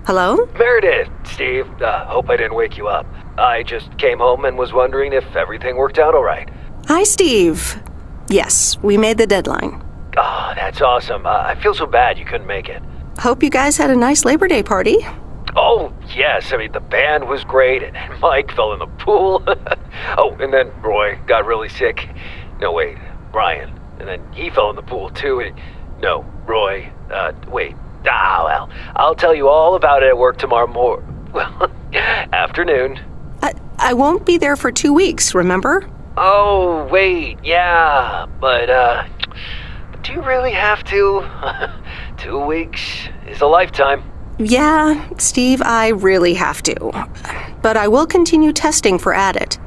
Hello? Meredith, Steve, hope I didn't wake you up. I just came home and was wondering if everything worked out all right. Hi, Steve. Yes, we made the deadline. Oh, that's awesome. I feel so bad you couldn't make it. Hope you guys had a nice Labor Day party. Oh, yes. I mean, the band was great, and Mike fell in the pool. Oh, and then Roy got really sick. No, wait, Brian. And then he fell in the pool, too. No, Roy. Wait. Well, I'll tell you all about it at work tomorrow afternoon. I won't be there for 2 weeks, remember? Oh, wait, yeah, but do you really have to? 2 weeks is a lifetime. Yeah, Steve, I really have to. But I will continue testing for Addit.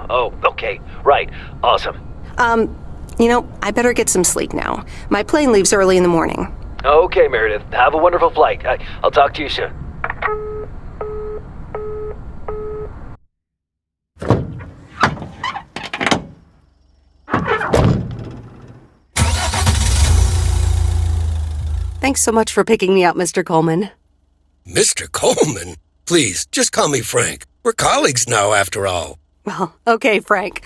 Oh, okay, right, awesome. I better get some sleep now. My plane leaves early in the morning. Okay, Meredith, have a wonderful flight. I'll talk to you soon. Thanks so much for picking me up, Mr. Coleman. Mr. Coleman? Please, just call me Frank. We're colleagues now, after all. Well, okay, Frank.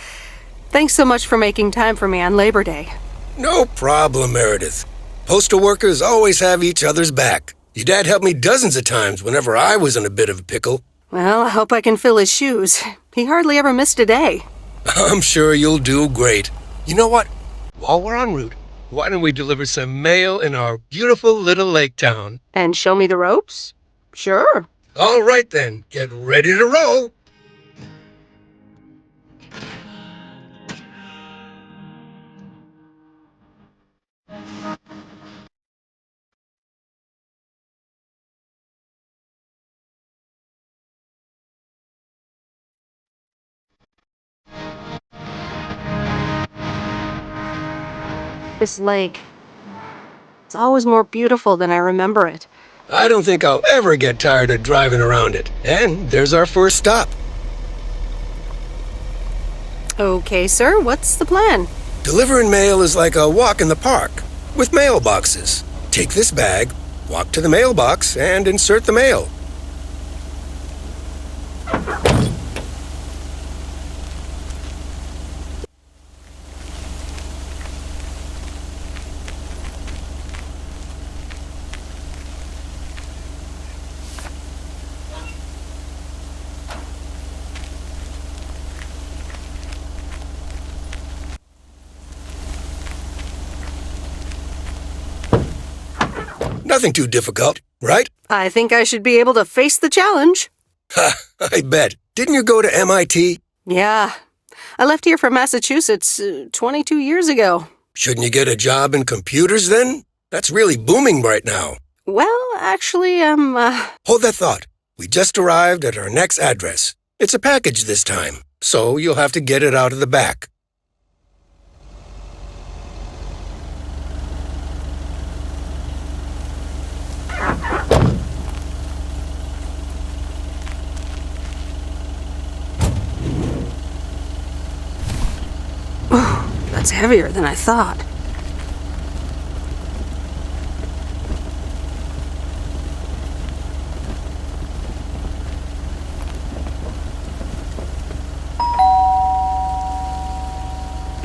Thanks so much for making time for me on Labor Day. No problem, Meredith. Postal workers always have each other's back. Your dad helped me dozens of times whenever I was in a bit of a pickle. Well, I hope I can fill his shoes. He hardly ever missed a day. I'm sure you'll do great. You know what? While we're en route, why don't we deliver some mail in our beautiful little lake town? And show me the ropes? Sure. All right then, get ready to roll. This lake. It's always more beautiful than I remember it. I don't think I'll ever get tired of driving around it. And there's our first stop. Okay, sir, what's the plan? Delivering mail is like a walk in the park, with mailboxes. Take this bag, walk to the mailbox, and insert the mail. Nothing too difficult, right? I think I should be able to face the challenge. Ha, I bet. Didn't you go to MIT? Yeah. I left here from Massachusetts 22 years ago. Shouldn't you get a job in computers then? That's really booming right now. Well, actually, Hold that thought. We just arrived at our next address. It's a package this time, so you'll have to get it out of the back. That's heavier than I thought.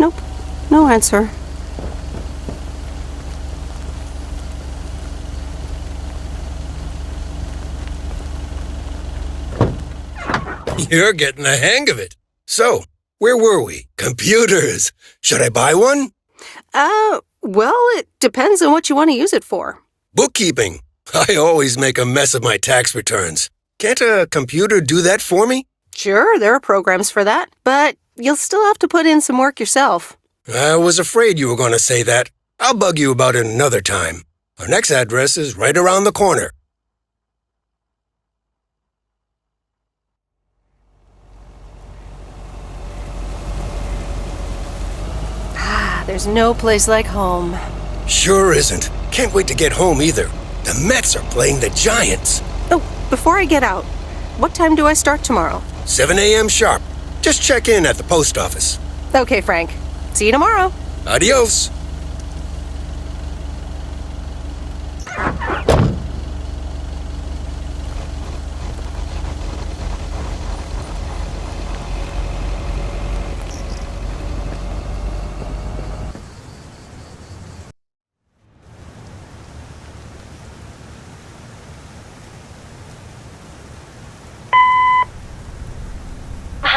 Nope, no answer. You're getting the hang of it. So, where were we? Computers. Should I buy one? Well, it depends on what you want to use it for. Bookkeeping. I always make a mess of my tax returns. Can't a computer do that for me? Sure, there are programs for that, but you'll still have to put in some work yourself. I was afraid you were going to say that. I'll bug you about it another time. Our next address is right around the corner. There's no place like home. Sure isn't. Can't wait to get home either. The Mets are playing the Giants. Oh, before I get out, what time do I start tomorrow? 7 a.m. sharp. Just check in at the post office. Okay, Frank. See you tomorrow. Adios.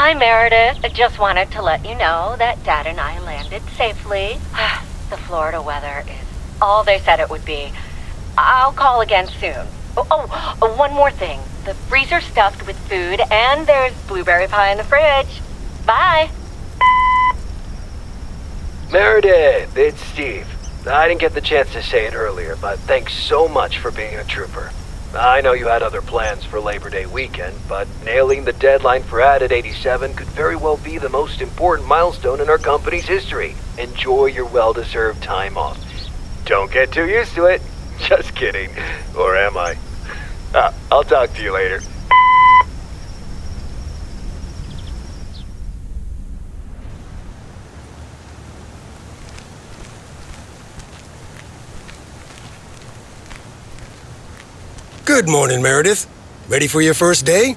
Hi, Meredith. I just wanted to let you know that Dad and I landed safely. The Florida weather is all they said it would be. I'll call again soon. One more thing. The freezer's stuffed with food, and there's blueberry pie in the fridge. Bye. Meredith, it's Steve. I didn't get the chance to say it earlier, but thanks so much for being a trooper. I know you had other plans for Labor Day weekend, but nailing the deadline for Ad at 87 could very well be the most important milestone in our company's history. Enjoy your well-deserved time off. Don't get too used to it. Just kidding. Or am I? I'll talk to you later. Good morning, Meredith. Ready for your first day?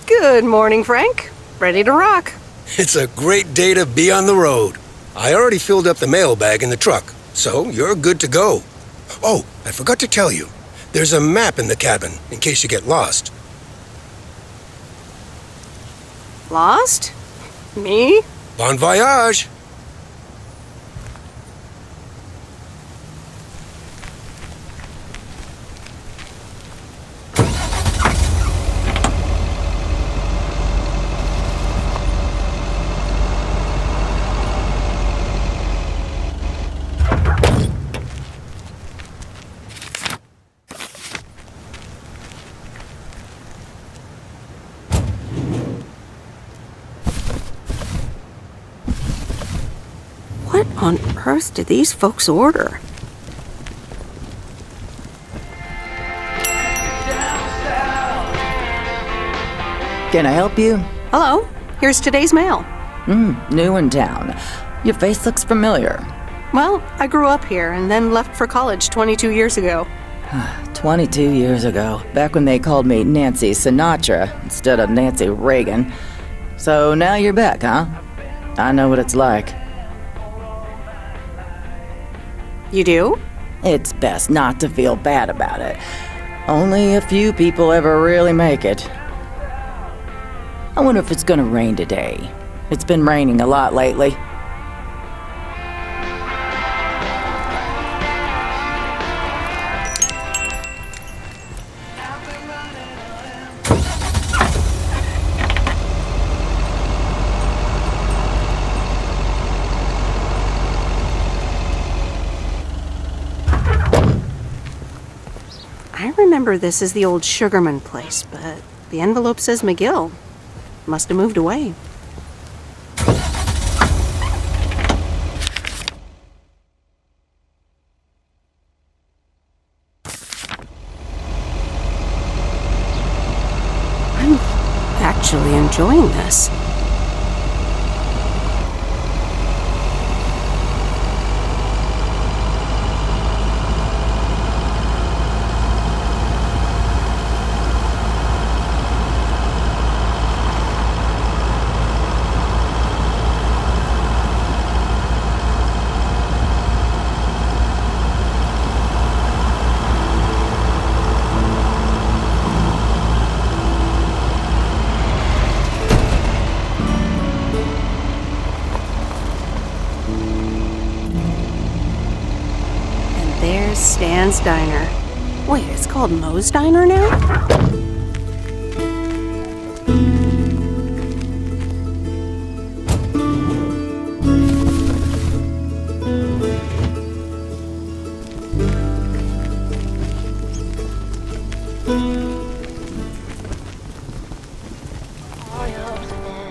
Good morning, Frank. Ready to rock. It's a great day to be on the road. I already filled up the mailbag in the truck, so you're good to go. Oh, I forgot to tell you. There's a map in the cabin in case you get lost. Lost? Me? Bon voyage! What on earth did these folks order? Can I help you? Hello, here's today's mail. New in town. Your face looks familiar. Well, I grew up here and then left for college 22 years ago. 22 years ago, back when they called me Nancy Sinatra instead of Nancy Reagan. So now you're back, huh? I know what it's like. You do? It's best not to feel bad about it. Only a few people ever really make it. I wonder if it's gonna rain today. It's been raining a lot lately. I remember this as the old Sugarman place, but the envelope says McGill. Must have moved away. I'm actually enjoying this. There's Stan's Diner. Wait, it's called Moe's Diner now?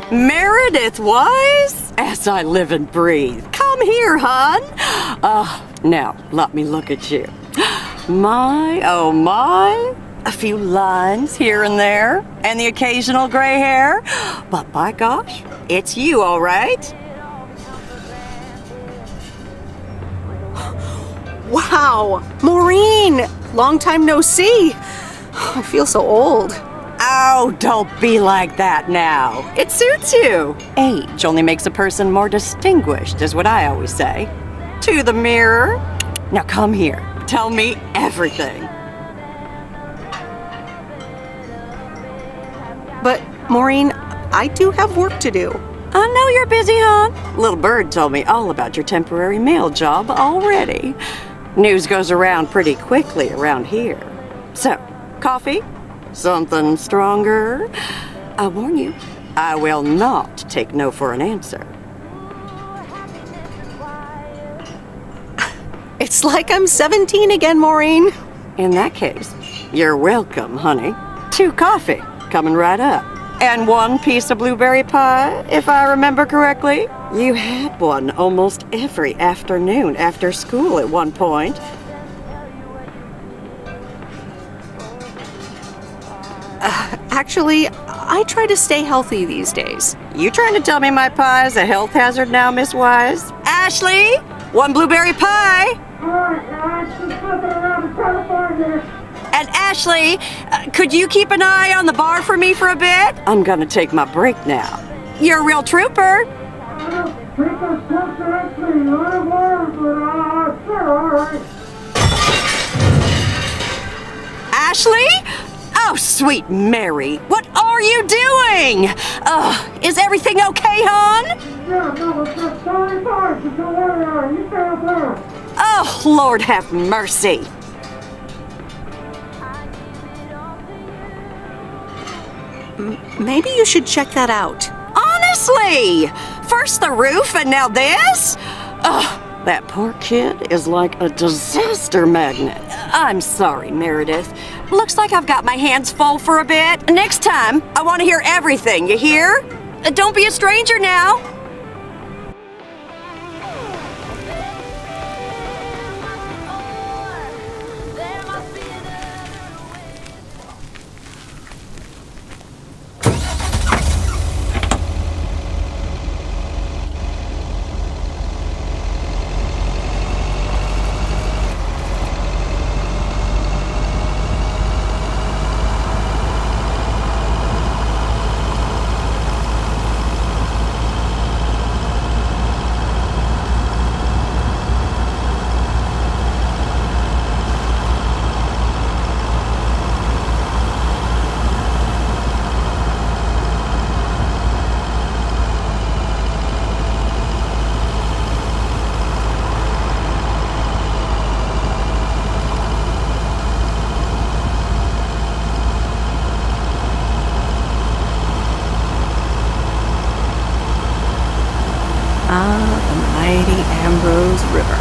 Meredith Wise? As I live and breathe. Come here, hon. Now, let me look at you. My, oh my. A few lines here and there, and the occasional gray hair. But by gosh, it's you, all right? Wow! Maureen! Long time no see. I feel so old. Oh, don't be like that now. It suits you. Age only makes a person more distinguished, is what I always say. To the mirror. Now come here. Tell me everything. But, Maureen, I do have work to do. I know you're busy, hon. Little Bird told me all about your temporary mail job already. News goes around pretty quickly around here. So, coffee? Something stronger? I warn you, I will not take no for an answer. It's like I'm 17 again, Maureen. In that case, you're welcome, honey. 2 coffee, coming right up. And 1 piece of blueberry pie, if I remember correctly. You had one almost every afternoon after school at one point. Actually, I try to stay healthy these days. You trying to tell me my pie's a health hazard now, Miss Wise? Ashley, 1 blueberry pie. And Ashley, could you keep an eye on the bar for me for a bit? I'm gonna take my break now. You're a real trooper. Ashley? Oh, sweet Mary, what are you doing? Is everything okay, hon? Oh, Lord have mercy. Maybe you should check that out. Honestly, first the roof and now this? That poor kid is like a disaster magnet. I'm sorry, Meredith. Looks like I've got my hands full for a bit. Next time, I want to hear everything, you hear? Don't be a stranger now. River.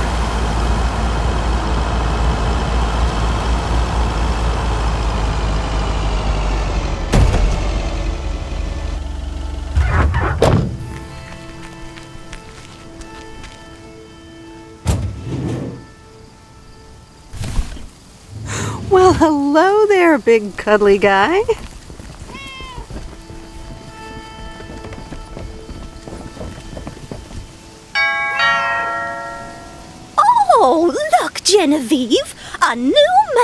Well, hello there, big cuddly guy. Oh, look, Genevieve, a new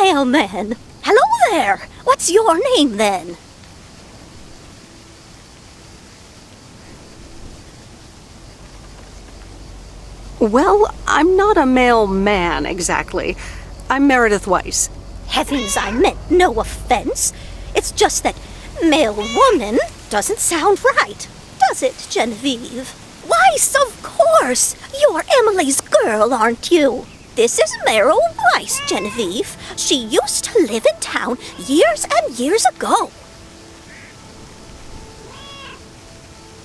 mailman. Hello there. What's your name, then? Well, I'm not a mailman exactly. I'm Meredith Weiss. Heavens, I meant no offense. It's just that mailwoman doesn't sound right, does it, Genevieve? Weiss, of course. You're Emily's girl, aren't you? This is Meryl Weiss, Genevieve. She used to live in town years and years ago.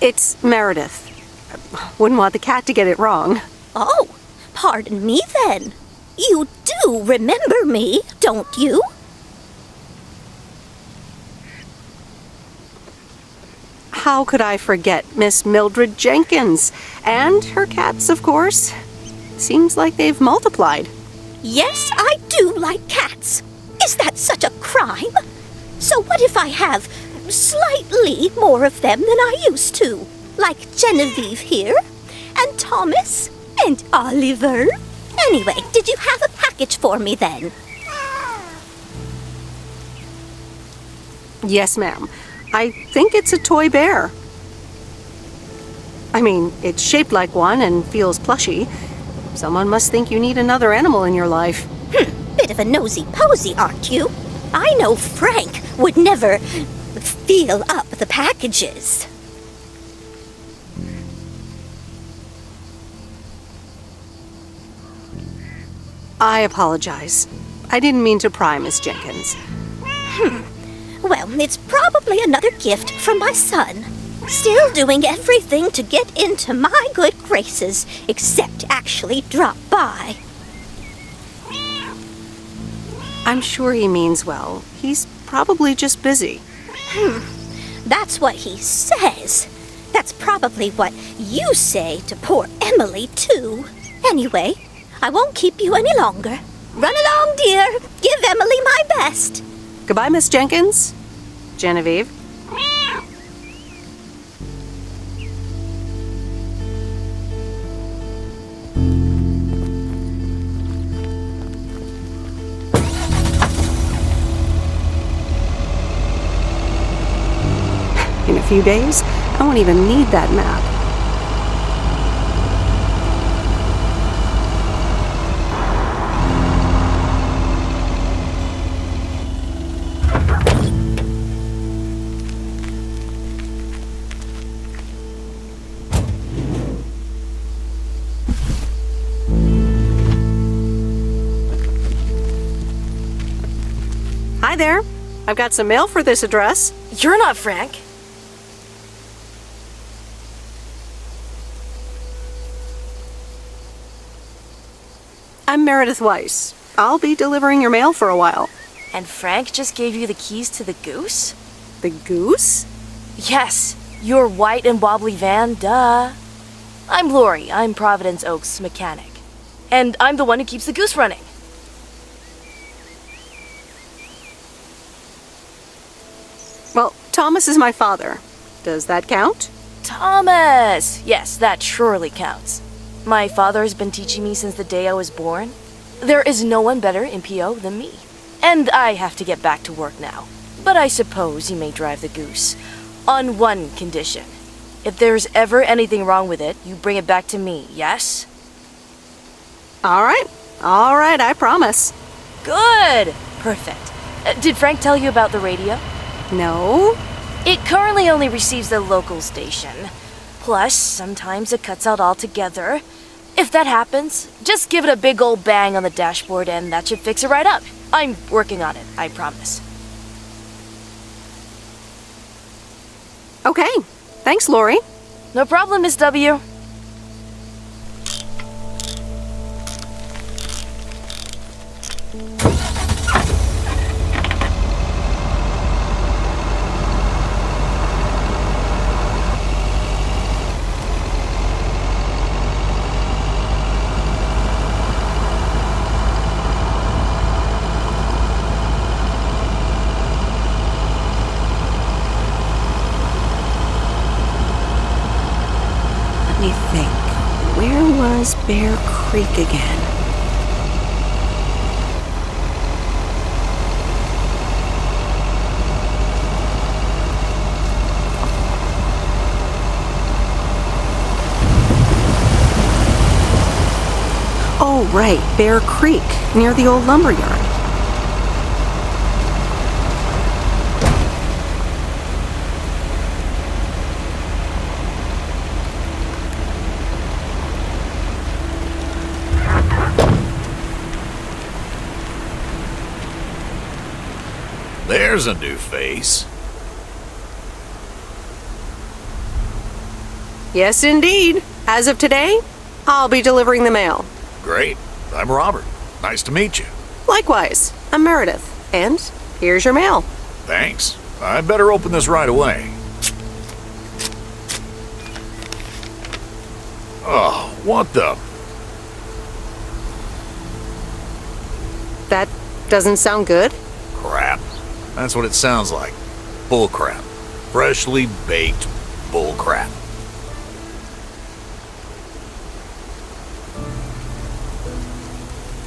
It's Meredith. Wouldn't want the cat to get it wrong. Oh, pardon me then. You do remember me, don't you? How could I forget Miss Mildred Jenkins? And her cats, of course. Seems like they've multiplied. Yes, I do like cats. Is that such a crime? So what if I have slightly more of them than I used to? Like Genevieve here, and Thomas, and Oliver. Anyway, did you have a package for me then? Yes, ma'am. I think it's a toy bear. I mean, it's shaped like one and feels plushy. Someone must think you need another animal in your life. Bit of a nosy-posy, aren't you? I know Frank would never feel up the packages. I apologize. I didn't mean to pry, Miss Jenkins. Well, it's probably another gift from my son. Still doing everything to get into my good graces, except actually drop by. I'm sure he means well. He's probably just busy. That's what he says. That's probably what you say to poor Emily, too. Anyway, I won't keep you any longer. Run along, dear. Give Emily my best. Goodbye, Miss Jenkins. Genevieve. In a few days, I won't even need that map. Hi there. I've got some mail for this address. You're not Frank. I'm Meredith Weiss. I'll be delivering your mail for a while. And Frank just gave you the keys to the goose? The goose? Yes, your white and wobbly van, duh. I'm Lori. I'm Providence Oaks' mechanic. And I'm the one who keeps the goose running. Well, Thomas is my father. Does that count? Thomas! Yes, that surely counts. My father has been teaching me since the day I was born. There is no one better in PO than me. And I have to get back to work now. But I suppose you may drive the goose. On one condition. If there's ever anything wrong with it, you bring it back to me, yes? All right, I promise. Good! Perfect. Did Frank tell you about the radio? No? It currently only receives the local station. Plus, sometimes it cuts out altogether. If that happens, just give it a big old bang on the dashboard and that should fix it right up. I'm working on it, I promise. Okay. Thanks, Lori. No problem, Miss W. Let me think. Where was Bear Creek again? Oh, right, Bear Creek, near the old lumber yard. There's a new face. Yes, indeed. As of today, I'll be delivering the mail. Great. I'm Robert. Nice to meet you. Likewise, I'm Meredith. And here's your mail. Thanks. I better open this right away. Oh, what the? That doesn't sound good. Crap. That's what it sounds like. Bull crap. Freshly baked bull crap.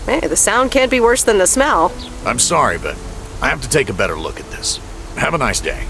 Hey, the sound can't be worse than the smell. I'm sorry, but I have to take a better look at this. Have a nice day.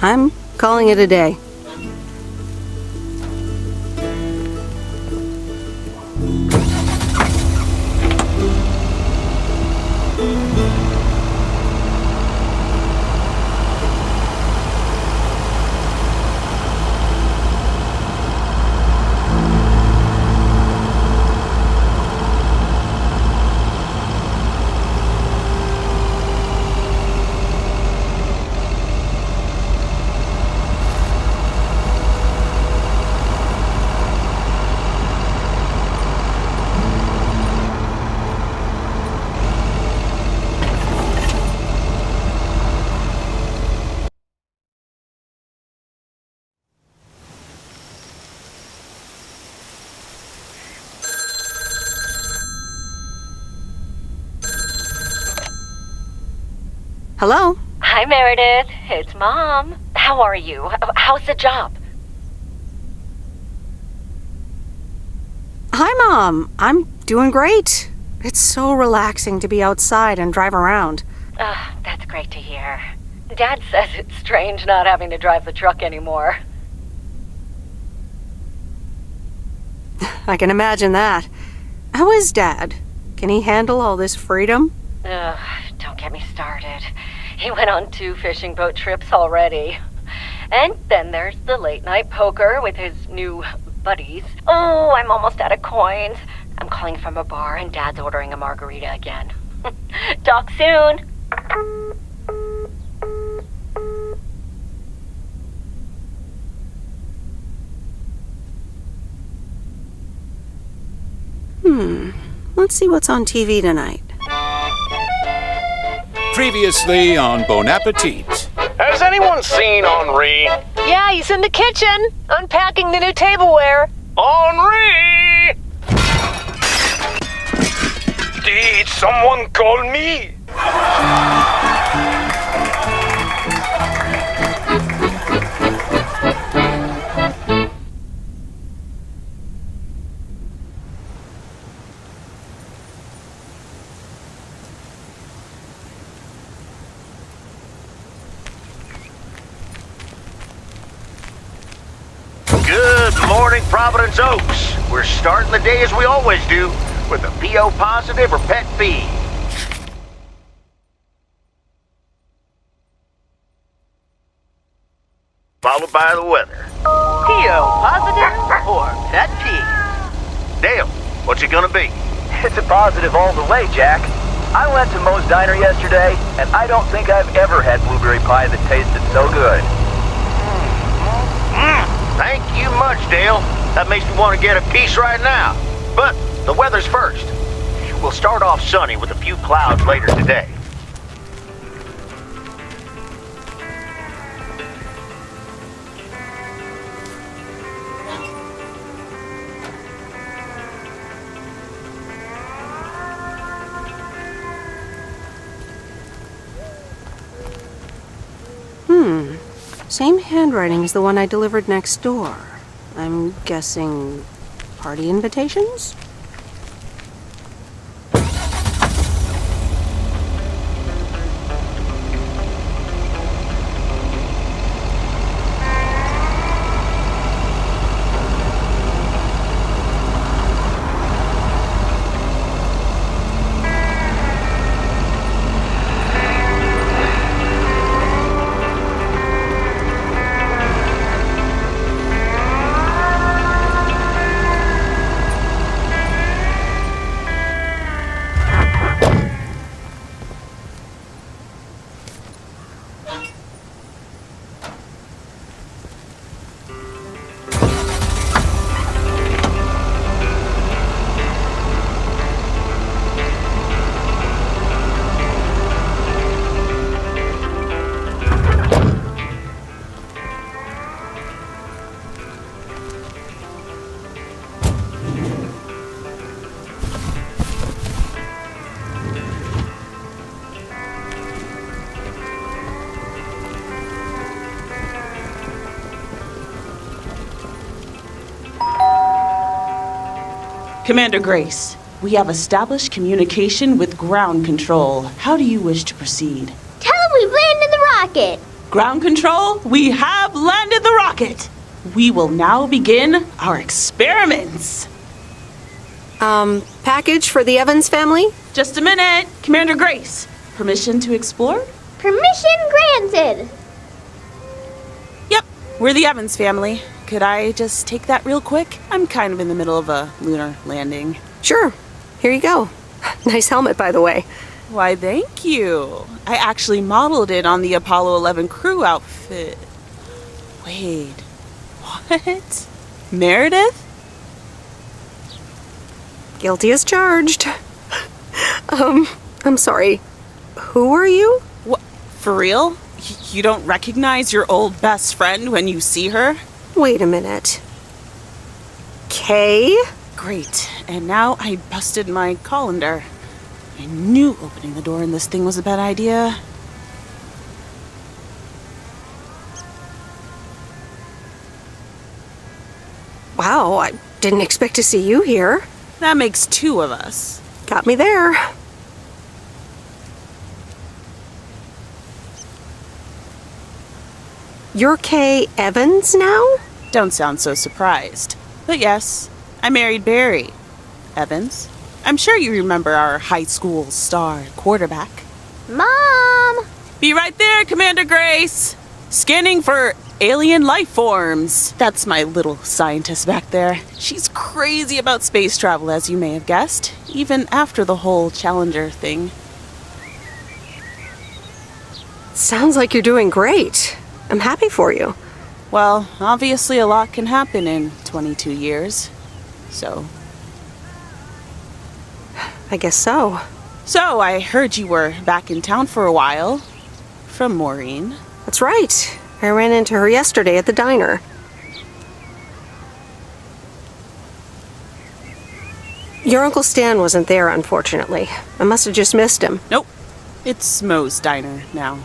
I'm calling it a day. Hello? Hi, Meredith. It's Mom. How are you? How's the job? Hi, Mom. I'm doing great. It's so relaxing to be outside and drive around. That's great to hear. Dad says it's strange not having to drive the truck anymore. I can imagine that. How is Dad? Can he handle all this freedom? Don't get me started. He went on 2 fishing boat trips already. And then there's the late night poker with his new buddies. Oh, I'm almost out of coins. I'm calling from a bar and Dad's ordering a margarita again. Talk soon. Let's see what's on TV tonight. Previously on Bon Appetit. Has anyone seen Henri? Yeah, he's in the kitchen, unpacking the new tableware. Henri! Did someone call me? Good morning, Providence Oaks. We're starting the day as we always do, with a PO positive or pet peeve. Followed by the weather. PO positive or pet peeve? Dale, what's it gonna be? It's a positive all the way, Jack. I went to Moe's Diner yesterday, and I don't think I've ever had blueberry pie that tasted so good. Thank you much, Dale. That makes me want to get a piece right now. But the weather's first. We'll start off sunny with a few clouds later today. Same handwriting as the one I delivered next door. I'm guessing party invitations? Commander Grace, we have established communication with ground control. How do you wish to proceed? Tell them we landed the rocket. Ground control, we have landed the rocket. We will now begin our experiments. Package for the Evans family? Just a minute. Commander Grace, permission to explore? Permission granted. Yep, we're the Evans family. Could I just take that real quick? I'm kind of in the middle of a lunar landing. Sure. Here you go. Nice helmet, by the way. Why, thank you. I actually modeled it on the Apollo 11 crew outfit. Wait, what? Meredith? Guilty as charged. I'm sorry. Who are you? What? For real? You don't recognize your old best friend when you see her? Wait a minute. Kay? Great. And now I busted my colander. I knew opening the door in this thing was a bad idea. Wow, I didn't expect to see you here. That makes two of us. Got me there. You're Kay Evans now? Don't sound so surprised. But yes, I married Barry Evans. I'm sure you remember our high school star quarterback. Mom! Be right there, Commander Grace! Scanning for alien life forms. That's my little scientist back there. She's crazy about space travel, as you may have guessed, even after the whole Challenger thing. Sounds like you're doing great. I'm happy for you. Well, obviously a lot can happen in 22 years. So... I guess so. So, I heard you were back in town for a while. From Maureen. That's right. I ran into her yesterday at the diner. Your Uncle Stan wasn't there, unfortunately. I must have just missed him. Nope. It's Mo's diner now.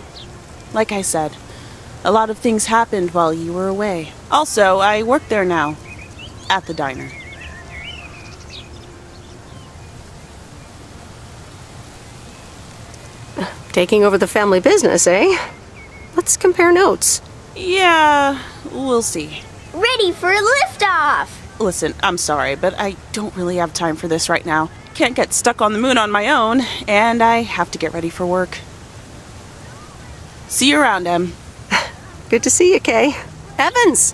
Like I said, a lot of things happened while you were away. Also, I work there now. At the diner. Taking over the family business, eh? Let's compare notes. Yeah, we'll see. Ready for liftoff! Listen, I'm sorry, but I don't really have time for this right now. Can't get stuck on the moon on my own, and I have to get ready for work. See you around, Em. Good to see you, Kay. Evans!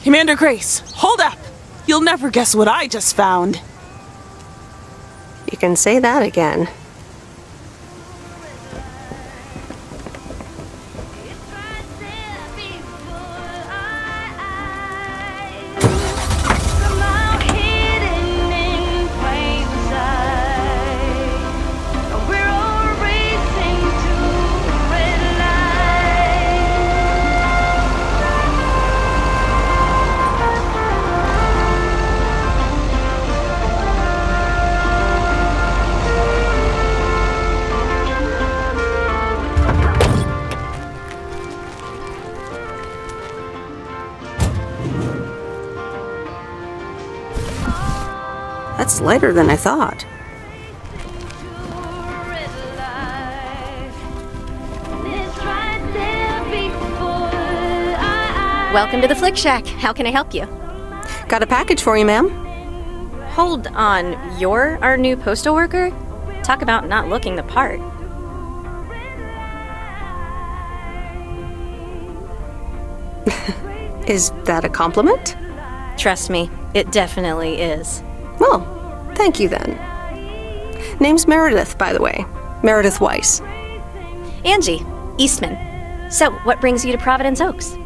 Commander Grace, hold up! You'll never guess what I just found. You can say that again. That's lighter than I thought. Welcome to the Flick Shack. How can I help you? Got a package for you, ma'am. Hold on. You're our new postal worker? Talk about not looking the part. Is that a compliment? Trust me, it definitely is. Well, thank you then. Name's Meredith, by the way. Meredith Weiss. Angie, Eastman. So, what brings you to Providence Oaks?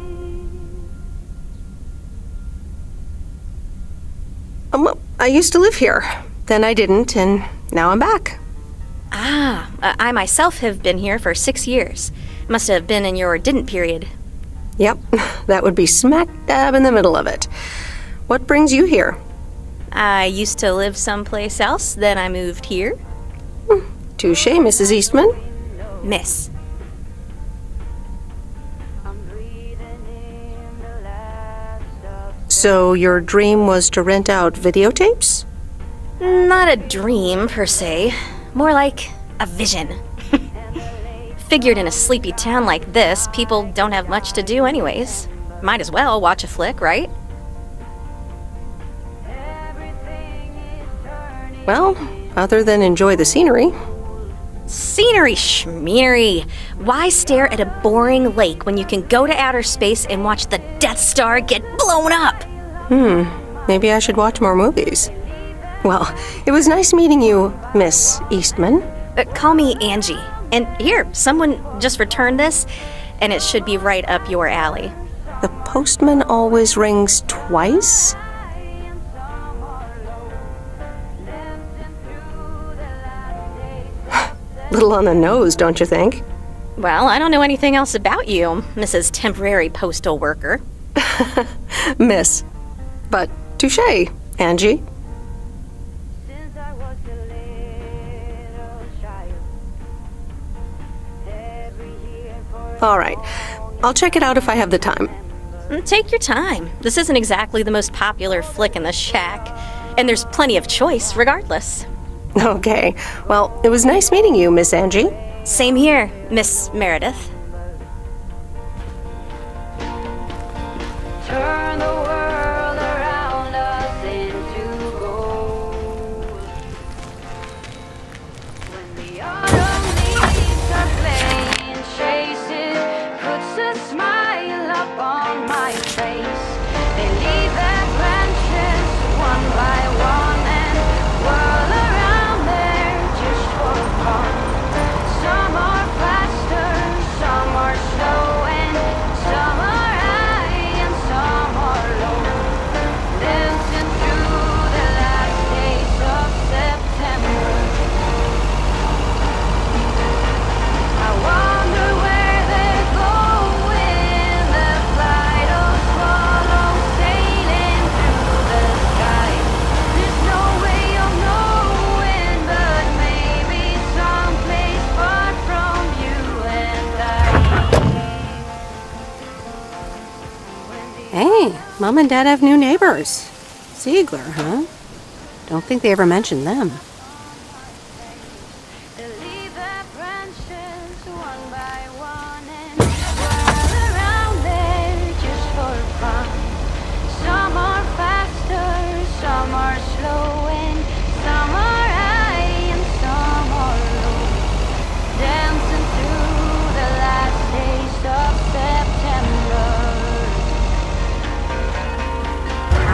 Well, I used to live here. Then I didn't, and now I'm back. I myself have been here for 6 years. Must have been in your didn't period. Yep, that would be smack dab in the middle of it. What brings you here? I used to live someplace else, then I moved here. Touché, Mrs. Eastman. Miss. So your dream was to rent out videotapes? Not a dream, per se. More like a vision. Figured in a sleepy town like this, people don't have much to do anyways. Might as well watch a flick, right? Well, other than enjoy the scenery. Scenery schmeary. Why stare at a boring lake when you can go to outer space and watch the Death Star get blown up? Maybe I should watch more movies. Well, it was nice meeting you, Miss Eastman. Call me Angie. And here, someone just returned this, and it should be right up your alley. The postman always rings twice? Little on the nose, don't you think? Well, I don't know anything else about you, Mrs. Temporary Postal Worker. Miss. But touche, Angie. All right. I'll check it out if I have the time. Take your time. This isn't exactly the most popular flick in the shack, and there's plenty of choice regardless. Okay. Well, it was nice meeting you, Miss Angie. Same here, Miss Meredith. Turn the world around us into gold. When the autumn leaves are playing chases, puts a smile up on my face. They leave their branches one by one and whirl around there just for fun. Some are faster, some are slow, and some are high and some are low. Dancing through the last days of September. I wonder where they're going. The flight of swallows sailing through the sky. There's no way of knowing, but maybe someplace far from you and I. Hey, Mom and Dad have new neighbors. Ziegler, huh? Don't think they ever mentioned them. They leave their branches one by one and whirl around there just for fun. Some are faster, some are slow, and some are high and some are low. Dancing through the last days of September.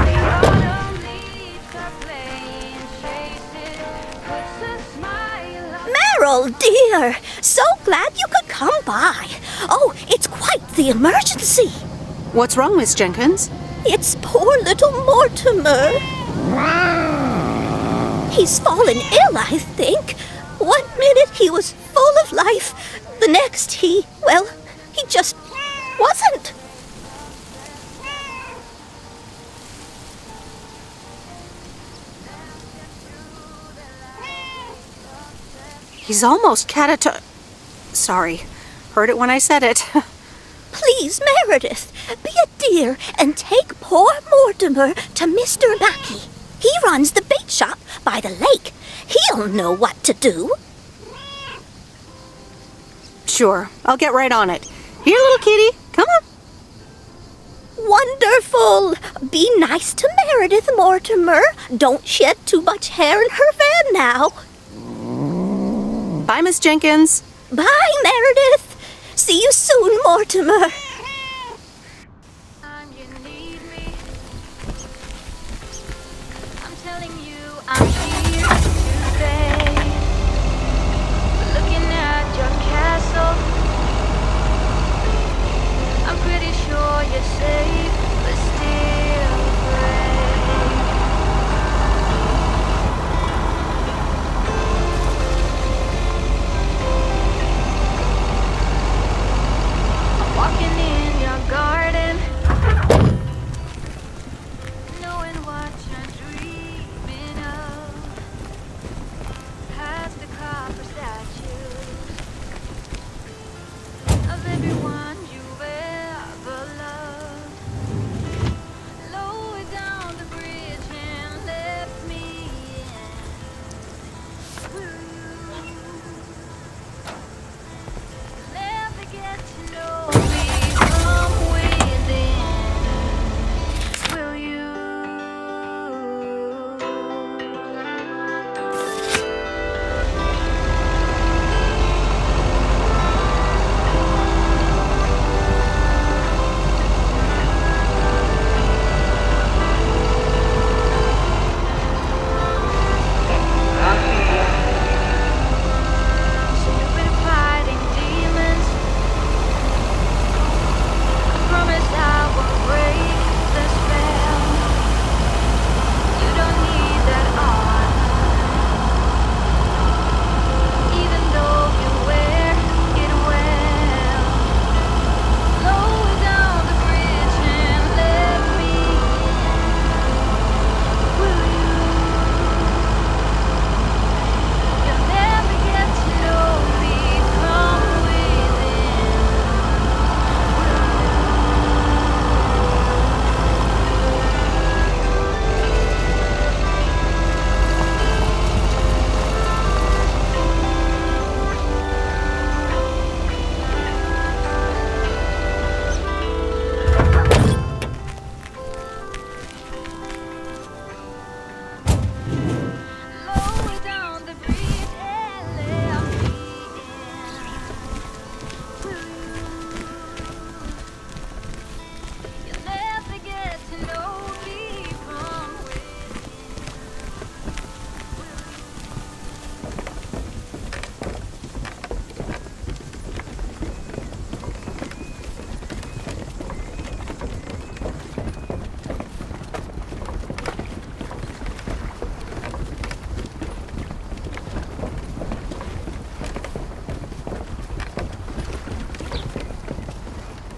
The autumn leaves are playing chases, puts a smile on. Meryl, dear, so glad you could come by. Oh, it's quite the emergency. What's wrong, Miss Jenkins? It's poor little Mortimer. He's fallen ill, I think. 1 minute he was full of life. The next he just wasn't. He's almost Sorry. Heard it when I said it. Please, Meredith, be a dear and take poor Mortimer to Mr. Mackey. He runs the bait shop by the lake. He'll know what to do. Sure, I'll get right on it. Here, little kitty, come on. Wonderful. Be nice to Meredith, Mortimer. Don't shed too much hair in her van now. Bye, Miss Jenkins. Bye, Meredith. See you soon, Mortimer. You need me. I'm telling you, I'm here to stay. Looking at your castle, I'm pretty sure you're safe, but still afraid. I'm walking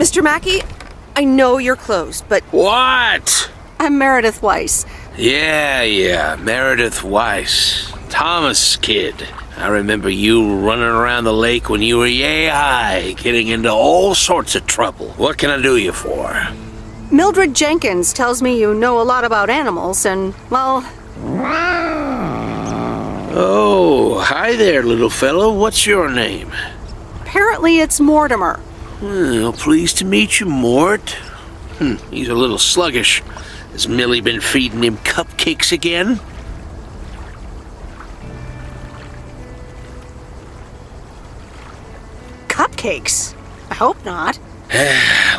Mr. Mackey, I know you're closed, but What? I'm Meredith Weiss. Yeah, Meredith Weiss. Thomas' kid. I remember you running around the lake when you were yay high, getting into all sorts of trouble. What can I do you for? Mildred Jenkins tells me you know a lot about animals, and, well... Oh, hi there, little fellow. What's your name? Apparently it's Mortimer. Well, pleased to meet you, Mort. He's a little sluggish. Has Millie been feeding him cupcakes again? Cupcakes? I hope not.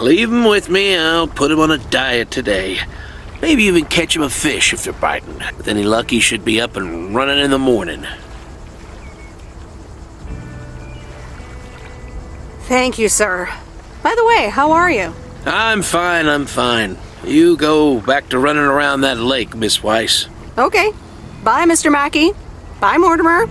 Leave him with me. I'll put him on a diet today. Maybe even catch him a fish if they're biting. With any luck, he should be up and running in the morning. Thank you, sir. By the way, how are you? I'm fine. You go back to running around that lake, Miss Weiss. Okay. Bye, Mr. Mackey. Bye, Mortimer.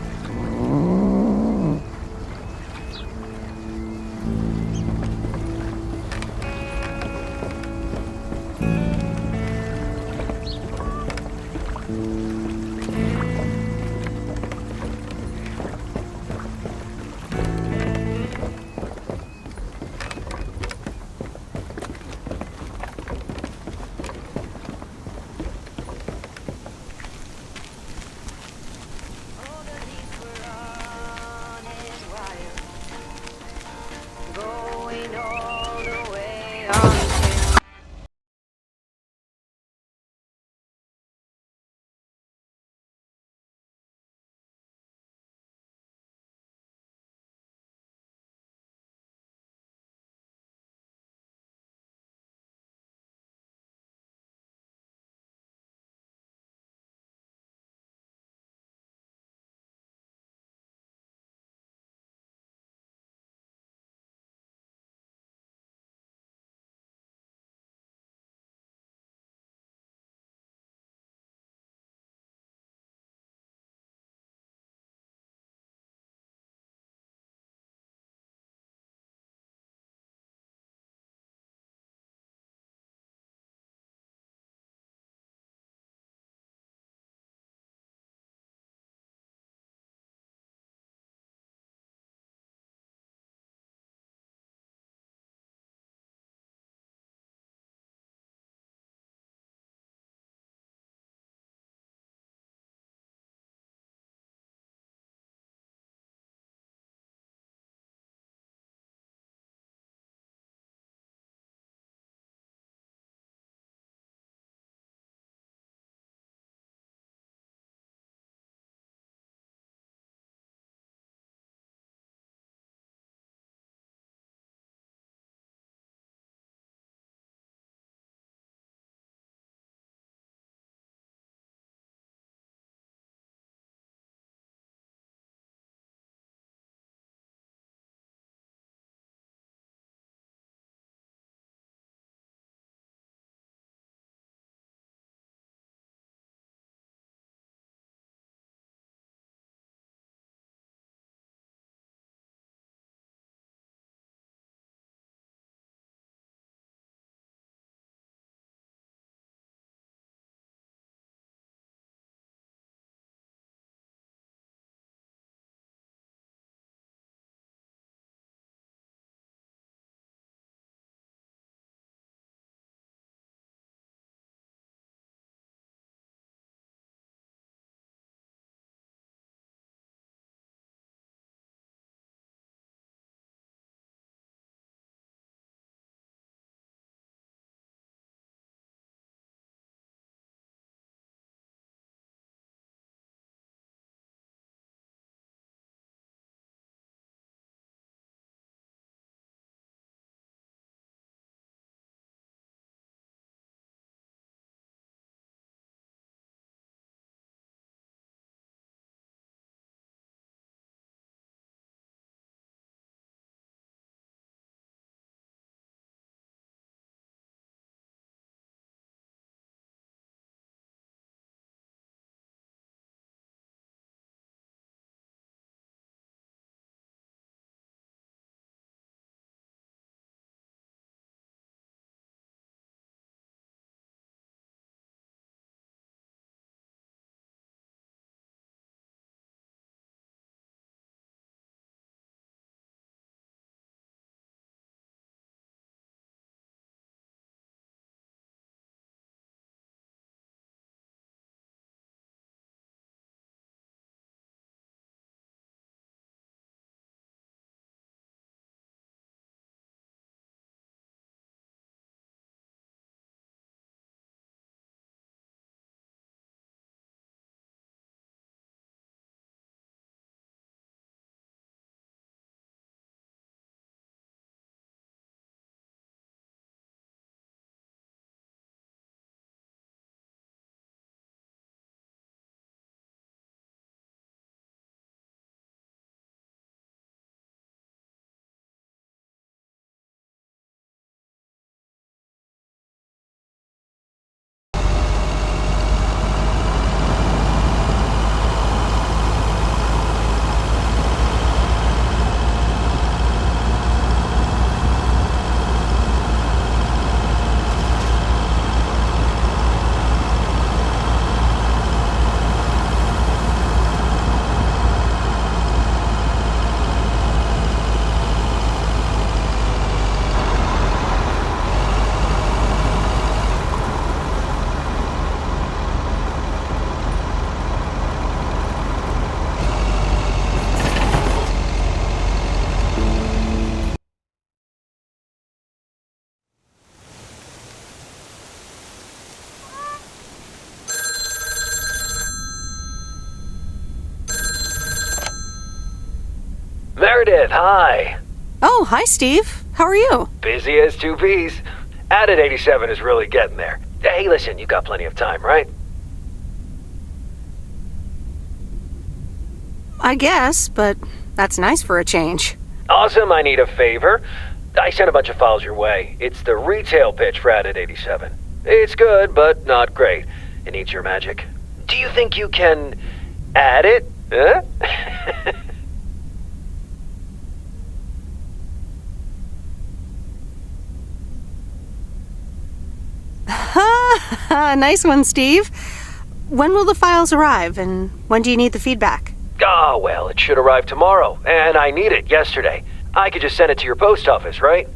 Meredith, hi. Oh, hi, Steve. How are you? Busy as two peas. Added 87 is really getting there. Hey, listen, you got plenty of time, right? I guess, but that's nice for a change. Awesome, I need a favor. I sent a bunch of files your way. It's the retail pitch for Added 87. It's good, but not great. It needs your magic. Do you think you can add it? Huh? Nice one, Steve. When will the files arrive, and when do you need the feedback? Oh, well, it should arrive tomorrow, and I need it yesterday. I could just send it to your post office, right?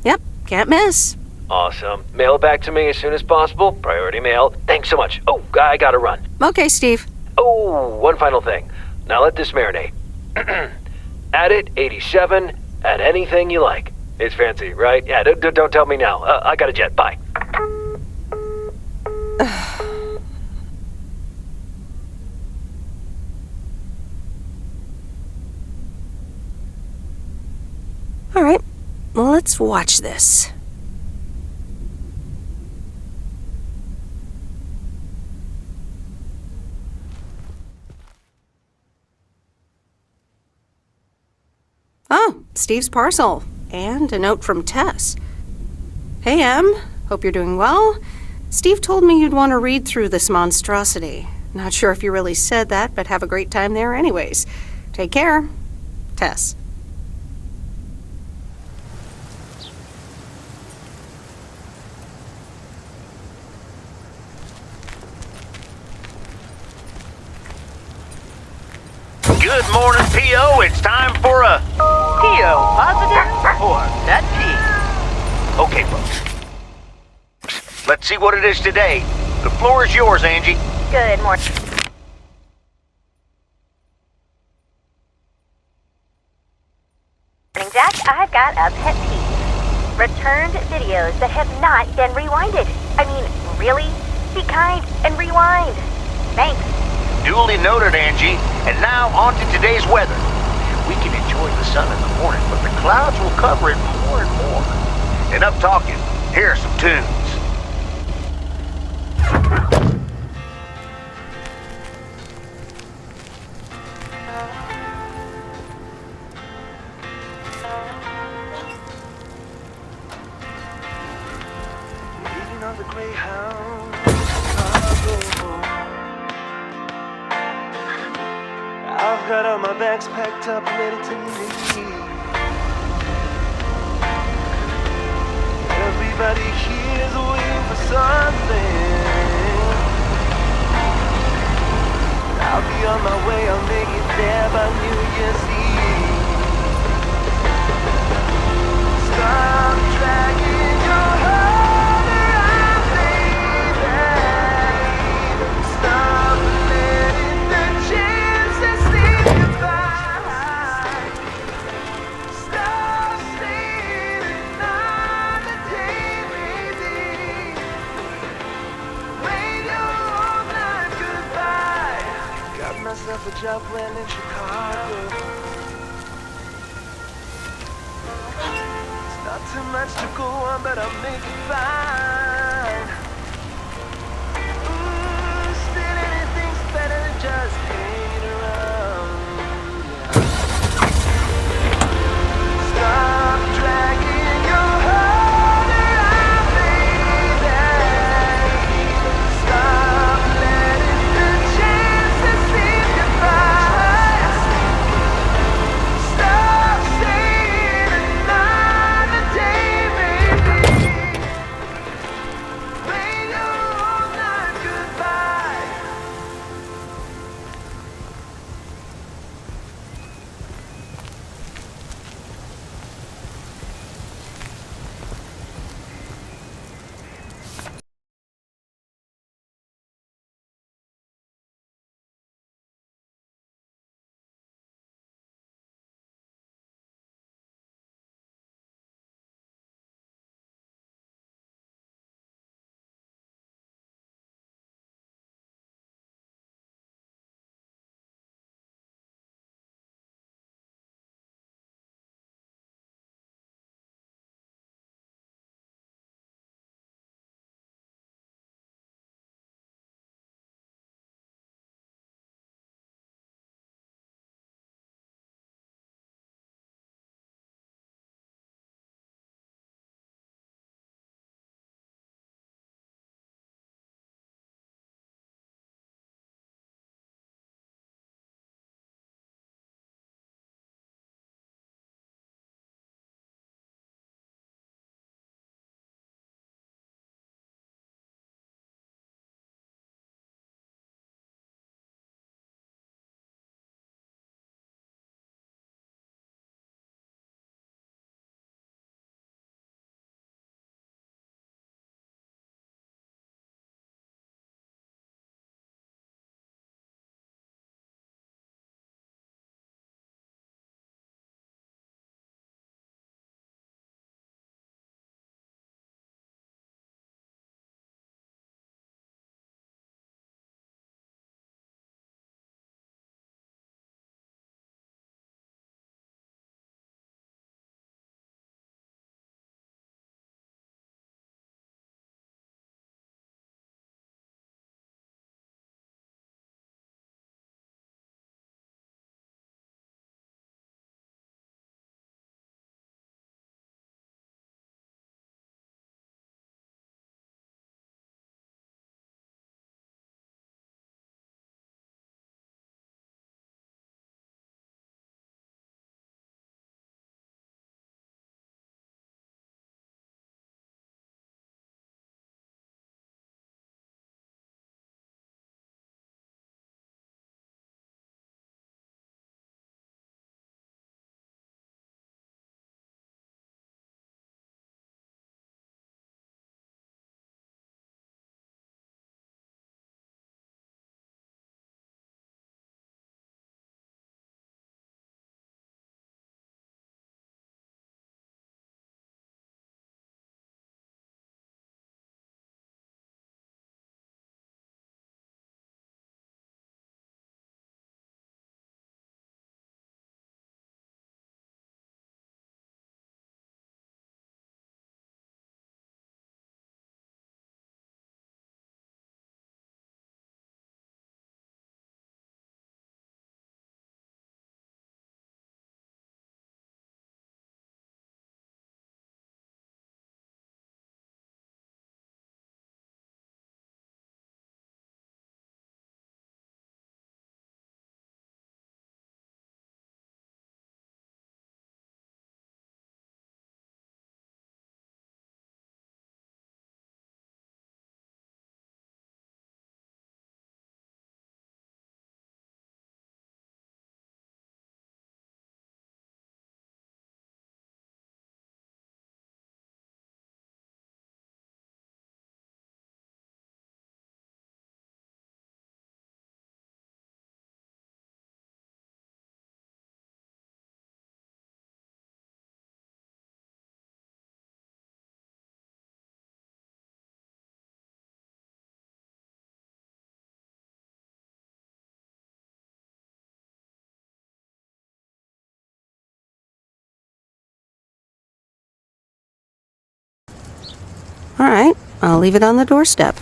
Yep, can't miss. Awesome. Mail it back to me as soon as possible. Priority mail. Thanks so much. Oh, I gotta run. Okay, Steve. Oh, one final thing. Now let this marinate. Add it 87, add anything you like. It's fancy, right? Yeah, don't tell me now. I got a jet. Bye. All right, let's watch this. Oh, Steve's parcel. And a note from Tess. Hey, Em. Hope you're doing well. Steve told me you'd want to read through this monstrosity. Not sure if you really said that, but have a great time there anyways. Take care. Tess. Good morning, P.O. It's time for a... P.O. positive or that P? Okay, folks. Let's see what it is today. The floor is yours, Angie. Good morning. Jack, I've got a pet peeve. Returned videos that have not been rewinded. I mean, really? Be kind and rewind. Thanks. Duly noted, Angie. And now on to today's weather. We can enjoy the sun in the morning, but the clouds will cover it more and more. Enough talking. Here are some tunes. I've got all my bags packed up, ready to leave. Everybody here is waiting for something. I'll be on my way, I'll make it there by New Year's Eve. Stop dragging your heart around, baby. Stop letting the chances slip by. Stop staying another day, baby. Wave your whole life goodbye. Got myself a job well in Chicago. Not too much to go on, but I'll make it fine. Ooh, still anything's better than just hanging around. Stop dragging your heart around, baby. Stop letting the chances slip you by. Stop saying another day, baby. All right, I'll leave it on the doorstep.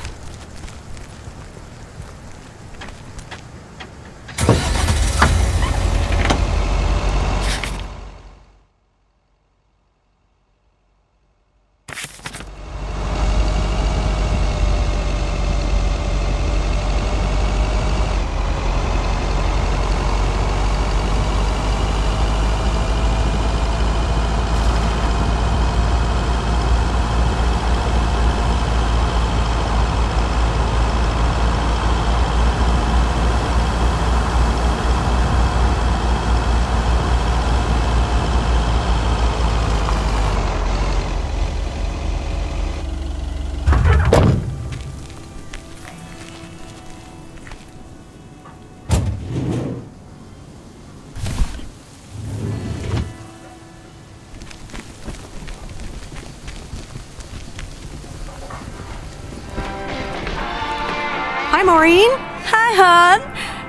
Hi, Maureen. Hi, hon.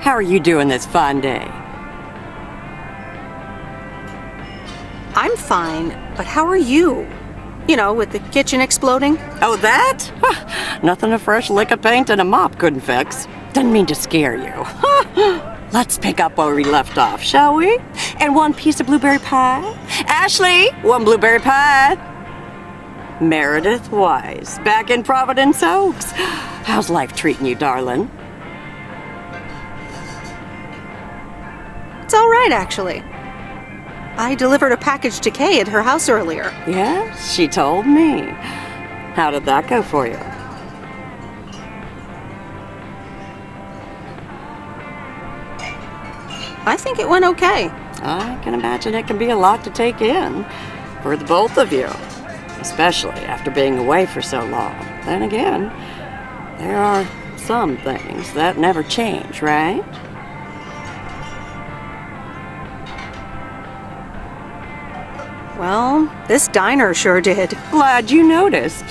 How are you doing this fine day? I'm fine, but how are you? You know, with the kitchen exploding? Oh, that? Huh, nothing a fresh lick of paint and a mop couldn't fix. Didn't mean to scare you. Let's pick up where we left off, shall we? And one piece of blueberry pie. Ashley, one blueberry pie. Meredith Wise, back in Providence Oaks. How's life treating you, darling? It's all right, actually. I delivered a package to Kay at her house earlier. Yeah, she told me. How did that go for you? I think it went okay. I can imagine it can be a lot to take in for the both of you, especially after being away for so long. Then again, there are some things that never change, right? Well, this diner sure did. Glad you noticed.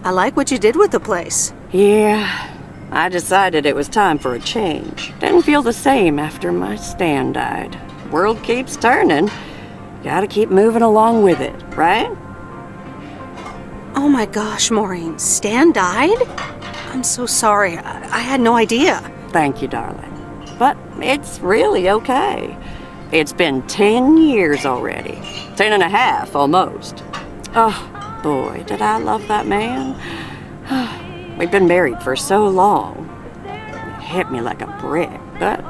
I like what you did with the place. Yeah, I decided it was time for a change. Didn't feel the same after my Stan died. World keeps turning. Gotta keep moving along with it, right? Oh my gosh, Maureen, Stan died? I'm so sorry. I had no idea. Thank you, darling. But it's really okay. It's been 10 years already. 10 and a half, almost. Oh, boy, did I love that man. We'd been married for so long. It hit me like a brick. But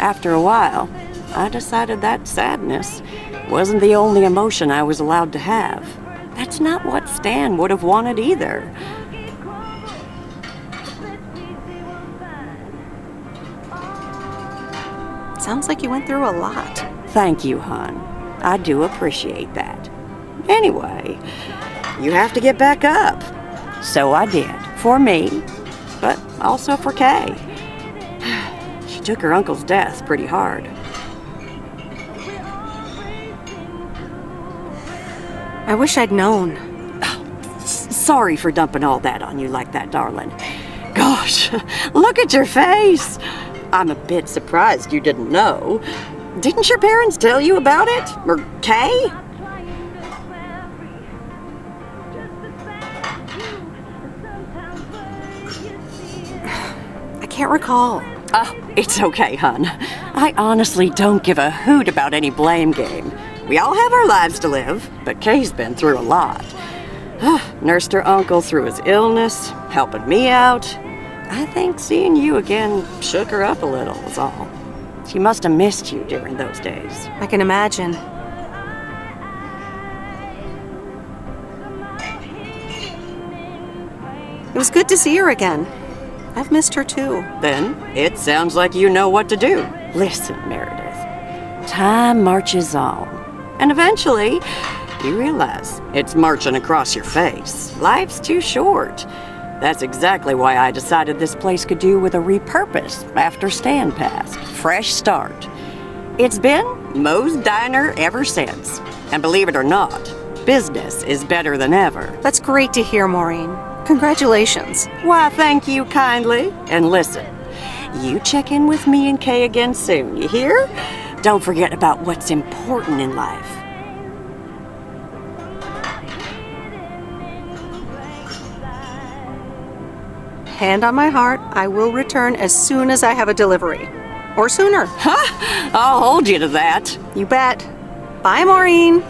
after a while, I decided that sadness wasn't the only emotion I was allowed to have. That's not what Stan would have wanted either. Sounds like you went through a lot. Thank you, hon. I do appreciate that. Anyway, you have to get back up. So I did. For me, but also for Kay. She took her uncle's death pretty hard. I wish I'd known. Sorry for dumping all that on you like that, darling. Gosh, look at your face. I'm a bit surprised you didn't know. Didn't your parents tell you about it? Or Kay? I can't recall. Oh, it's okay, hon. I honestly don't give a hoot about any blame game. We all have our lives to live, but Kay's been through a lot. Nursed her uncle through his illness, helping me out. I think seeing you again shook her up a little, is all. She must have missed you during those days. I can imagine. It was good to see her again. I've missed her too. Then it sounds like you know what to do. Listen, Meredith. Time marches on. And eventually, you realize it's marching across your face. Life's too short. That's exactly why I decided this place could do with a repurpose after Stan passed. Fresh start. It's been Moe's Diner ever since. And believe it or not, business is better than ever. That's great to hear, Maureen. Congratulations. Why, thank you kindly. And listen, you check in with me and Kay again soon, you hear? Don't forget about what's important in life. hand on my heart, I will return as soon as I have a delivery. Or sooner. Huh? I'll hold you to that. You bet. Bye, Maureen.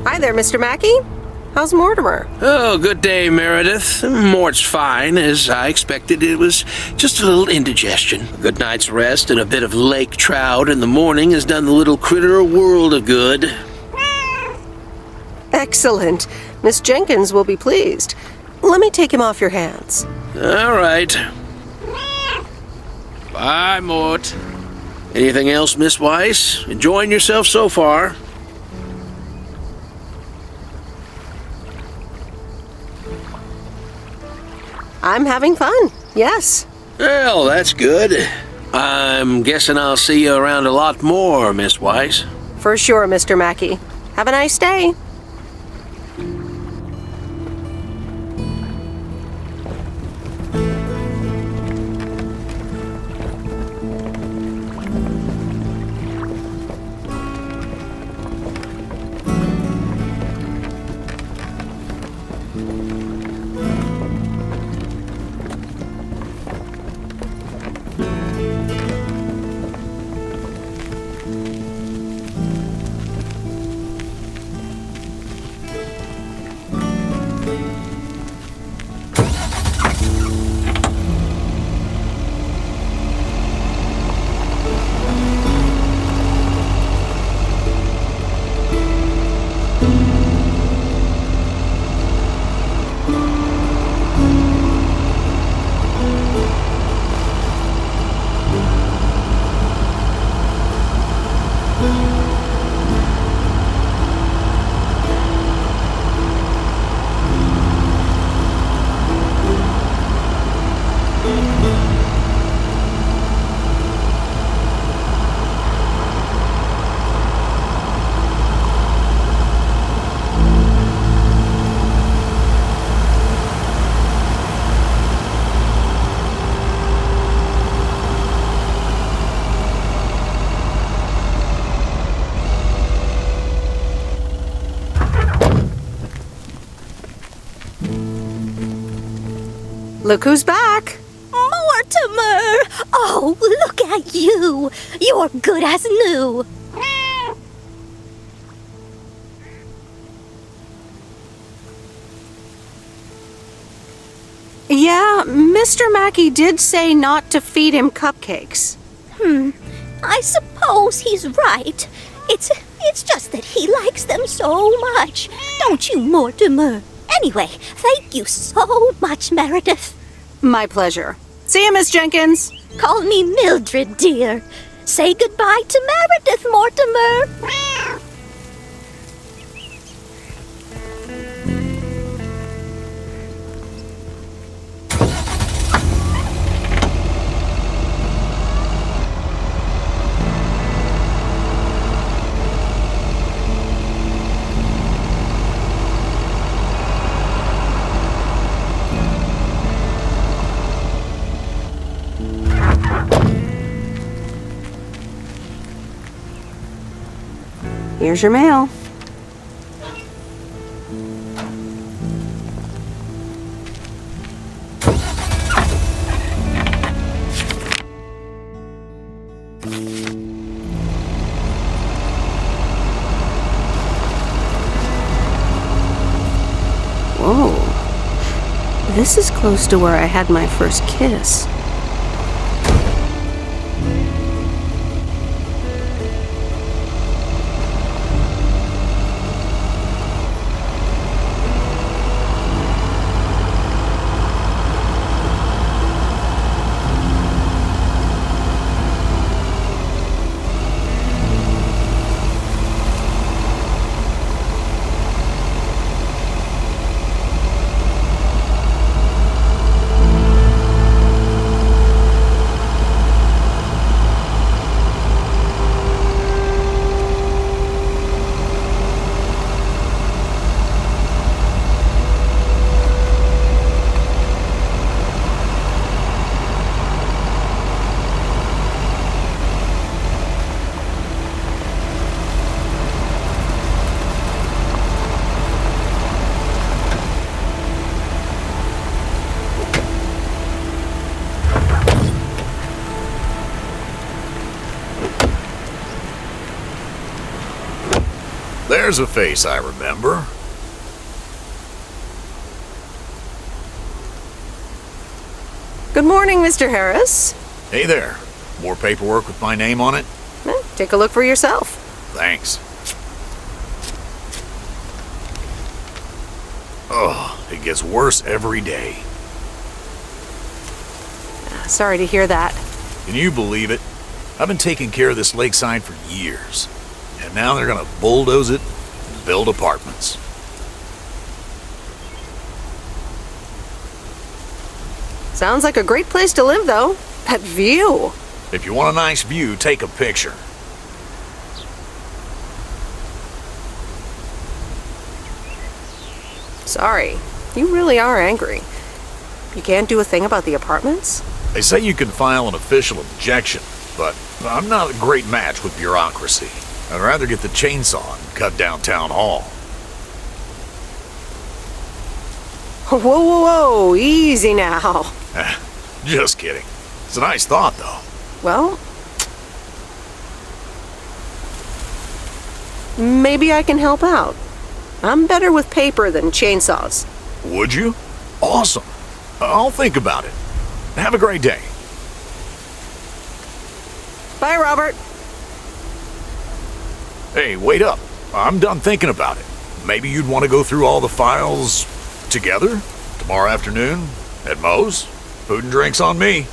Hi there, Mr. Mackey. How's Mortimer? Oh, good day, Meredith. Mort's fine. As I expected, it was just a little indigestion. A good night's rest and a bit of lake trout in the morning has done the little critter a world of good. Excellent. Miss Jenkins will be pleased. Let me take him off your hands. All right. Bye, Mort. Anything else, Miss Weiss? Enjoying yourself so far? I'm having fun, yes. Well, that's good. I'm guessing I'll see you around a lot more, Miss Weiss. For sure, Mr. Mackey. Have a nice day. Look who's back. Mortimer! Oh, look at you. You're good as new. Yeah, Mr. Mackey did say not to feed him cupcakes. I suppose he's right. It's just that he likes them so much. Don't you, Mortimer? Anyway, thank you so much, Meredith. My pleasure. See you, Miss Jenkins. Call me Mildred, dear. Say goodbye to Meredith, Mortimer. Here's your mail. Oh. This is close to where I had my first kiss. There's a face I remember. Good morning, Mr. Harris. Hey there. More paperwork with my name on it? Take a look for yourself. Thanks. Oh, it gets worse every day. Sorry to hear that. Can you believe it? I've been taking care of this lakeside for years. And now they're gonna bulldoze it and build apartments. Sounds like a great place to live, though. That view. If you want a nice view, take a picture. Sorry. You really are angry. You can't do a thing about the apartments? They say you can file an official objection, but I'm not a great match with bureaucracy. I'd rather get the chainsaw and cut down town hall. Whoa, whoa, whoa, easy now. Just kidding. It's a nice thought, though. Well, maybe I can help out. I'm better with paper than chainsaws. Would you? Awesome. I'll think about it. Have a great day. Bye, Robert. Hey, wait up. I'm done thinking about it. Maybe you'd want to go through all the files together? Tomorrow afternoon? At Moe's? Food and drinks on me.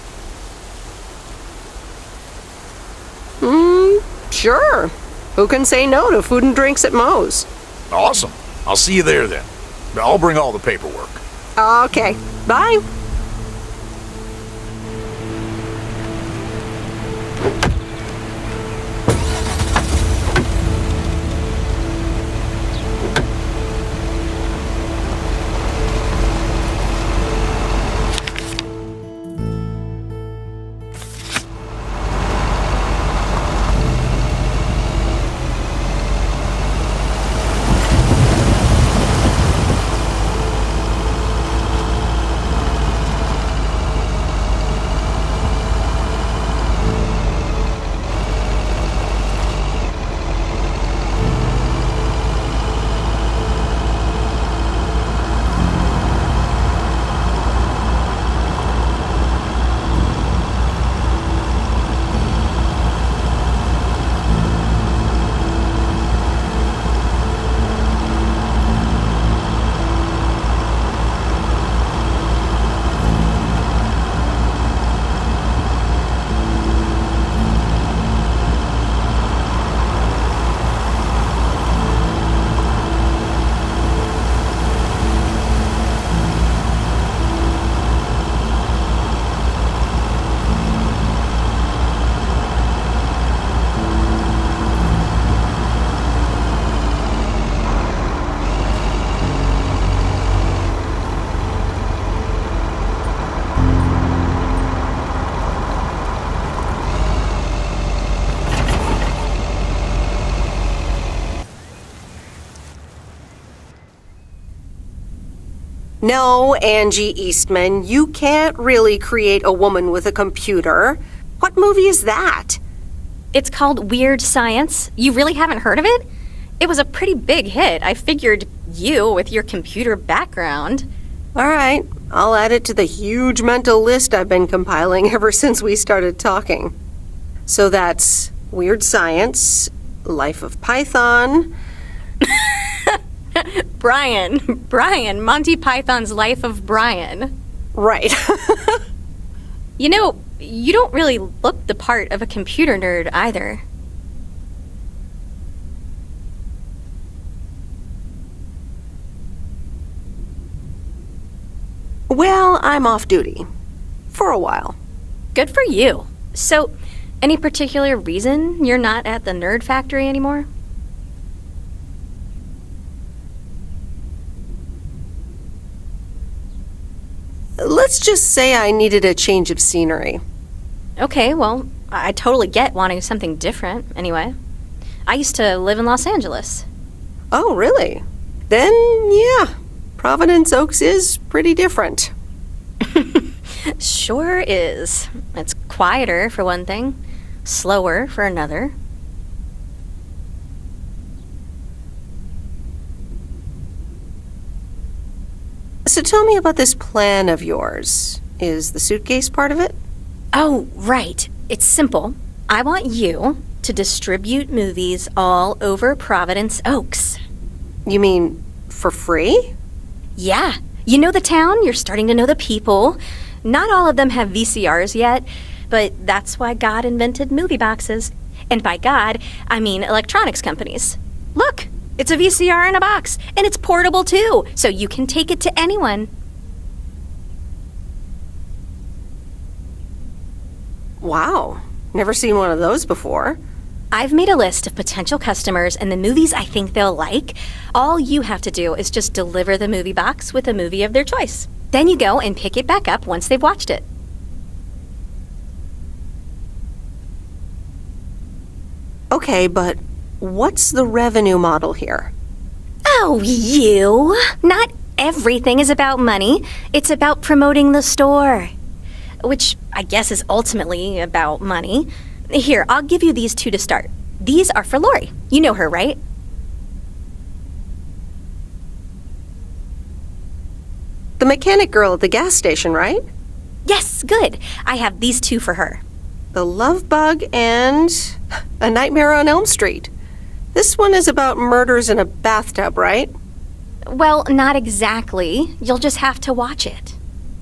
Sure. Who can say no to food and drinks at Moe's? Awesome. I'll see you there then. I'll bring all the paperwork. Okay. Bye. No, Angie Eastman, you can't really create a woman with a computer. What movie is that? It's called Weird Science. You really haven't heard of it? It was a pretty big hit. I figured you with your computer background. All right, I'll add it to the huge mental list I've been compiling ever since we started talking. So that's weird science, life of Python. Brian, Monty Python's Life of Brian. Right. You know, you don't really look the part of a computer nerd either. Well, I'm off duty. For a while. Good for you. So, any particular reason you're not at the nerd factory anymore? Let's just say I needed a change of scenery. Okay, well, I totally get wanting something different, anyway. I used to live in Los Angeles. Oh, really? Then, yeah, Providence Oaks is pretty different. Sure is. It's quieter, for one thing. Slower, for another. So tell me about this plan of yours. Is the suitcase part of it? Oh, right. It's simple. I want you to distribute movies all over Providence Oaks. You mean for free? Yeah. You know the town, you're starting to know the people. Not all of them have VCRs yet, but that's why God invented movie boxes. And by God, I mean electronics companies. Look, it's a VCR in a box, and it's portable too, so you can take it to anyone. Wow, never seen one of those before. I've made a list of potential customers and the movies I think they'll like. All you have to do is just deliver the movie box with a movie of their choice. Then you go and pick it back up once they've watched it. Okay, but what's the revenue model here? Oh, you! Not everything is about money. It's about promoting the store. Which I guess is ultimately about money. Here, I'll give you these two to start. These are for Lori. You know her, right? The mechanic girl at the gas station, right? Yes, good. I have these two for her. The Love Bug and A Nightmare on Elm Street. This one is about murders in a bathtub, right? Well, not exactly. You'll just have to watch it.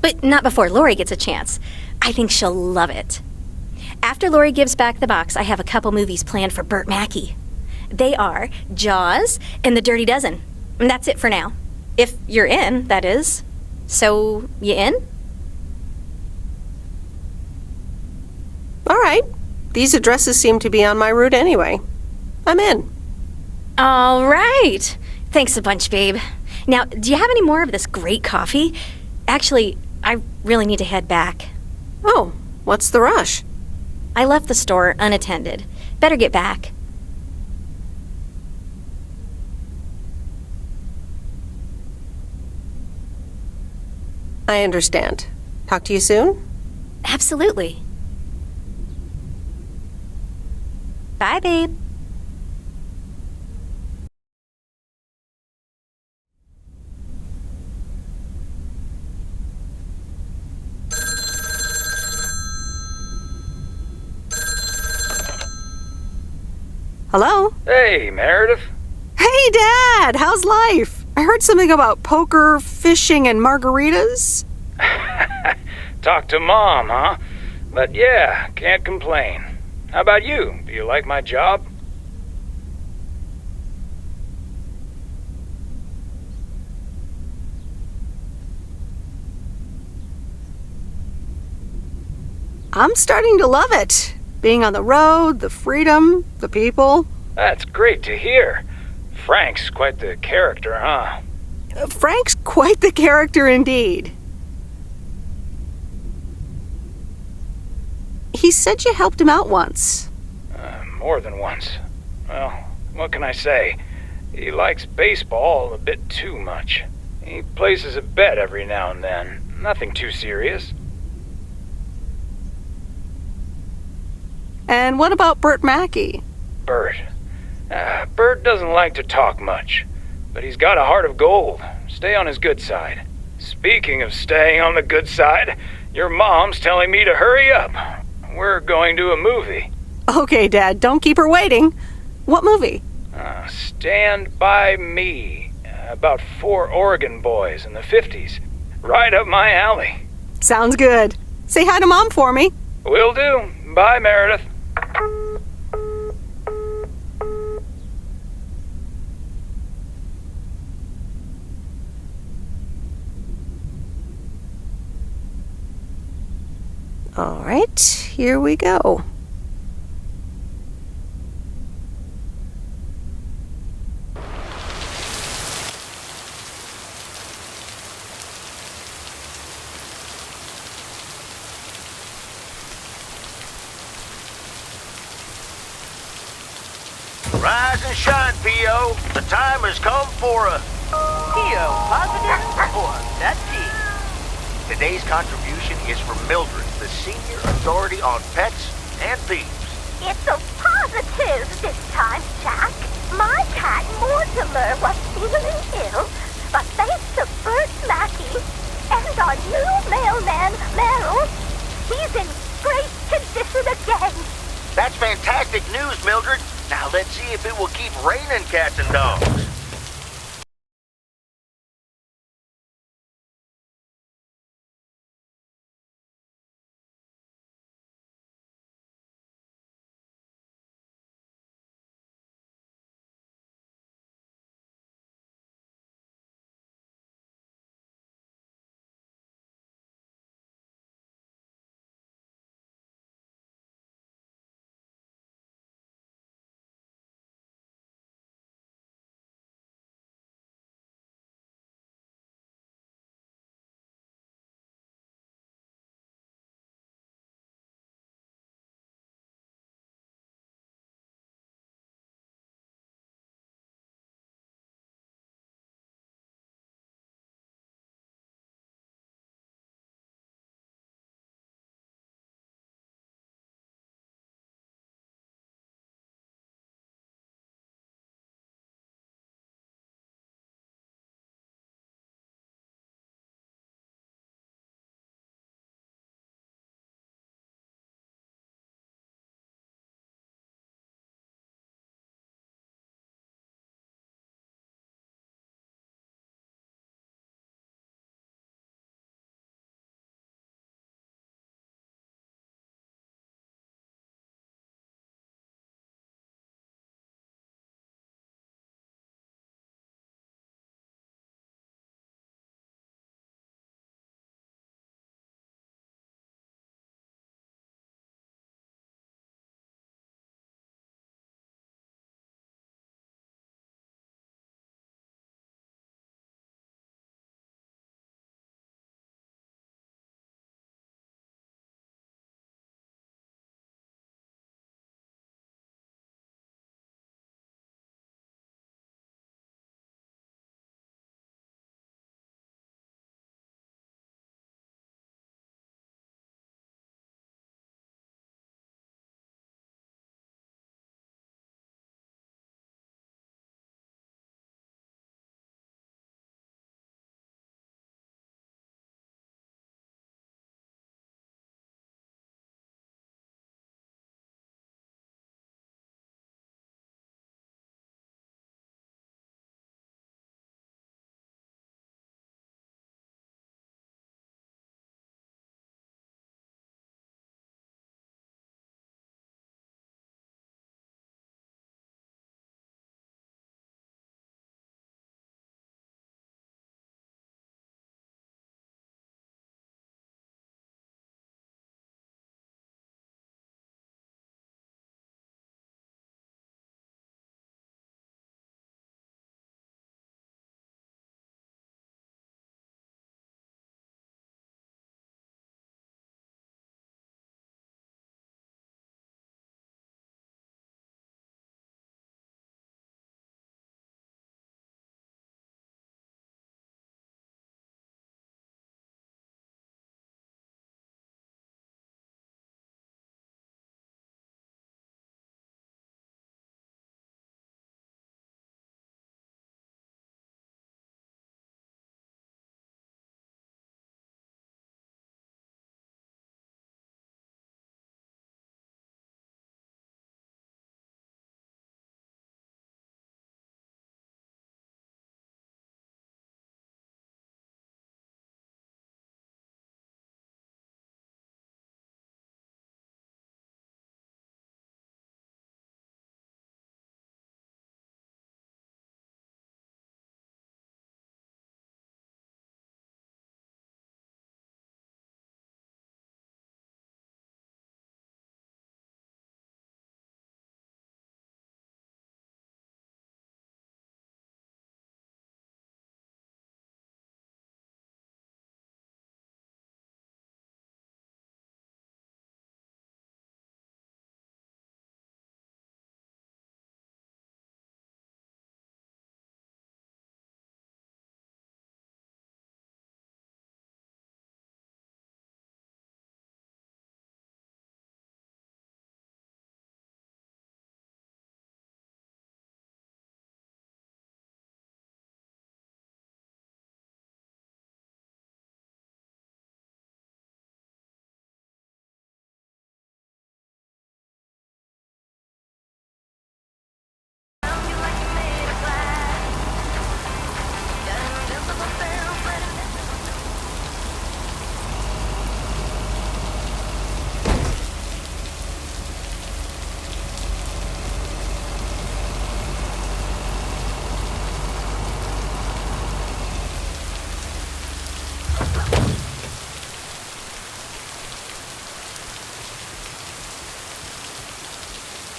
But not before Lori gets a chance. I think she'll love it. After Lori gives back the box, I have a couple movies planned for Burt Mackey. They are Jaws and The Dirty Dozen. And that's it for now. If you're in, that is. So, you in? All right. These addresses seem to be on my route anyway. I'm in. All right. Thanks a bunch, babe. Now, do you have any more of this great coffee? Actually, I really need to head back. Oh, what's the rush? I left the store unattended. Better get back. I understand. Talk to you soon? Absolutely. Bye, babe. Hello? Hey, Meredith. Hey, Dad! How's life? I heard something about poker, fishing, and margaritas. Talk to Mom, huh? But yeah, can't complain. How about you? Do you like my job? I'm starting to love it. Being on the road, the freedom, the people. That's great to hear. Frank's quite the character, huh? Frank's quite the character indeed. He said you helped him out once. More than once. Well, what can I say? He likes baseball a bit too much. He places a bet every now and then. Nothing too serious. And what about Burt Mackey? Burt. Burt doesn't like to talk much. but he's got a heart of gold. Stay on his good side. Speaking of staying on the good side, your mom's telling me to hurry up. We're going to a movie. Okay, Dad, don't keep her waiting. What movie? Stand By Me. About 4 Oregon boys in the 50s. Right up my alley. Sounds good. Say hi to Mom for me. Will do. Bye, Meredith. All right, here we go. Rise and shine, P.O. The time has come for a... P.O. positive or nut tea? Today's contribution is from Mildred, the senior authority on pets and thieves. It's a positive this time, Jack. My cat Mortimer was feeling ill, but thanks to Bert Mackey and our new mailman, Merrill, he's in great condition again. That's fantastic news, Mildred. Now let's see if it will keep raining cats and dogs.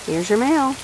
Here's your mail.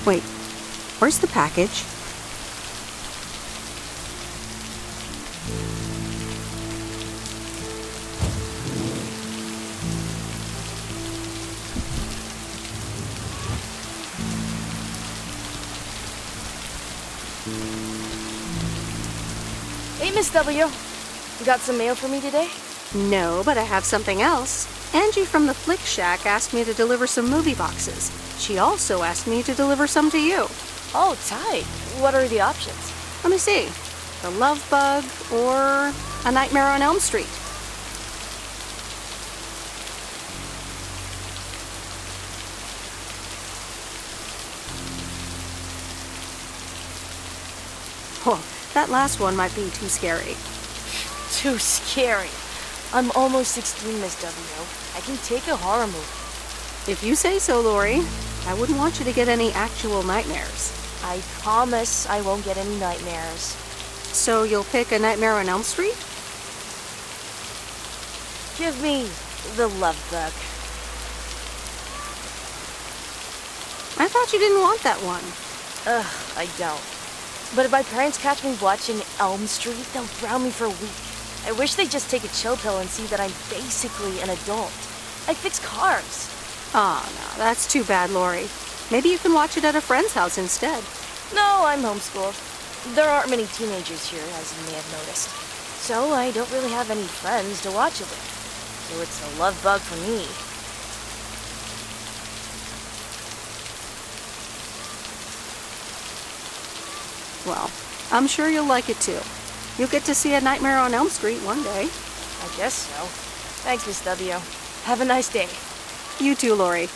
Wait, where's the package? Hey, Miss W. You got some mail for me today? No, but I have something else. Angie from the Flick Shack asked me to deliver some movie boxes. She also asked me to deliver some to you. Oh, tight. What are the options? Let me see. The Love Bug or A Nightmare on Elm Street. Oh, that last one might be too scary. Too scary. I'm almost 16, Miss W. I can take a horror movie. If you say so, Lori. I wouldn't want you to get any actual nightmares. I promise I won't get any nightmares. So you'll pick A Nightmare on Elm Street? Give me the Love Bug. I thought you didn't want that one. Ugh, I don't. But if my parents catch me watching Elm Street, they'll ground me for a week. I wish they'd just take a chill pill and see that I'm basically an adult. I fix cars. Oh, no, that's too bad, Lori. Maybe you can watch it at a friend's house instead. No, I'm homeschooled. There aren't many teenagers here, as you may have noticed. So I don't really have any friends to watch it with. So it's a love bug for me. Well, I'm sure you'll like it too. You'll get to see A Nightmare on Elm Street one day. I guess so. Thanks, Miss W. Have a nice day. You too, Lori.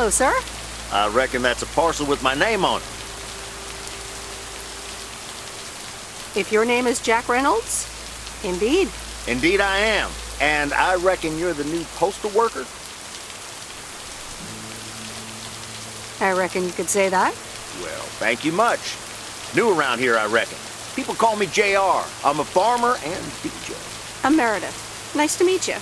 Hello, sir. I reckon that's a parcel with my name on it. If your name is Jack Reynolds, indeed. Indeed I am. And I reckon you're the new postal worker? I reckon you could say that. Well, thank you much. New around here, I reckon. People call me JR. I'm a farmer and DJ. I'm Meredith. Nice to meet you.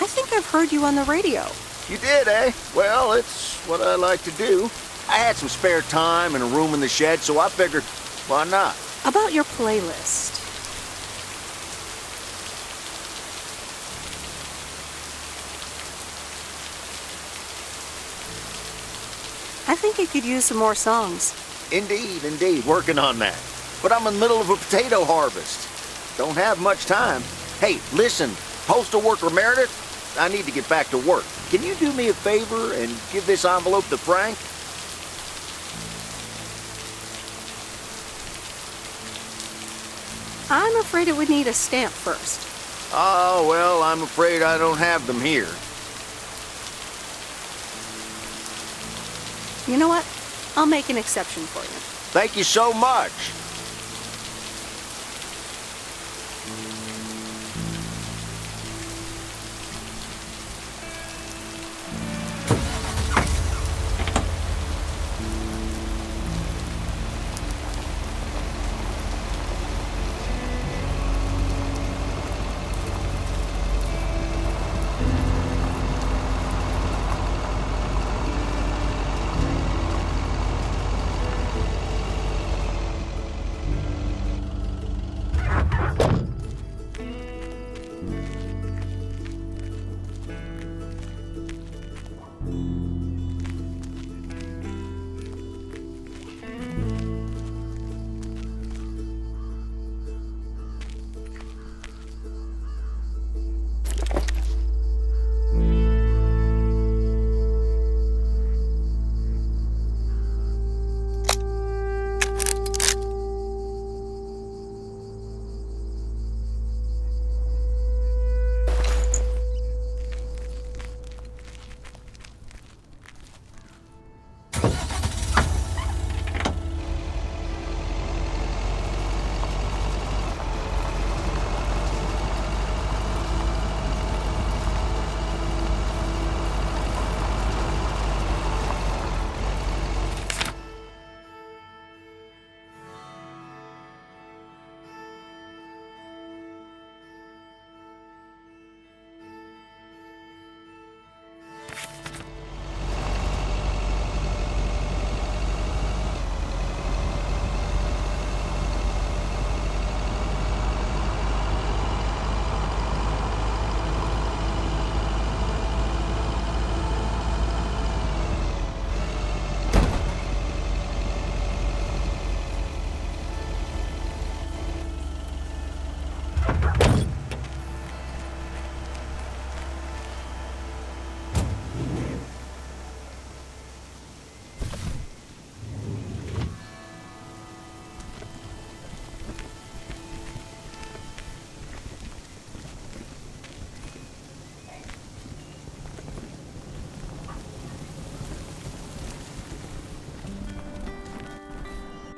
I think I've heard you on the radio. You did, eh? Well, it's what I like to do. I had some spare time and a room in the shed, so I figured, why not? About your playlist. I think it could use some more songs. Indeed, indeed. Working on that. But I'm in the middle of a potato harvest. don't have much time. Hey, listen, postal worker Meredith, I need to get back to work. Can you do me a favor and give this envelope to Frank? I'm afraid it would need a stamp first. Oh, well, I'm afraid I don't have them here. You know what? I'll make an exception for you. Thank you so much.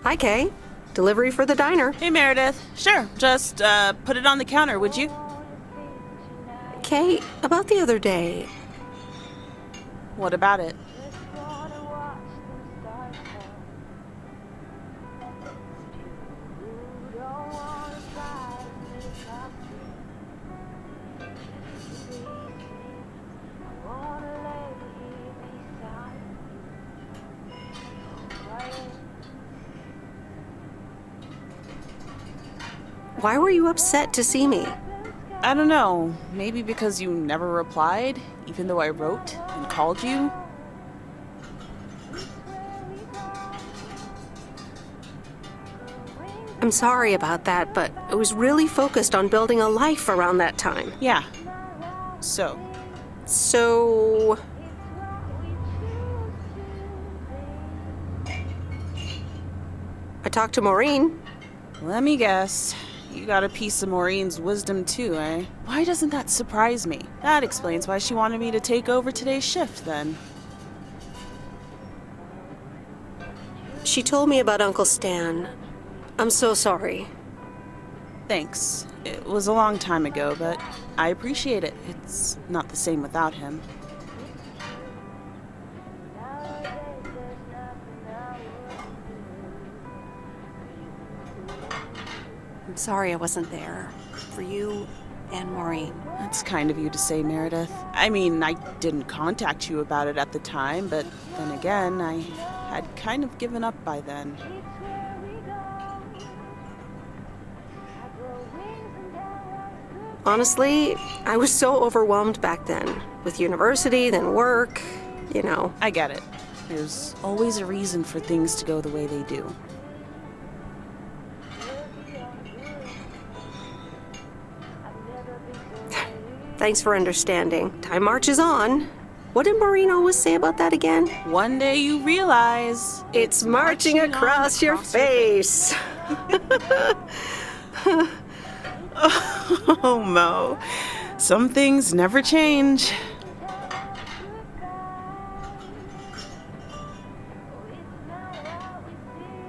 Hi, Kay. Delivery for the diner. Hey, Meredith. Sure, just put it on the counter, would you? Kay, about the other day. What about it? Why were you upset to see me? I don't know. Maybe because you never replied, even though I wrote and called you? I'm sorry about that, but I was really focused on building a life around that time. Yeah. So? I talked to Maureen. Let me guess. You got a piece of Maureen's wisdom too, eh? Why doesn't that surprise me? That explains why she wanted me to take over today's shift, then. She told me about Uncle Stan. I'm so sorry. Thanks. It was a long time ago, but I appreciate it. It's not the same without him. I'm sorry I wasn't there for you and Maureen. That's kind of you to say, Meredith. I mean, I didn't contact you about it at the time, but then again, I had kind of given up by then. Honestly, I was so overwhelmed back then. With university, then work, you know. I get it. There's always a reason for things to go the way they do. Thanks for understanding. Time marches on. What did Maureen always say about that again? One day you realize it's marching across your face. Oh, Mo. Some things never change.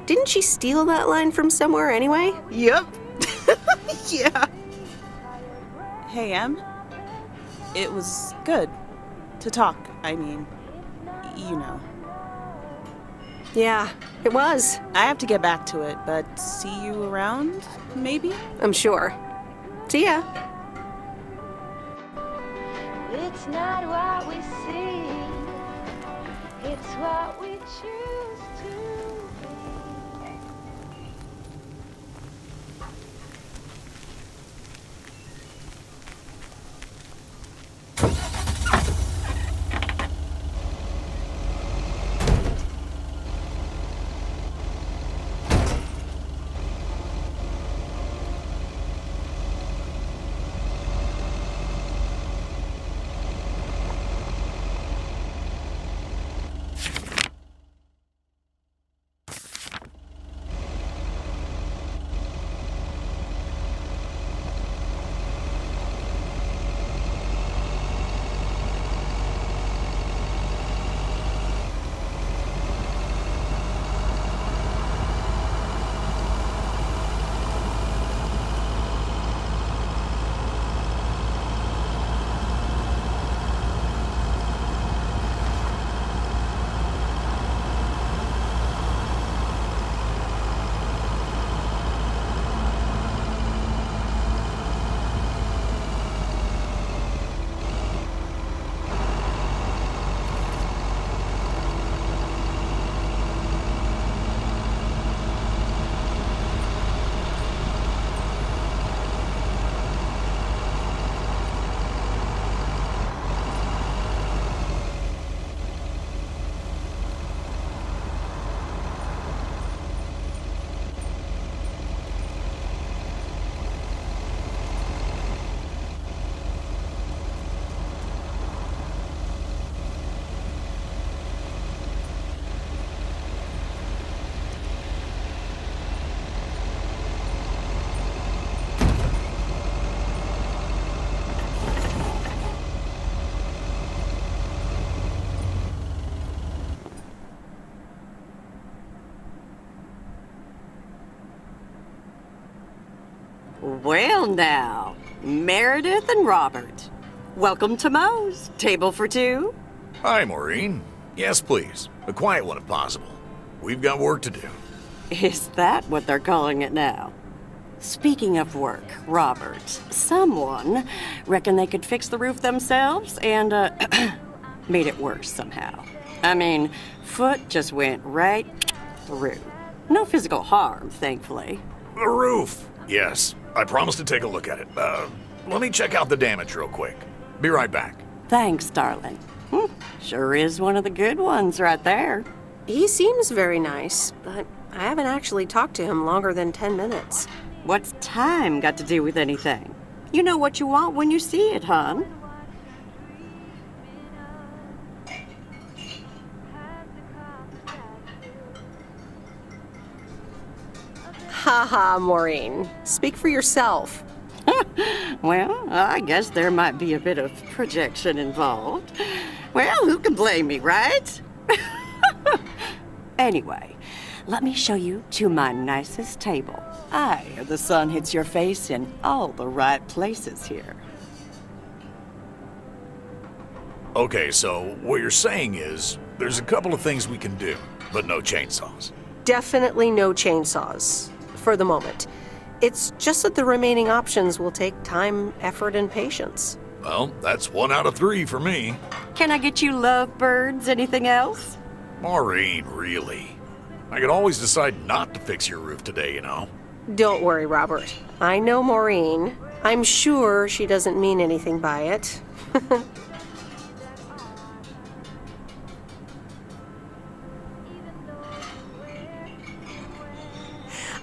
Didn't she steal that line from somewhere anyway? Yep. Yeah. Hey, Em. It was good to talk. I mean, you know. Yeah, it was. I have to get back to it, but see you around, maybe? I'm sure. See ya. It's not what we see, it's what we choose to be. Well now, Meredith and Robert. Welcome to Mo's. Table for two? Hi, Maureen. Yes, please. A quiet one if possible. We've got work to do. Is that what they're calling it now? Speaking of work, Robert, someone reckoned they could fix the roof themselves and, made it worse somehow. I mean, foot just went right through. No physical harm, thankfully. The roof! Yes, I promised to take a look at it. Let me check out the damage real quick. Be right back. Thanks, darling. Sure is one of the good ones right there. He seems very nice, but I haven't actually talked to him longer than 10 minutes. What's time got to do with anything? You know what you want when you see it, hon. Haha, Maureen. Speak for yourself. Well, I guess there might be a bit of projection involved. Well, who can blame me, right? Anyway, let me show you to my nicest table. The sun hits your face in all the right places here. Okay, so what you're saying is there's a couple of things we can do, but no chainsaws. Definitely no chainsaws, for the moment. It's just that the remaining options will take time, effort, and patience. Well, that's 1 out of 3 for me. Can I get you lovebirds? Anything else? Maureen, really? I could always decide not to fix your roof today, you know? Don't worry, Robert. I know Maureen. I'm sure she doesn't mean anything by it.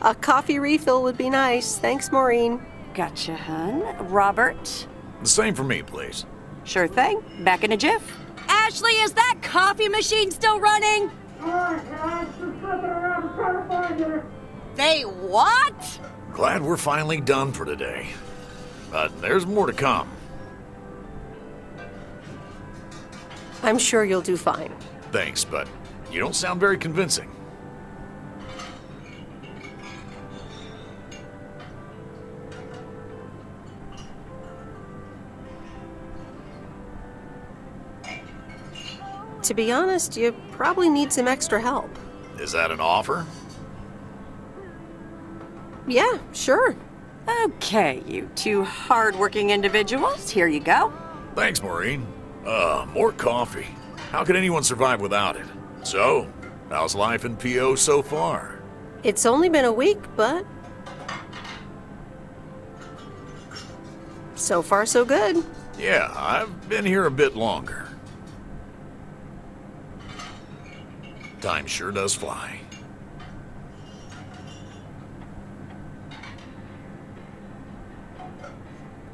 A coffee refill would be nice. Thanks, Maureen. Gotcha, hun. Robert, The same for me, please. Sure thing. Back in a jiff. Ashley, is that coffee machine still running? They what? Glad we're finally done for today. But there's more to come. I'm sure you'll do fine. Thanks, but you don't sound very convincing. To be honest, you probably need some extra help. Is that an offer? Yeah, sure. Okay, you two hard-working individuals. Here you go. Thanks, Maureen. More coffee. How could anyone survive without it? So, how's life in PO so far? It's only been a week, but so far so good. Yeah, I've been here a bit longer. Time sure does fly.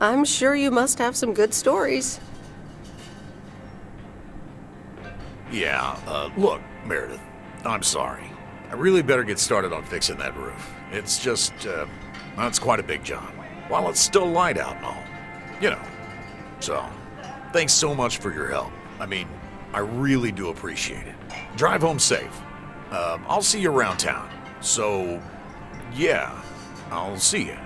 I'm sure you must have some good stories. Yeah, look, Meredith, I'm sorry. I really better get started on fixing that roof. It's just, it's quite a big job. While it's still light out and all. You know. So, thanks so much for your help. I mean, I really do appreciate it. Drive home safe. I'll see you around town. So, yeah, I'll see you.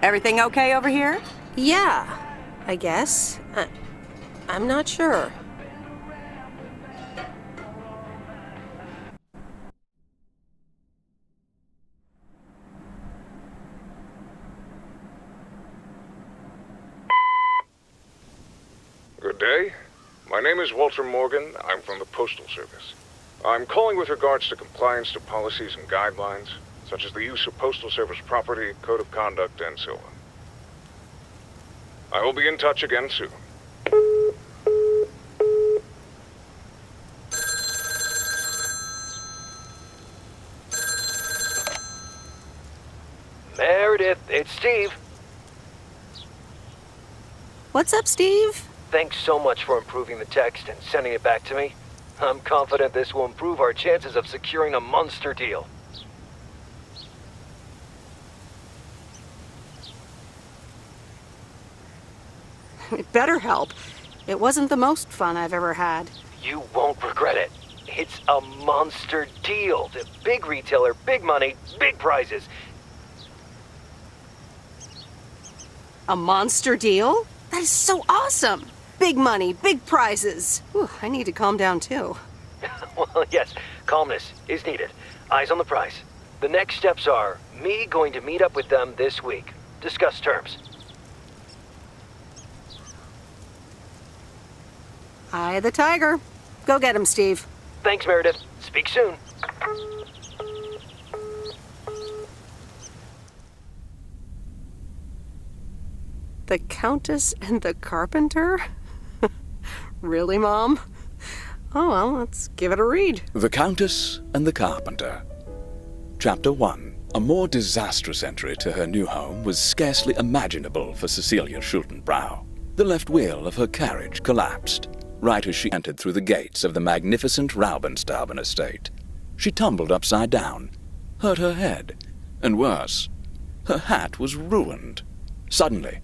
Everything okay over here? Yeah, I guess. I'm not sure. Good day. My name is Walter Morgan. I'm from the Postal Service. I'm calling with regards to compliance to policies and guidelines, such as the use of Postal Service property, code of conduct, and so on. I will be in touch again soon. Meredith, it's Steve. What's up, Steve? Thanks so much for improving the text and sending it back to me. I'm confident this will improve our chances of securing a monster deal. It better help. It wasn't the most fun I've ever had. You won't regret it. It's a monster deal. The big retailer, big money, big prizes. A monster deal? That is so awesome! Big money, big prizes. Whew, I need to calm down too. Well, yes, calmness is needed. Eyes on the prize. The next steps are me going to meet up with them this week. Discuss terms. Eye of the tiger. Go get him, Steve. Thanks, Meredith. Speak soon. The Countess and the Carpenter? Really, Mom? Oh, well, let's give it a read. The Countess and the Carpenter. Chapter 1. A more disastrous entry to her new home was scarcely imaginable for Cecilia Schultenbrow. The left wheel of her carriage collapsed right as she entered through the gates of the magnificent Raubenstaben estate. She tumbled upside down, hurt her head, and worse, her hat was ruined. Suddenly,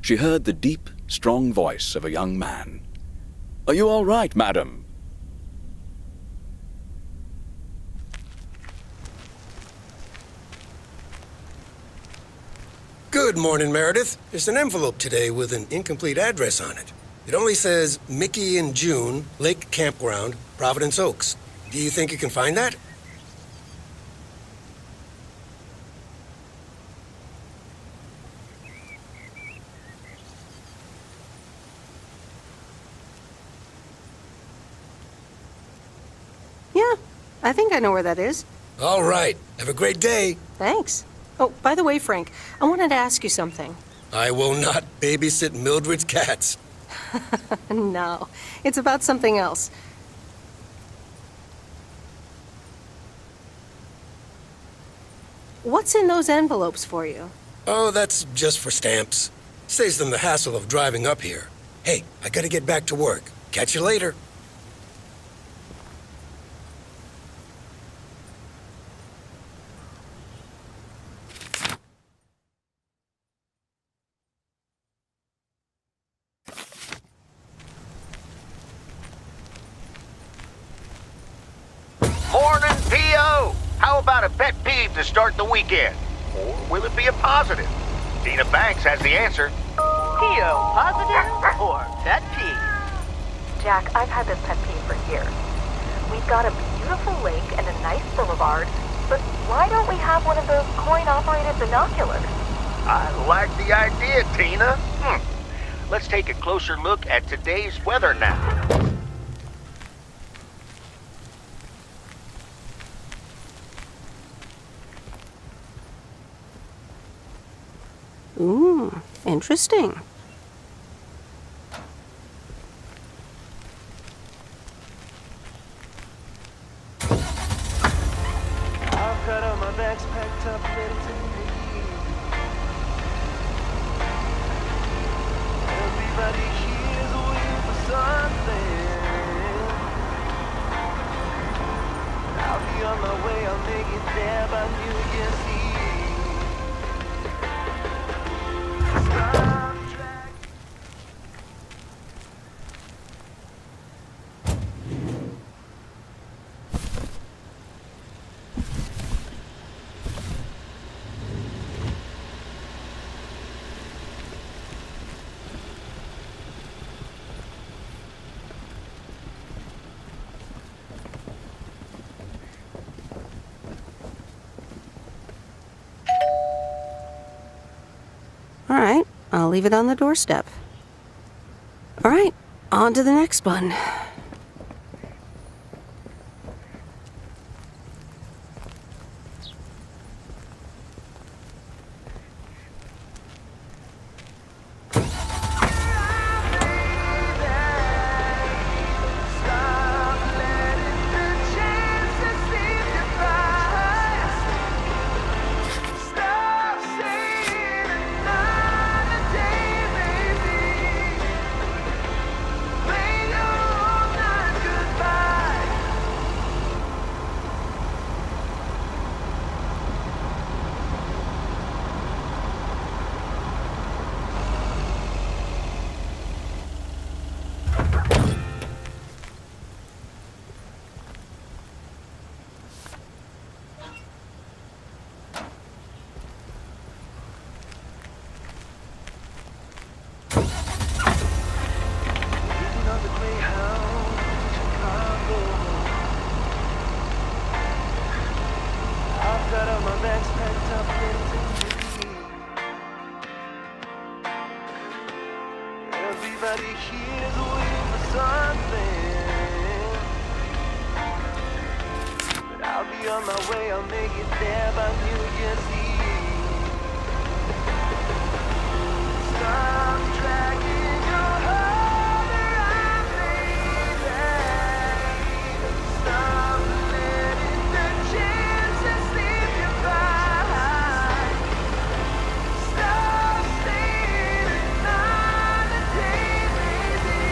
she heard the deep, strong voice of a young man. "Are you all right, madam?" Good morning, Meredith. There's an envelope today with an incomplete address on it. It only says Mickey and June, Lake Campground, Providence Oaks. Do you think you can find that? Yeah, I think I know where that is. All right. Have a great day. Thanks. Oh, by the way, Frank, I wanted to ask you something. I will not babysit Mildred's cats. No, it's about something else. What's in those envelopes for you? Oh, that's just for stamps. Saves them the hassle of driving up here. Hey, I gotta get back to work. Catch you later. Morning, P.O. How about a pet peeve to start the weekend? Or will it be a positive? Tina Banks has the answer. P.O. positive or pet peeve? Jack, I've had this pet peeve for years. We've got a beautiful lake and a nice boulevard, but why don't we have one of those coin-operated binoculars? I like the idea, Tina. Let's take a closer look at today's weather now. Ooh, interesting. I've got all my bags packed up, ready to leave. Everybody here is waiting for something. I'll be on my way, I'll make it there by New Year's Eve. All right, I'll leave it on the doorstep. All right, on to the next one. Everybody here is waiting for something. But I'll be on my way, I'll make it there by New Year's Eve. Stop dragging your heart around, baby. Stop letting the chances slip you by. Stop staying another day, baby.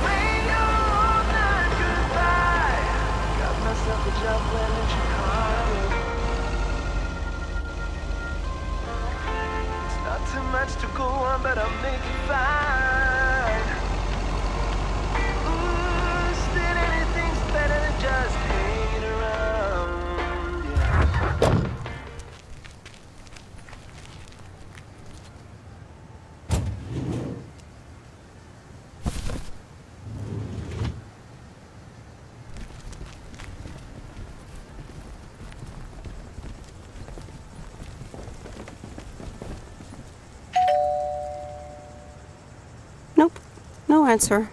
When you're old, not goodbye. Got myself a job plan in Chicago. It's not too much to go on, but I'll make it fine. Ooh, still anything's better than just hanging around, yeah. Nope, no answer.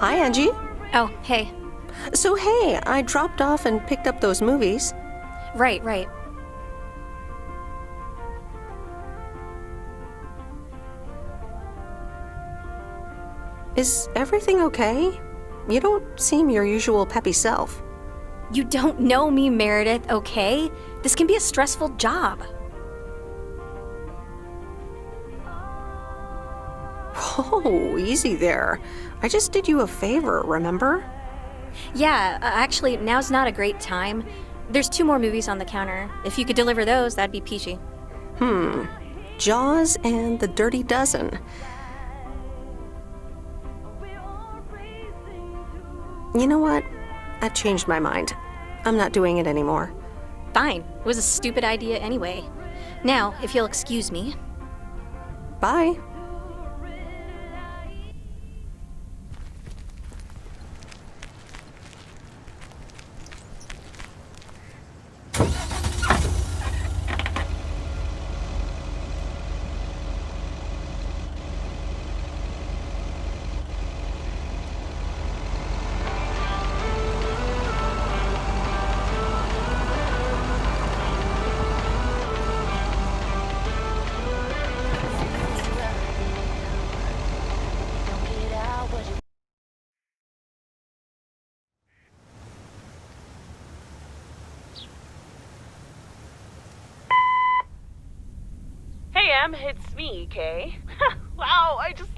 Hi, Angie. Oh, hey. So, hey, I dropped off and picked up those movies. Right. Is everything okay? You don't seem your usual peppy self. You don't know me, Meredith, okay? This can be a stressful job. Oh, easy there. I just did you a favor, remember? Yeah, actually, now's not a great time. There's 2 more movies on the counter. If you could deliver those, that'd be peachy. Jaws and The Dirty Dozen. You know what? I changed my mind. I'm not doing it anymore. Fine. It was a stupid idea anyway. Now, if you'll excuse me. Bye. It's me, Kay. Wow, I just,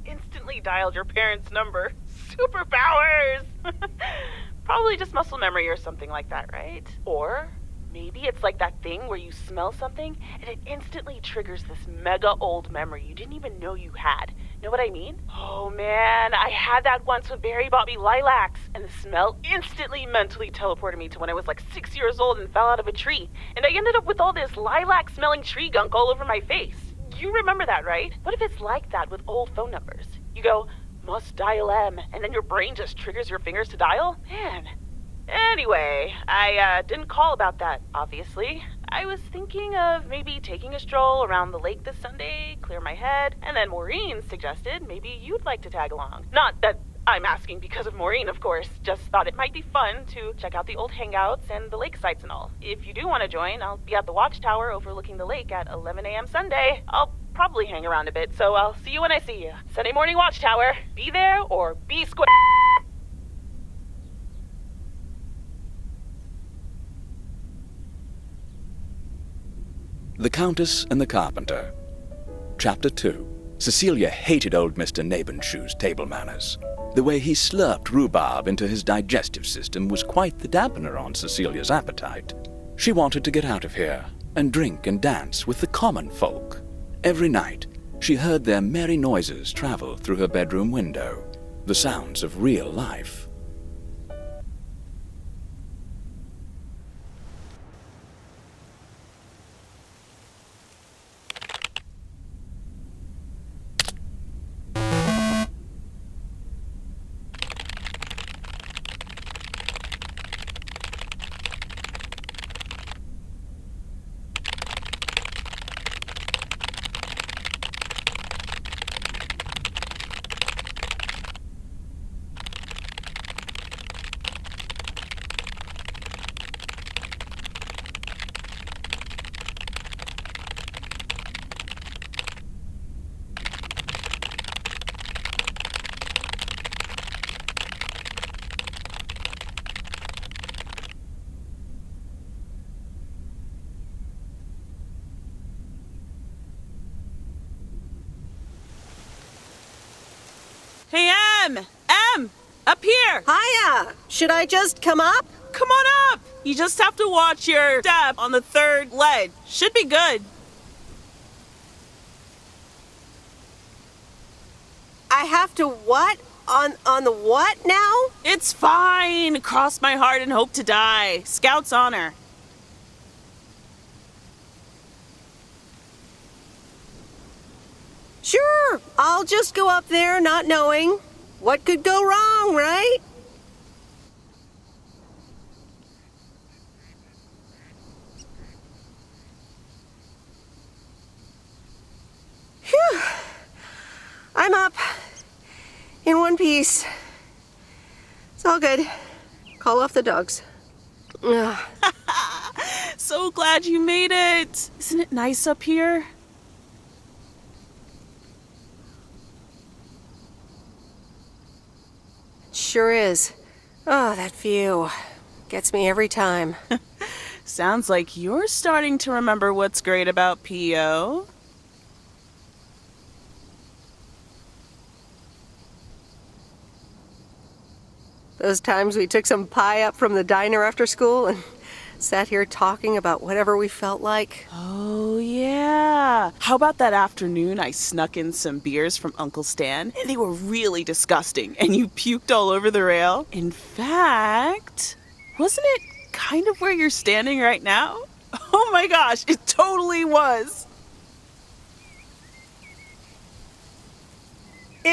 instantly dialed your parents' number. Superpowers! Probably just muscle memory or something like that, right? Or maybe it's like that thing where you smell something and it instantly triggers this mega old memory you didn't even know you had. Know what I mean? Oh man, I had that once when Barry bought me lilacs, and the smell instantly mentally teleported me to when I was 6 years old and fell out of a tree. And I ended up with all this lilac-smelling tree gunk all over my face. You remember that, right? What if it's like that with old phone numbers? You go, must dial M, and then your brain just triggers your fingers to dial? Man. Anyway, I didn't call about that, obviously. I was thinking of maybe taking a stroll around the lake this Sunday, clear my head, and then Maureen suggested maybe you'd like to tag along. Not that I'm asking because of Maureen, of course, just thought it might be fun to check out the old hangouts and the lake sites and all. If you do want to join, I'll be at the watchtower overlooking the lake at 11 a.m. Sunday. I'll probably hang around a bit, so I'll see you when I see you. Sunday morning watchtower. Be there or be square. The Countess and the Carpenter. Chapter 2. Cecilia hated old Mr. Nabenshoe's table manners. The way he slurped rhubarb into his digestive system was quite the dampener on Cecilia's appetite. She wanted to get out of here and drink and dance with the common folk. Every night, she heard their merry noises travel through her bedroom window, the sounds of real life. Hey, M! Up here! Hiya! Should I just come up? Come on up! You just have to watch your step on the third ledge. Should be good. I have to what? On the what now? It's fine. Cross my heart and hope to die. Scout's honor. Sure, I'll just go up there not knowing. What could go wrong, right? Phew. I'm up. In one piece. All good. Call off the dogs. Ugh. So glad you made it. Isn't it nice up here? Sure is. Oh, that view. Gets me every time. Sounds like you're starting to remember what's great about PO. Those times we took some pie up from the diner after school and sat here talking about whatever we felt like. Oh, yeah. How about that afternoon I snuck in some beers from Uncle Stan? They were really disgusting, and you puked all over the rail. In fact, wasn't it kind of where you're standing right now? Oh my gosh, it totally was. Ew!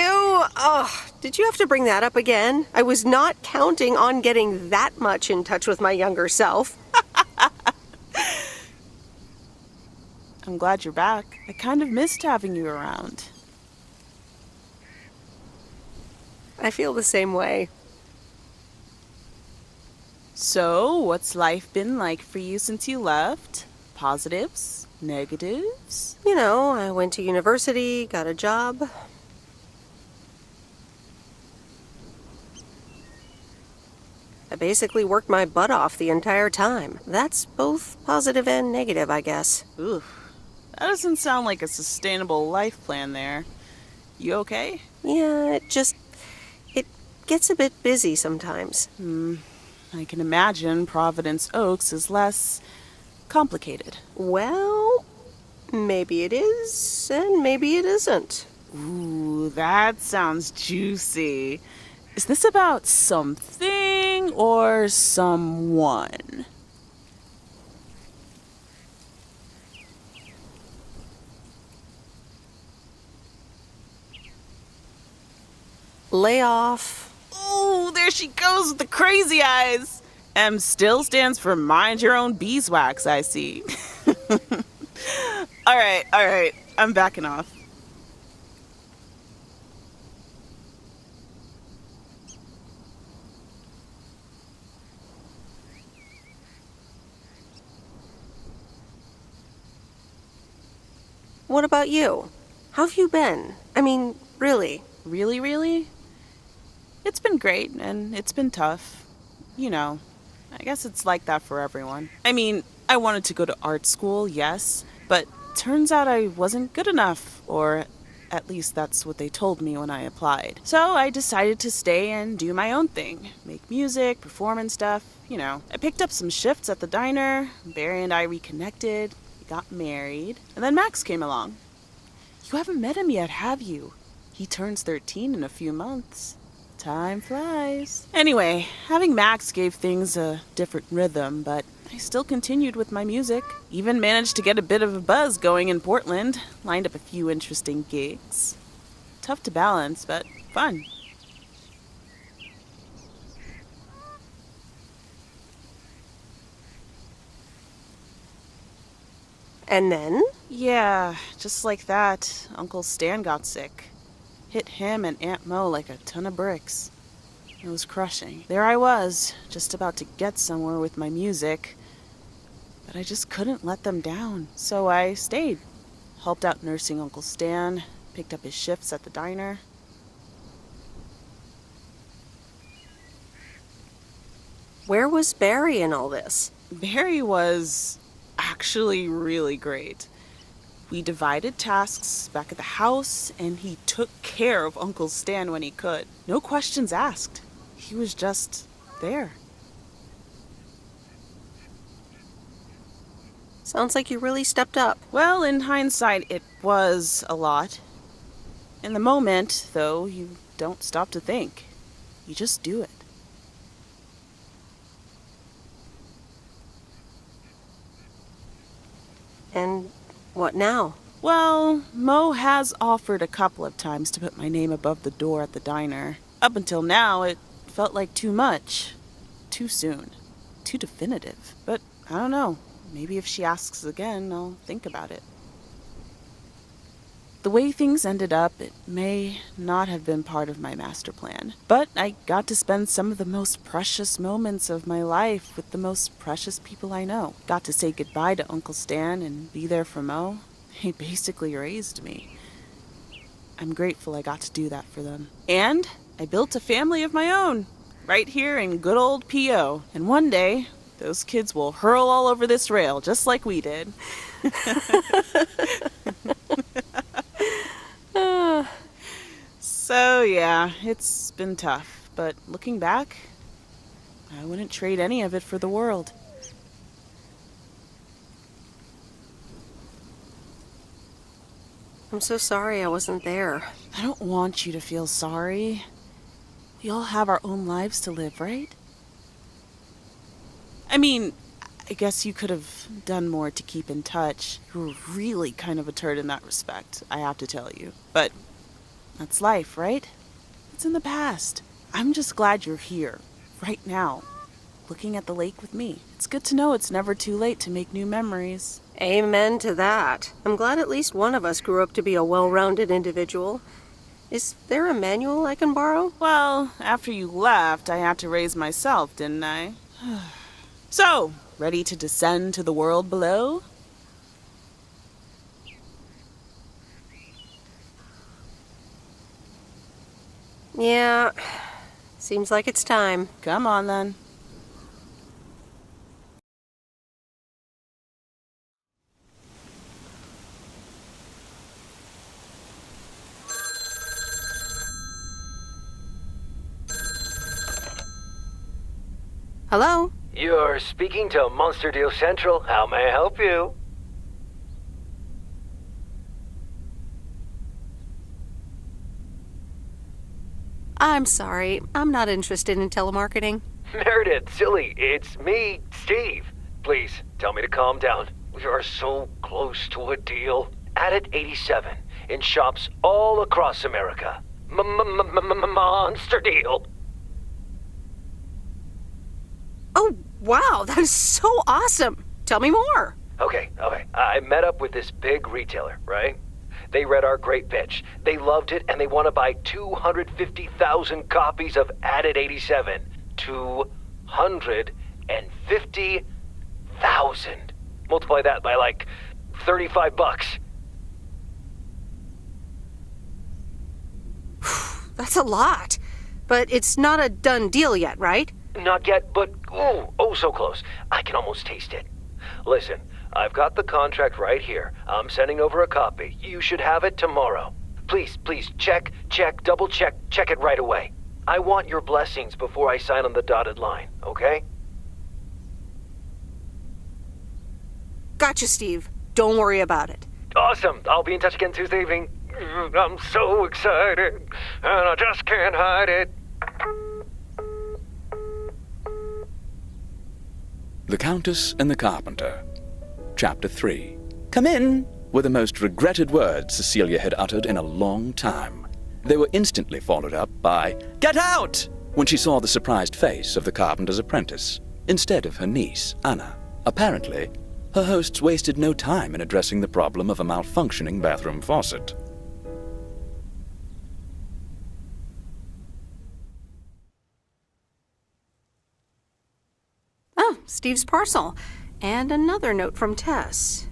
Oh, did you have to bring that up again? I was not counting on getting that much in touch with my younger self. I'm glad you're back. I kind of missed having you around. I feel the same way. So, what's life been like for you since you left? Positives? Negatives? You know, I went to university, got a job. I basically worked my butt off the entire time. That's both positive and negative, I guess. Oof. That doesn't sound like a sustainable life plan there. You okay? Yeah, it gets a bit busy sometimes. I can imagine Providence Oaks is less complicated. Well, maybe it is, and maybe it isn't. Ooh, that sounds juicy. Is this about something or someone? Lay off. Ooh, there she goes with the crazy eyes. M still stands for mind your own beeswax, I see. All right. I'm backing off. What about you? How have you been? I mean, really? Really? It's been great, and it's been tough. You know, I guess it's like that for everyone. I mean, I wanted to go to art school, yes, but turns out I wasn't good enough, or at least that's what they told me when I applied. So I decided to stay and do my own thing. Make music, perform and stuff, you know. I picked up some shifts at the diner, Barry and I reconnected, we got married, and then Max came along. You haven't met him yet, have you? He turns 13 in a few months. Time flies. Anyway, having Max gave things a different rhythm, but I still continued with my music. Even managed to get a bit of a buzz going in Portland. Lined up a few interesting gigs. Tough to balance, but fun. And then? Yeah, just like that, Uncle Stan got sick. Hit him and Aunt Mo like a ton of bricks. It was crushing. There I was, just about to get somewhere with my music, but I just couldn't let them down. So I stayed. Helped out nursing Uncle Stan, picked up his shifts at the diner. Where was Barry in all this? Barry was actually really great. We divided tasks back at the house, and he took care of Uncle Stan when he could. No questions asked. He was just there. Sounds like you really stepped up. Well, in hindsight, it was a lot. In the moment, though, you don't stop to think. You just do it. And what now? Well, Mo has offered a couple of times to put my name above the door at the diner. Up until now, it felt like too much. Too soon. Too definitive. But I don't know. Maybe if she asks again, I'll think about it. The way things ended up, it may not have been part of my master plan. But I got to spend some of the most precious moments of my life with the most precious people I know. Got to say goodbye to Uncle Stan and be there for Mo. He basically raised me. I'm grateful I got to do that for them. And I built a family of my own, right here in good old P.O. And one day, those kids will hurl all over this rail, just like we did. So yeah, it's been tough, but looking back, I wouldn't trade any of it for the world. I'm so sorry I wasn't there. I don't want you to feel sorry. We all have our own lives to live, right? I mean, I guess you could have done more to keep in touch. You were really kind of a turd in that respect, I have to tell you. But that's life, right? It's in the past. I'm just glad you're here, right now, looking at the lake with me. It's good to know it's never too late to make new memories. Amen to that. I'm glad at least one of us grew up to be a well-rounded individual. Is there a manual I can borrow? Well, after you left, I had to raise myself, didn't I? So, ready to descend to the world below? Yeah, seems like it's time. Come on, then. Hello? You're speaking to Monster Deal Central. How may I help you? I'm sorry. I'm not interested in telemarketing. Meredith, silly, it's me, Steve. Please, tell me to calm down. We are so close to a deal. Added 87 in shops all across America. Monster deal. Oh, wow, that is so awesome. Tell me more. Okay. I met up with this big retailer, right? They read our great pitch. They loved it, and they want to buy 250,000 copies of Added 87. 250,000. Multiply that by like $35. That's a lot. But it's not a done deal yet, right? Not yet, but oh, so close. I can almost taste it. Listen, I've got the contract right here. I'm sending over a copy. You should have it tomorrow. Please, check, double check it right away. I want your blessings before I sign on the dotted line, okay? Gotcha, Steve. Don't worry about it. Awesome. I'll be in touch again Tuesday evening. I'm so excited, and I just can't hide it. The Countess and the Carpenter. Chapter 3. "Come in," were the most regretted words Cecilia had uttered in a long time. They were instantly followed up by, "Get out!" when she saw the surprised face of the carpenter's apprentice, instead of her niece, Anna. Apparently, her hosts wasted no time in addressing the problem of a malfunctioning bathroom faucet. Oh, Steve's parcel. And another note from Tess.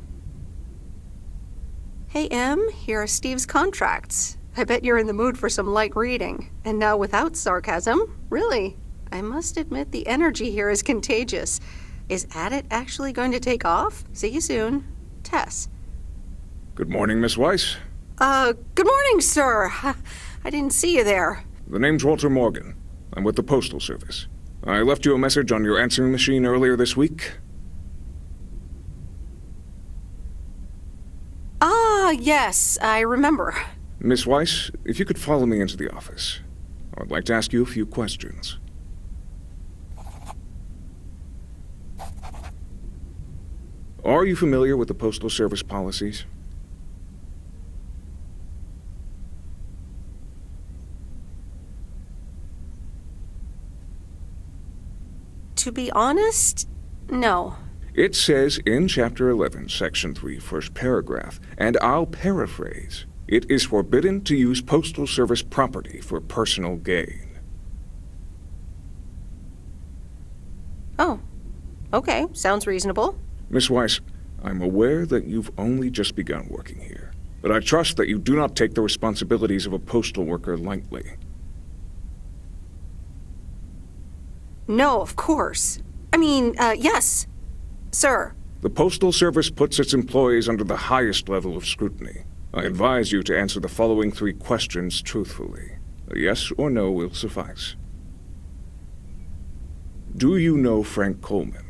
Hey, Em, here are Steve's contracts. I bet you're in the mood for some light reading. And now without sarcasm. Really, I must admit the energy here is contagious. Is Addit actually going to take off? See you soon. Tess. Good morning, Miss Weiss. Good morning, sir. I didn't see you there. The name's Walter Morgan. I'm with the Postal Service. I left you a message on your answering machine earlier this week. Ah, yes, I remember. Miss Weiss, if you could follow me into the office, I would like to ask you a few questions. Are you familiar with the Postal Service policies? To be honest, no. It says in Chapter 11, Section 3, first paragraph, and I'll paraphrase, It is forbidden to use Postal Service property for personal gain. Oh, okay, sounds reasonable. Miss Weiss, I'm aware that you've only just begun working here, but I trust that you do not take the responsibilities of a postal worker lightly. No, of course. I mean, yes, sir. The Postal Service puts its employees under the highest level of scrutiny. I advise you to answer the following 3 questions truthfully. A yes or no will suffice. Do you know Frank Coleman?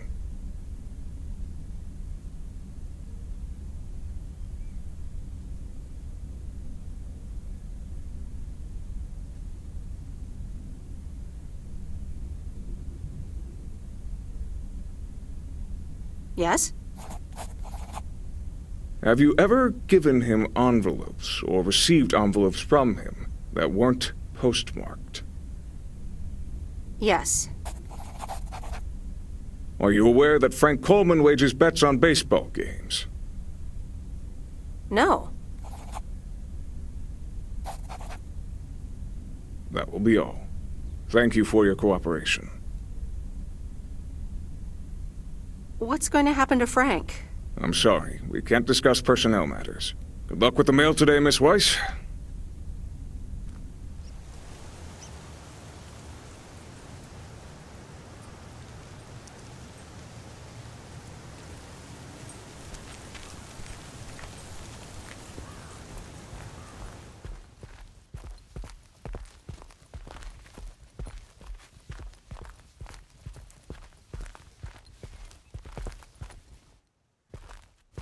Yes? Have you ever given him envelopes or received envelopes from him that weren't postmarked? Yes. Are you aware that Frank Coleman wages bets on baseball games? No. That will be all. Thank you for your cooperation. What's going to happen to Frank? I'm sorry, we can't discuss personnel matters. Good luck with the mail today, Miss Weiss.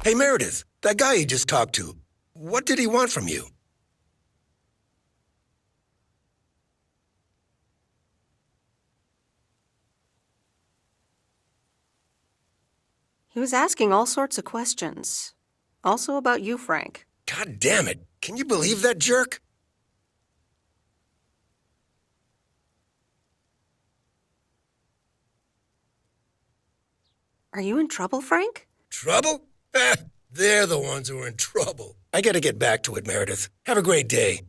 Hey, Meredith, that guy you just talked to, what did he want from you? He was asking all sorts of questions. Also about you, Frank. God damn it. Can you believe that jerk? Are you in trouble, Frank? Trouble? They're the ones who are in trouble. I gotta get back to it, Meredith. Have a great day.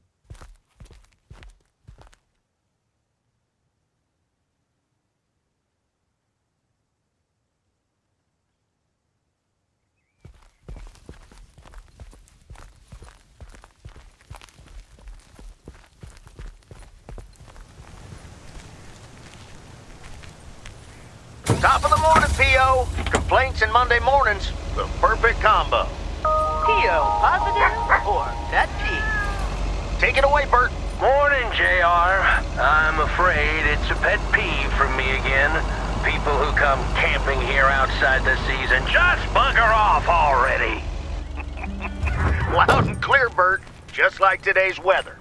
Top of the morning, P.O. Complaints and Monday mornings, the perfect combo. P.O. positive or pet peeve? Take it away, Bert. Morning, JR. I'm afraid it's a pet peeve from me again. People who come camping here outside the season, just bugger off already. Loud and clear, Bert. Just like today's weather.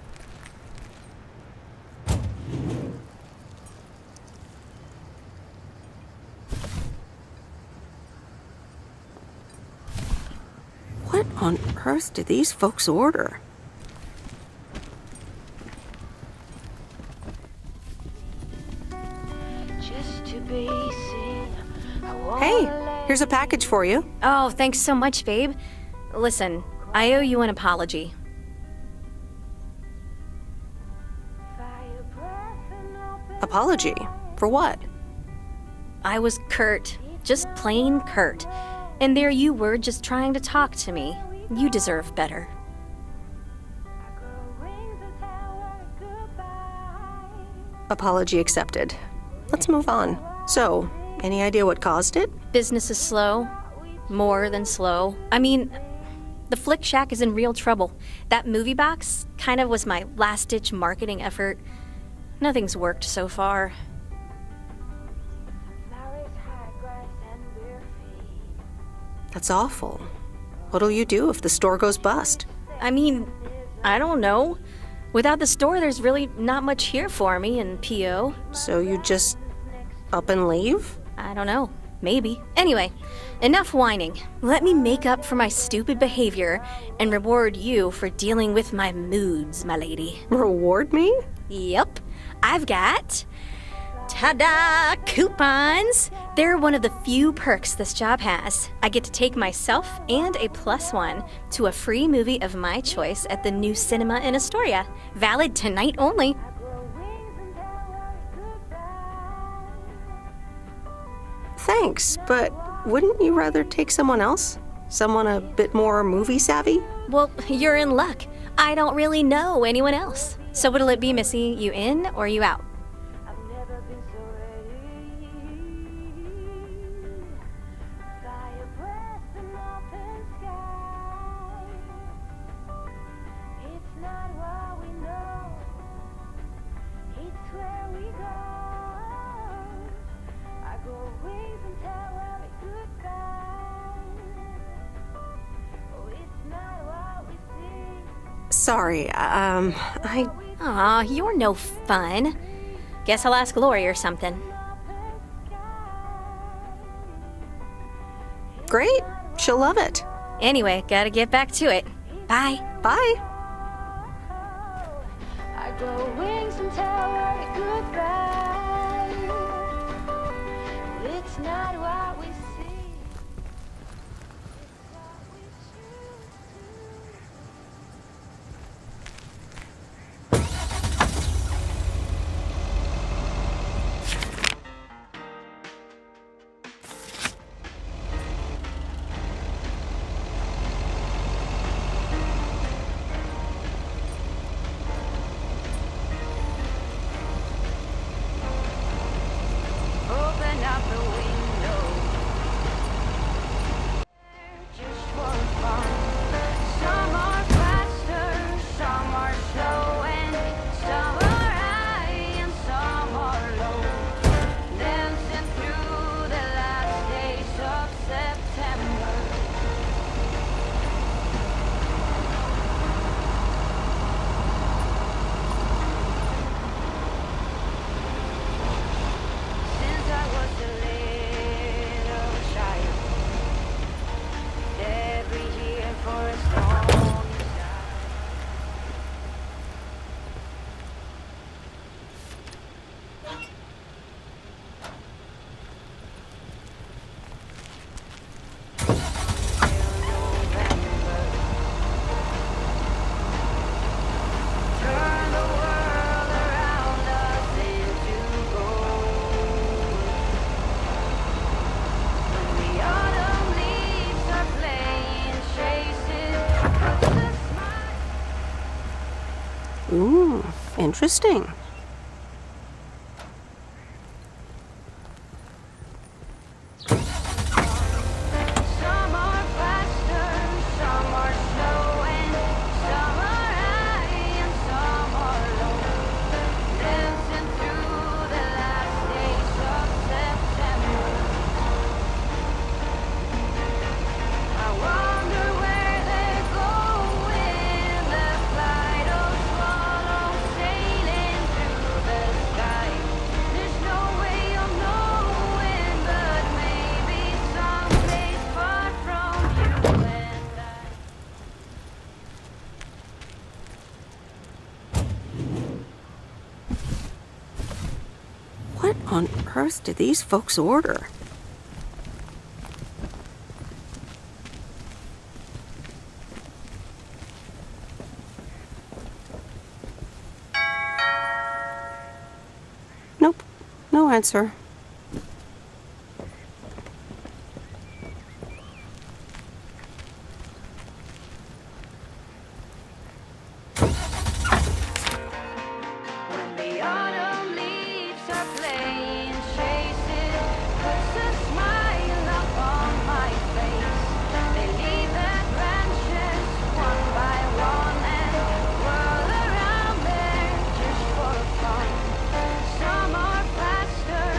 What on earth did these folks order? Just to be seen. Hey, here's a package for you. Oh, thanks so much, babe. Listen, I owe you an apology. Apology? For what? I was curt. Just plain curt. And there you were, just trying to talk to me. You deserve better. Apology accepted. Let's move on. So, any idea what caused it? Business is slow. More than slow. I mean, the Flick Shack is in real trouble. That movie box kind of was my last-ditch marketing effort. Nothing's worked so far. That's awful. What'll you do if the store goes bust? I mean, I don't know. Without the store, there's really not much here for me in P.O. So you just up and leave? I don't know. Maybe. Anyway, enough whining. Let me make up for my stupid behavior and reward you for dealing with my moods, my lady. Reward me? Yep. I've got Ta-da! Coupons! They're one of the few perks this job has. I get to take myself and a +1 to a free movie of my choice at the new cinema in Astoria. Valid tonight only. Thanks, but wouldn't you rather take someone else? Someone a bit more movie savvy? Well, you're in luck. I don't really know anyone else. So what'll it be, Missy? You in or you out? Sorry, Aw, you're no fun. Guess I'll ask Lori or something. Great, she'll love it. Anyway, gotta get back to it. Bye. Bye. I grow wings and tell her goodbye. It's not what we see. Open up the window just for fun. Some are faster, some are slow, and some are high and some are low. Dancing through the last days of September. Since I was a little child, every year for a song turn the world around us into gold. When the autumn leaves are playing chases, puts a smile. Ooh, interesting. Some are faster, some are slow, and some are high and some are low. Dancing through the last days of September. I wonder where they go in the flight of swallows sailing through the sky. There's no way of knowing, but maybe someplace far from you and I. What on earth did these folks order? Nope, no answer. When the autumn leaves are playing chases, puts a smile upon my face. They leave their branches one by one and whirl around there just for fun. Some are faster,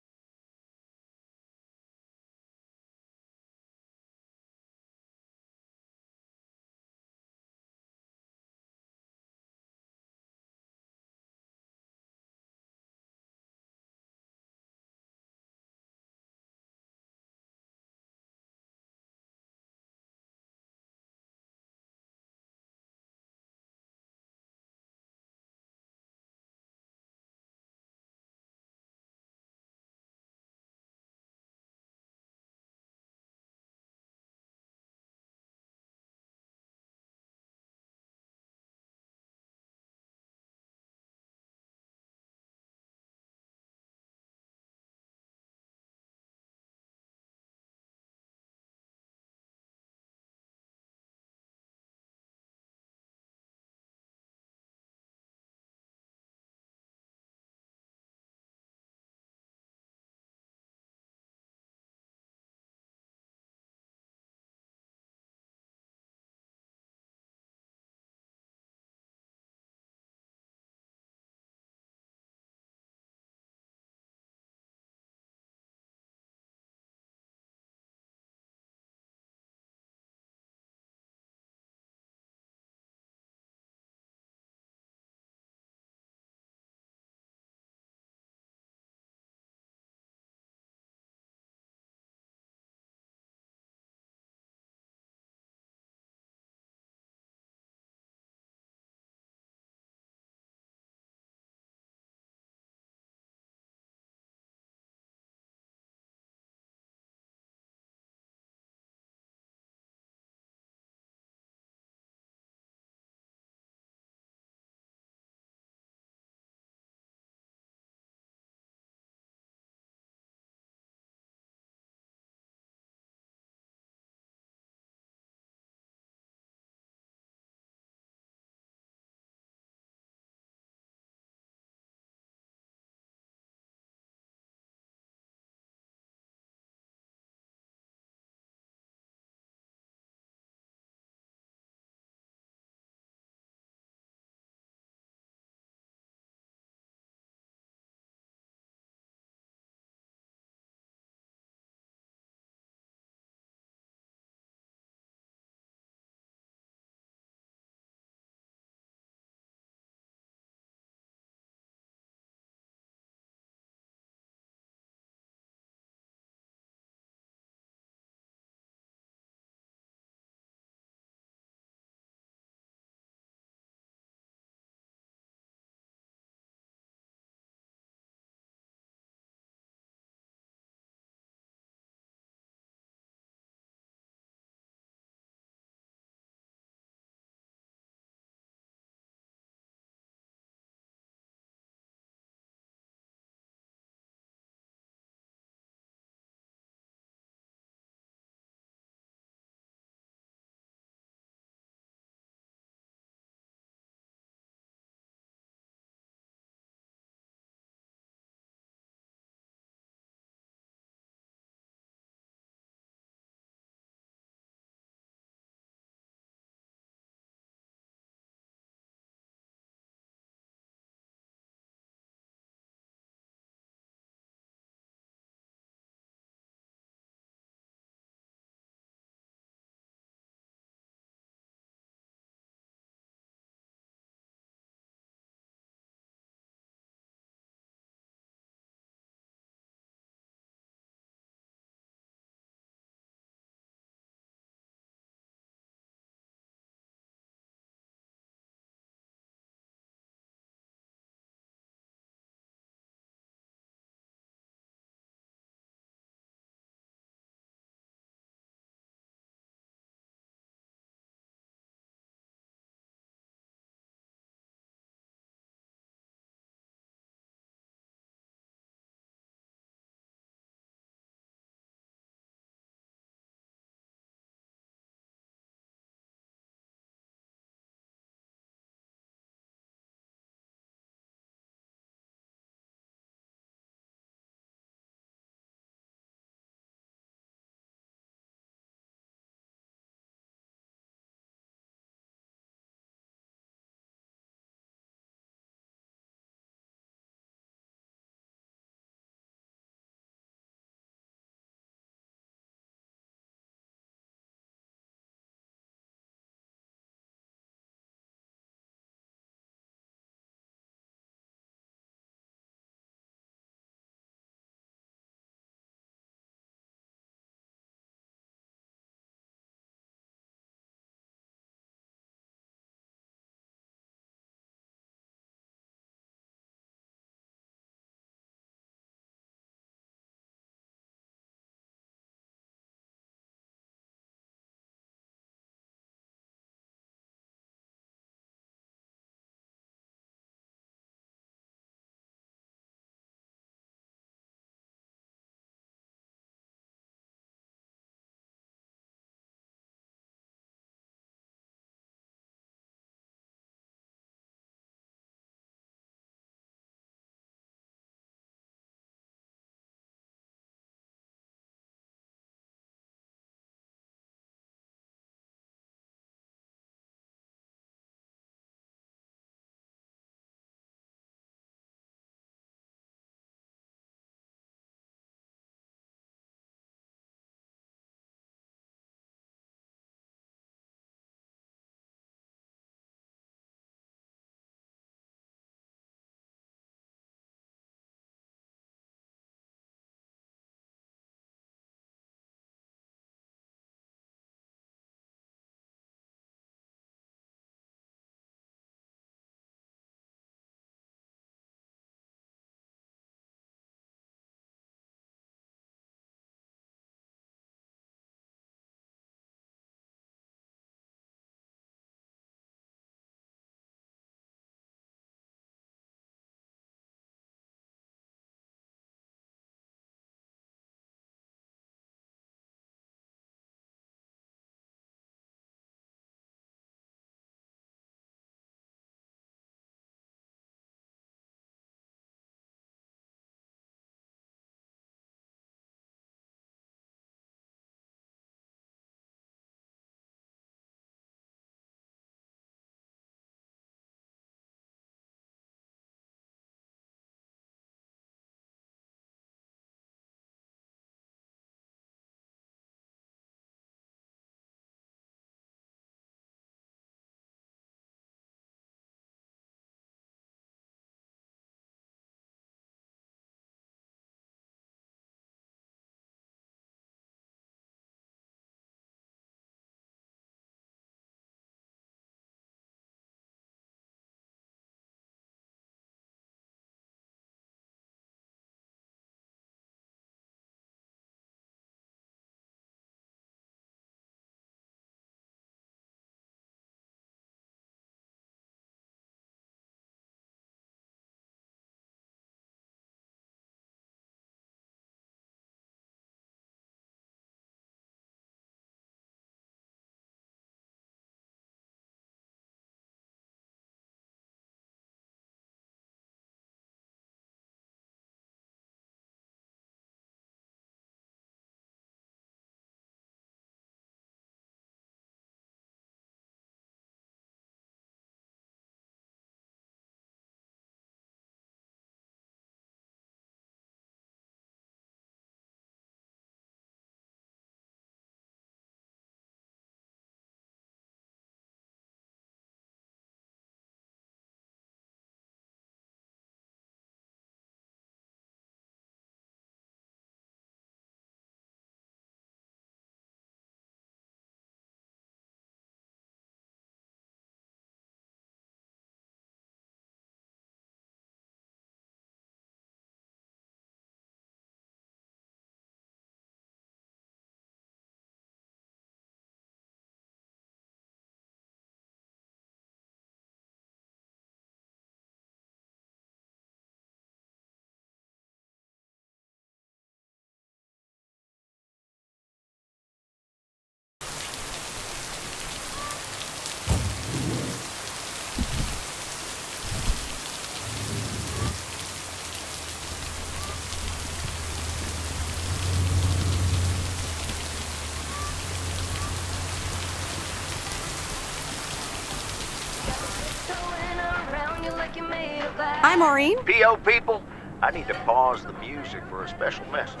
Hi, Maureen. PO people, I need to pause the music for a special message.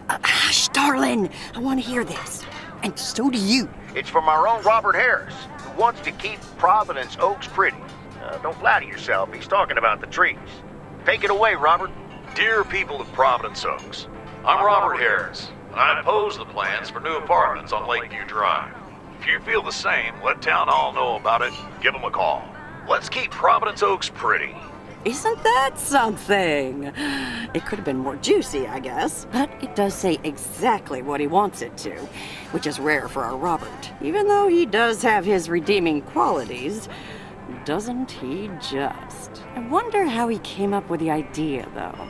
Hush, darling. I want to hear this. And so do you. It's from our own Robert Harris, who wants to keep Providence Oaks pretty. Don't flatter yourself, he's talking about the trees. Take it away, Robert. Dear people of Providence Oaks, I'm Robert Harris, and I oppose the plans for new apartments on Lakeview Drive. If you feel the same, let Town Hall know about it. Give them a call. Let's keep Providence Oaks pretty. Isn't that something? It could have been more juicy, I guess. But it does say exactly what he wants it to, which is rare for our Robert. Even though he does have his redeeming qualities, doesn't he just? I wonder how he came up with the idea, though.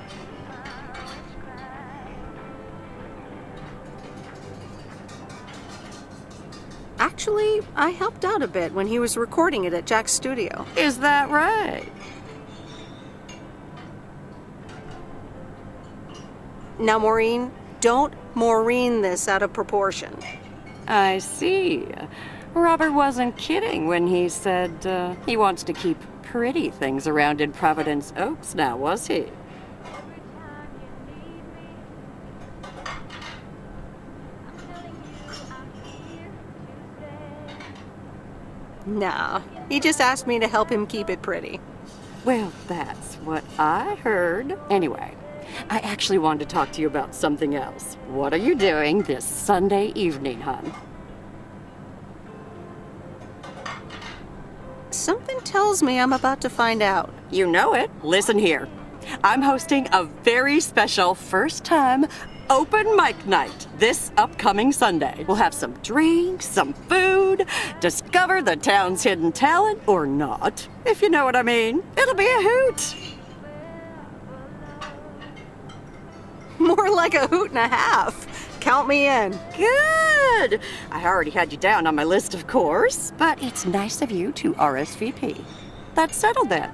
Actually, I helped out a bit when he was recording it at Jack's studio. Is that right? Now, Maureen, don't Maureen this out of proportion. I see. Robert wasn't kidding when he said he wants to keep pretty things around in Providence Oaks now, was he? Nah, he just asked me to help him keep it pretty. Well, that's what I heard. Anyway, I actually wanted to talk to you about something else. What are you doing this Sunday evening, hon? Something tells me I'm about to find out. You know it. Listen here. I'm hosting a very special first-time open mic night this upcoming Sunday. We'll have some drinks, some food, discover the town's hidden talent, or not, if you know what I mean. It'll be a hoot. More like a hoot and a half. Count me in. Good. I already had you down on my list, of course, but it's nice of you to RSVP. That's settled then.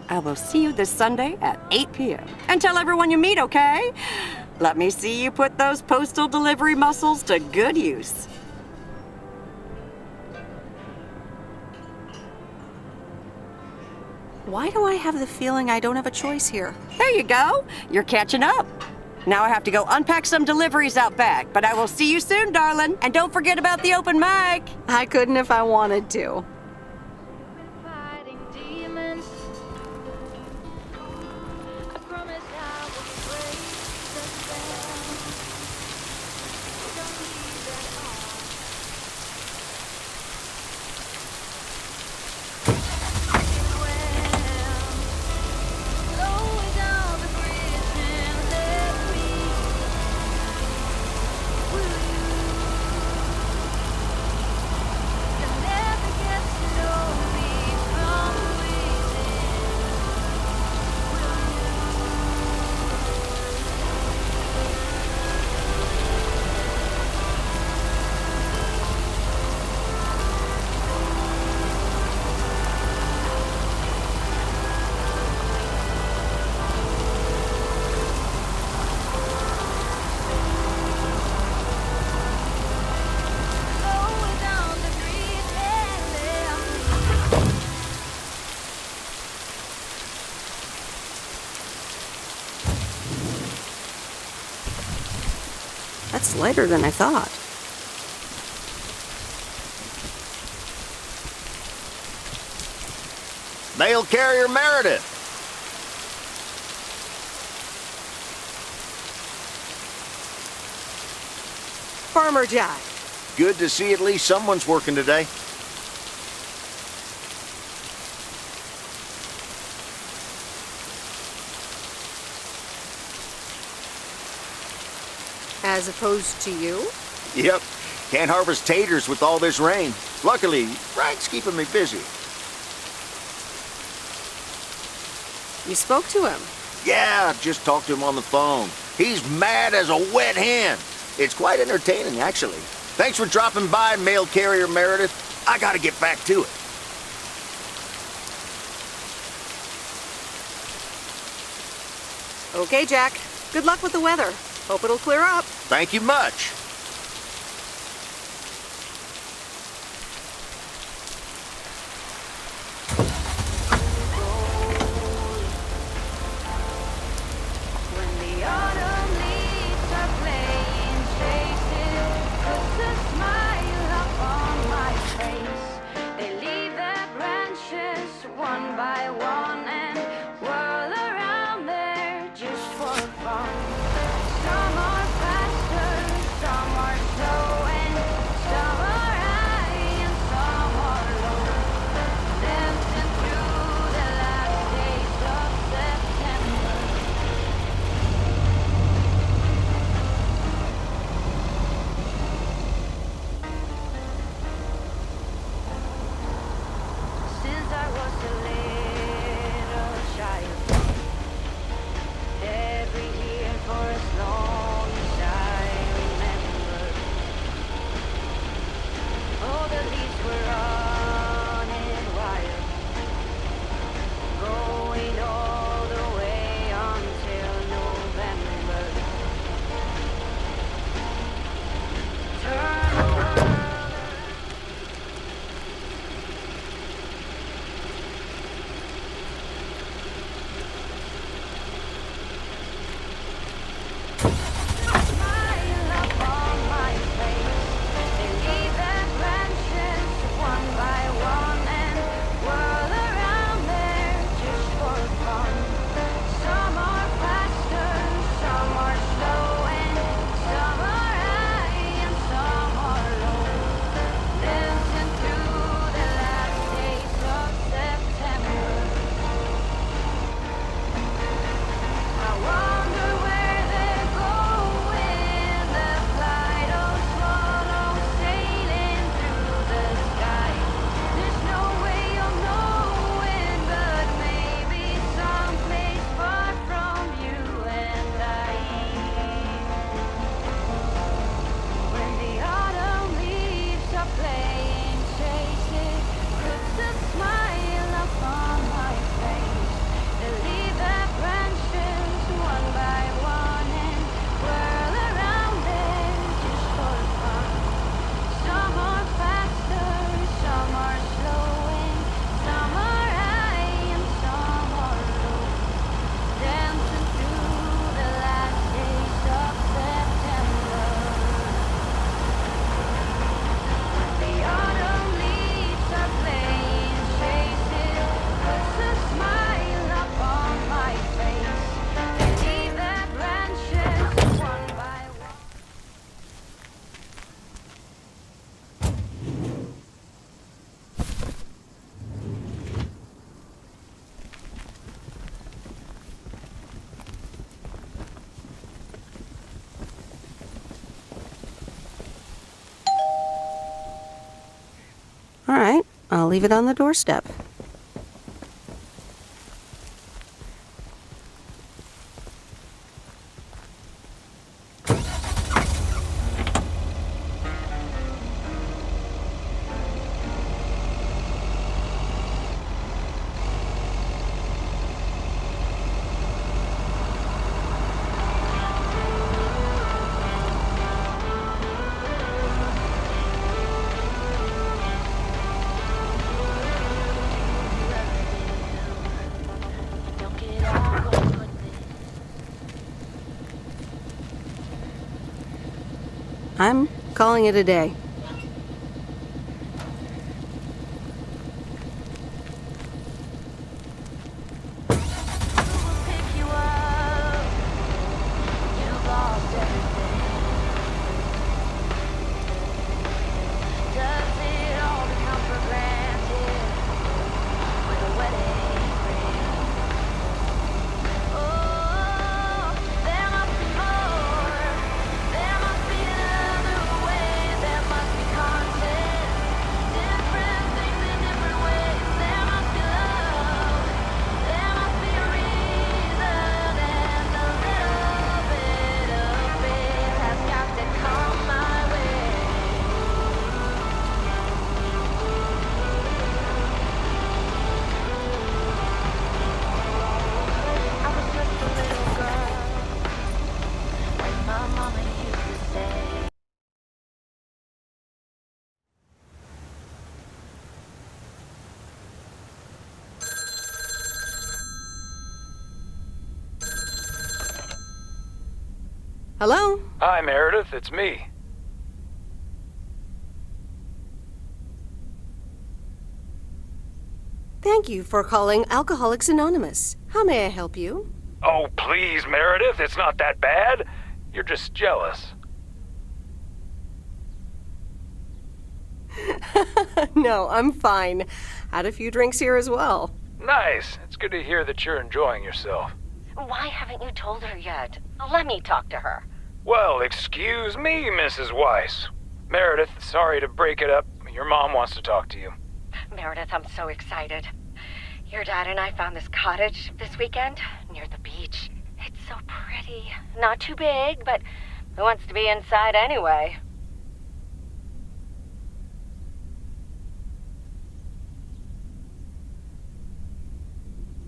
I will see you this Sunday at 8 p.m. And tell everyone you meet, okay? Let me see you put those postal delivery muscles to good use. Why do I have the feeling I don't have a choice here? There you go. You're catching up. Now I have to go unpack some deliveries out back, but I will see you soon, darling. And don't forget about the open mic. I couldn't if I wanted to. That's lighter than I thought. Mail carrier Meredith. Farmer Jack. Good to see at least someone's working today. As opposed to you? Yep. Can't harvest taters with all this rain. Luckily, Frank's keeping me busy. You spoke to him? Yeah, just talked to him on the phone. He's mad as a wet hen. It's quite entertaining, actually. Thanks for dropping by, mail carrier Meredith. I gotta get back to it. Okay, Jack. Good luck with the weather. Hope it'll clear up. Thank you much. All right, I'll leave it on the doorstep. I'm calling it a day. Hello? Hi, Meredith. It's me. Thank you for calling Alcoholics Anonymous. How may I help you? Oh, please, Meredith. It's not that bad. You're just jealous. No, I'm fine. Had a few drinks here as well. Nice. It's good to hear that you're enjoying yourself. Why haven't you told her yet? Let me talk to her. Well, excuse me, Mrs. Weiss. Meredith, sorry to break it up. Your mom wants to talk to you. Meredith, I'm so excited. Your dad and I found this cottage this weekend near the beach. It's so pretty. Not too big, but who wants to be inside anyway?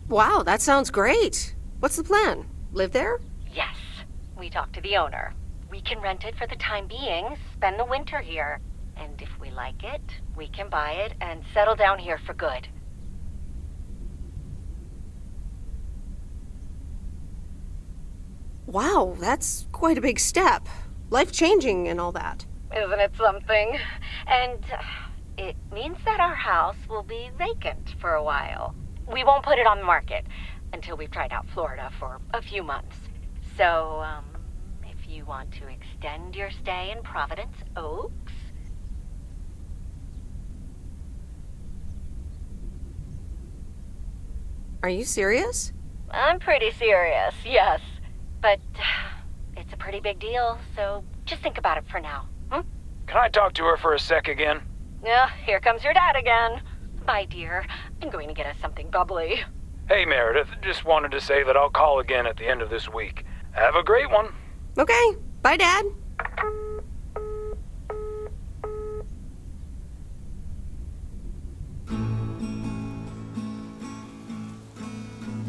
Wow, that sounds great. What's the plan? Live there? Yes. We talked to the owner. We can rent it for the time being, spend the winter here. And if we like it, we can buy it and settle down here for good. Wow, that's quite a big step. Life-changing and all that. Isn't it something? And it means that our house will be vacant for a while. We won't put it on the market until we've tried out Florida for a few months. So, if you want to extend your stay in Providence Oaks... Are you serious? I'm pretty serious, yes. But it's a pretty big deal, so just think about it for now. Can I talk to her for a sec again? Yeah, here comes your dad again. Bye, dear. I'm going to get us something bubbly. Hey, Meredith. Just wanted to say that I'll call again at the end of this week. Have a great one. Okay. Bye, Dad.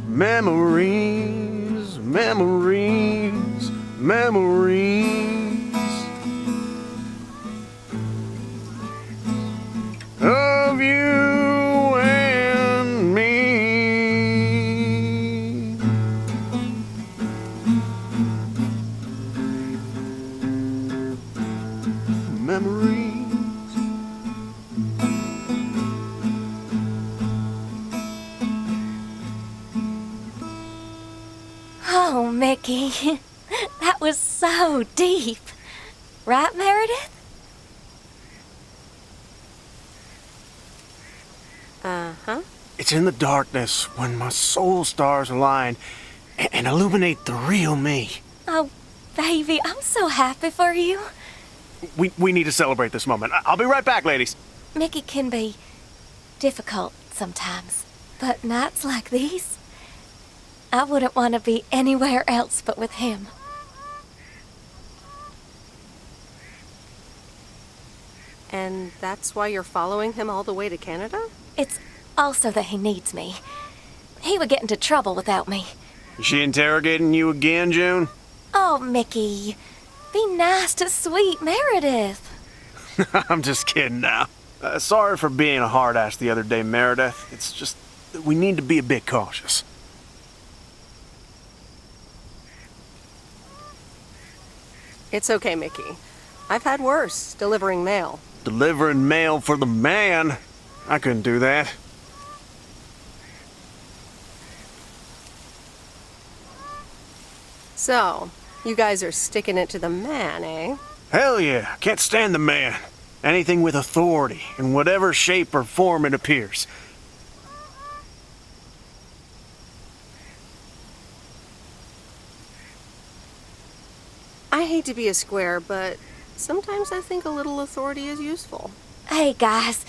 Memories, memories, memories of you and me. Memories. Oh, Mickey, that was so deep. Right, Meredith? Uh-huh. It's in the darkness when my soul stars align and illuminate the real me. Oh, baby, I'm so happy for you. We need to celebrate this moment. I'll be right back, ladies. Mickey can be difficult sometimes, but nights like these, I wouldn't want to be anywhere else but with him. And that's why you're following him all the way to Canada? It's also that he needs me. He would get into trouble without me. Is she interrogating you again, June? Oh, Mickey, be nice to sweet Meredith. I'm just kidding now. Sorry for being a hard ass the other day, Meredith. It's just that we need to be a bit cautious. It's okay, Mickey. I've had worse, delivering mail. Delivering mail for the man? I couldn't do that. So, you guys are sticking it to the man, eh? Hell yeah, can't stand the man. Anything with authority, in whatever shape or form it appears. I hate to be a square, but sometimes I think a little authority is useful. Hey, guys,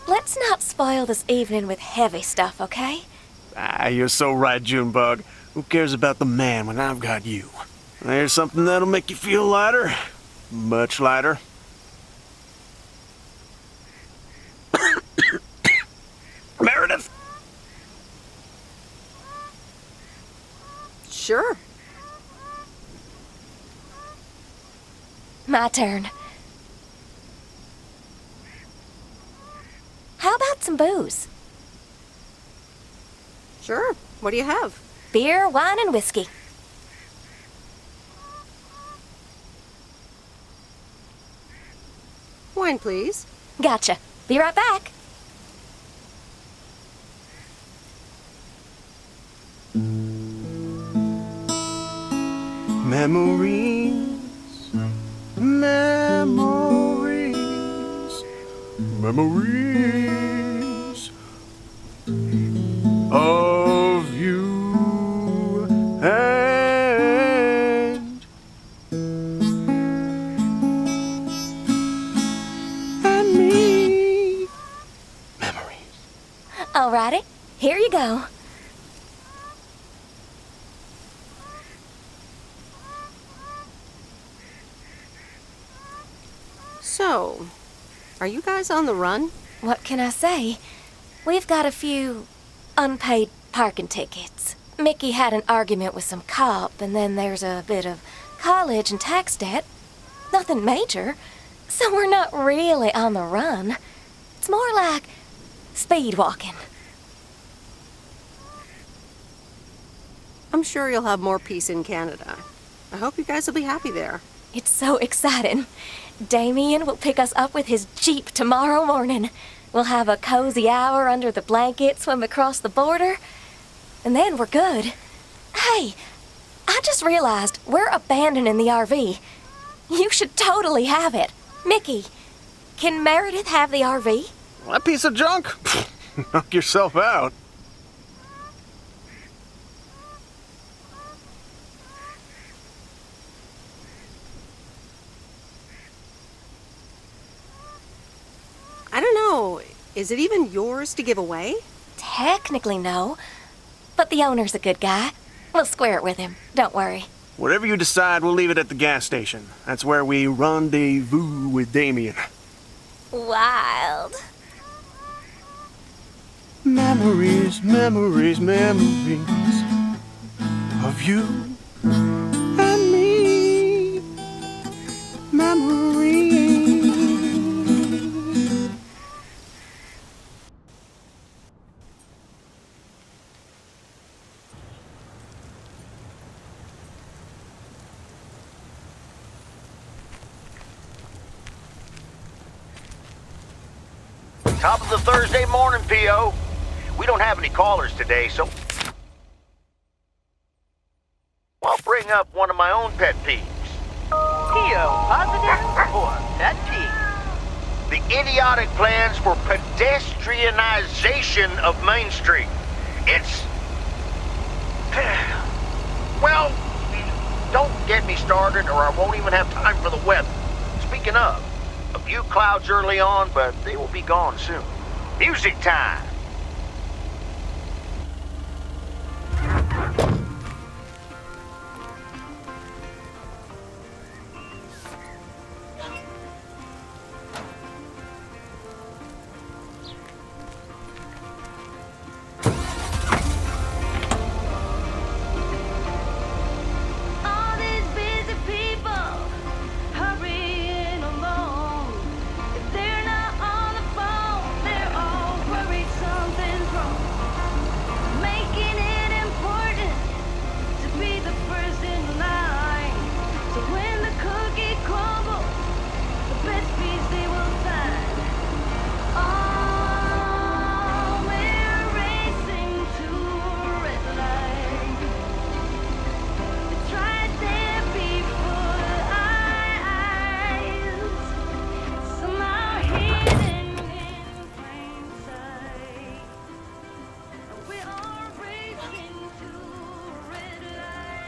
let's not spoil this evening with heavy stuff, okay? You're so right, Junebug. Who cares about the man when I've got you? There's something that'll make you feel lighter. Much lighter. Meredith! Sure. My turn. How about some booze? Sure. What do you have? Beer, wine, and whiskey. Wine, please. Gotcha. Be right back. Memories, memories, memories of you and me. Memories. Alrighty, here you go. So, are you guys on the run? What can I say? We've got a few unpaid parking tickets. Mickey had an argument with some cop, and then there's a bit of college and tax debt. Nothing major, so we're not really on the run. It's more like speed walking. I'm sure you'll have more peace in Canada. I hope you guys will be happy there. It's so exciting. Damien will pick us up with his Jeep tomorrow morning. We'll have a cozy hour under the blanket, swim across the border, and then we're good. Hey, I just realized we're abandoning the RV. You should totally have it. Mickey, can Meredith have the RV? That piece of junk? Knock yourself out. I don't know. Is it even yours to give away? Technically, no. But the owner's a good guy. We'll square it with him. Don't worry. Whatever you decide, we'll leave it at the gas station. That's where we rendezvous with Damien. Wild. Memories, memories, memories of you and me. Memories. Top of the Thursday morning, P.O. We don't have any callers today, so I'll bring up one of my own pet peeves. P.O. positive or pet peeve? The idiotic plans for pedestrianization of Main Street. It's... well, don't get me started or I won't even have time for the weather. Speaking of, A few clouds early on, but they will be gone soon. Music time! All these busy people hurrying along. If they're not on the phone, they're all worried something's wrong. Making it important to be the first in line. So when the cookie crumbles, the best piece they will find. Oh, we're racing to a red light. It's right there before our eyes, somehow hidden in plain sight. We're all racing to a red light.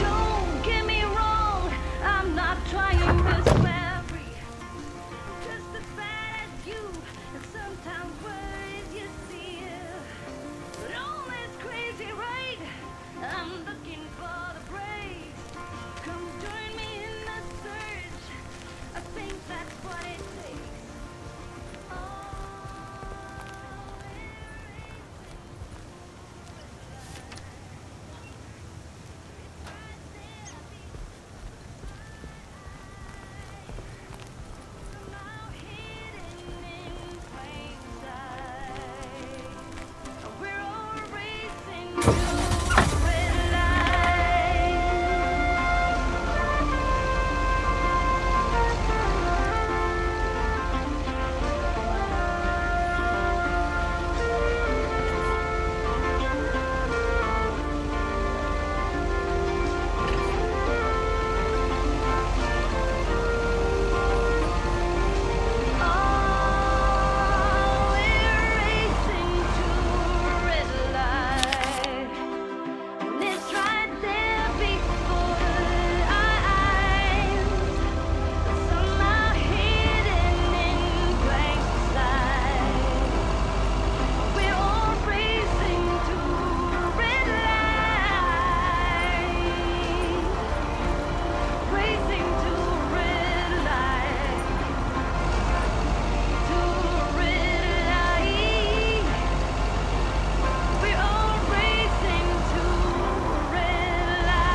Don't get me wrong, I'm not trying to swear free. Just as bad as you, and sometimes worries you see. But all this crazy right, I'm looking for the breaks. Come join me in the search. I think that's what it takes. We're all racing to a red light. It's right there before our eyes, somehow hidden in plain sight. We're all racing to a red light, racing to a red light, to a red light. We're all racing to a red light.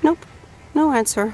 Nope, no answer.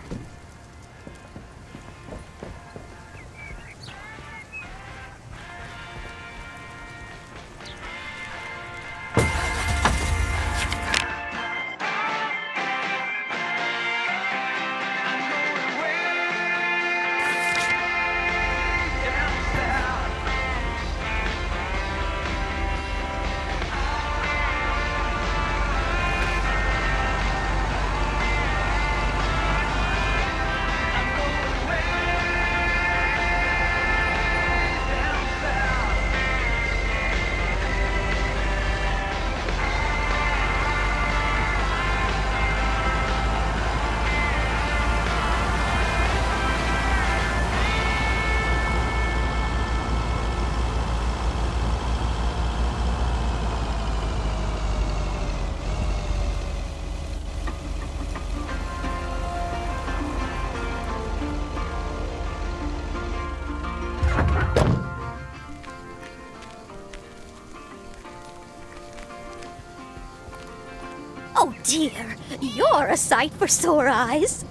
dear, you're a sight for sore eyes.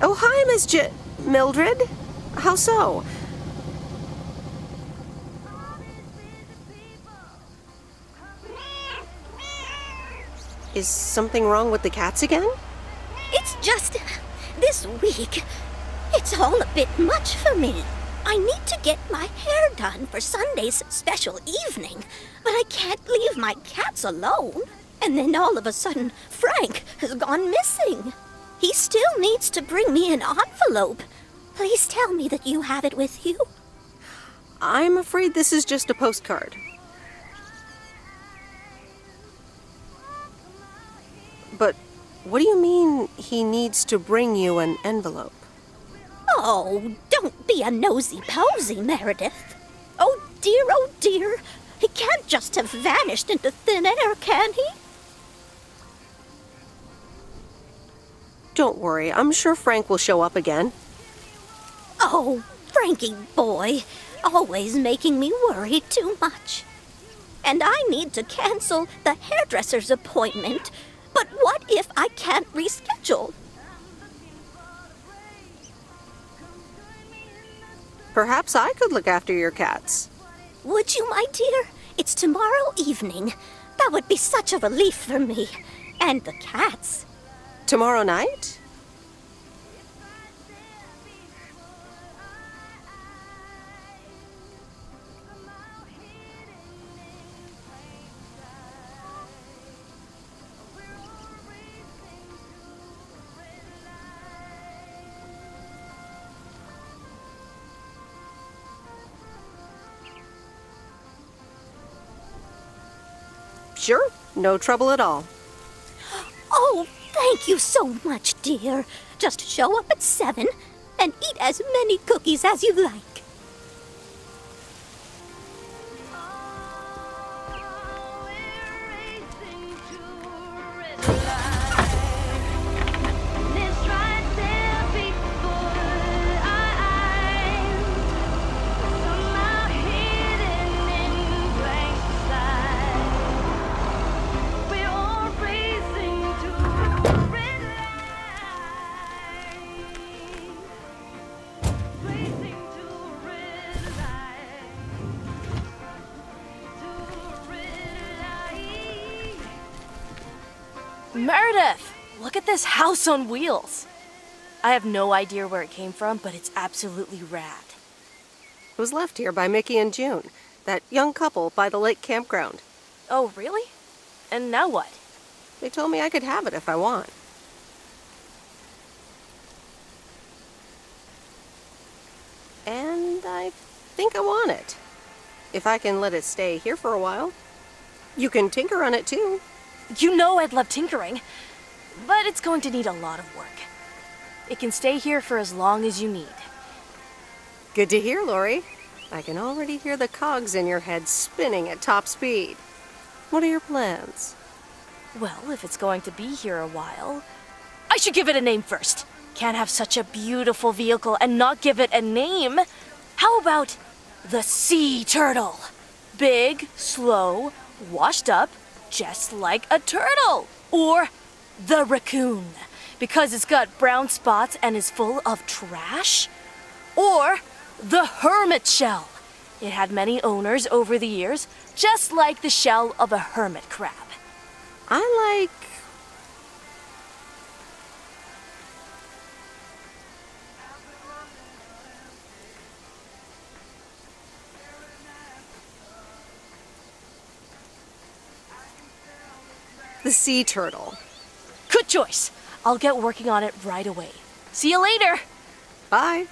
Oh, hi, Miss Mildred. How so? Is something wrong with the cats again? It's just this week. It's all a bit much for me. I need to get my hair done for Sunday's special evening, but I can't leave my cats alone. And then all of a sudden, Frank has gone missing. He still needs to bring me an envelope. Please tell me that you have it with you. I'm afraid this is just a postcard. But what do you mean he needs to bring you an envelope? Oh, don't be a nosy-posy, Meredith. Oh dear, he can't just have vanished into thin air, can he? Don't worry, I'm sure Frank will show up again. Oh, Frankie boy, always making me worry too much. And I need to cancel the hairdresser's appointment. But what if I can't reschedule? Perhaps I could look after your cats. Would you, my dear? It's tomorrow evening. That would be such a relief for me. And the cats. Tomorrow night? Sure, no trouble at all. Oh, thank you so much, dear. Just show up at 7 and eat as many cookies as you like. Meredith! Look at this house on wheels. I have no idea where it came from, but it's absolutely rad. It was left here by Mickey and June, that young couple by the lake campground. Oh, really? And now what? They told me I could have it if I want. And I think I want it. If I can let it stay here for a while. You can tinker on it too. You know I'd love tinkering, but it's going to need a lot of work. It can stay here for as long as you need. Good to hear, Lori. I can already hear the cogs in your head spinning at top speed. What are your plans? Well, if it's going to be here a while, I should give it a name first. Can't have such a beautiful vehicle and not give it a name. How about the sea turtle? Big, slow, washed up, just like a turtle. Or the raccoon, because it's got brown spots and is full of trash. Or the hermit shell. It had many owners over the years, just like the shell of a hermit crab. I like... the sea turtle. Good choice. I'll get working on it right away. See you later. Bye.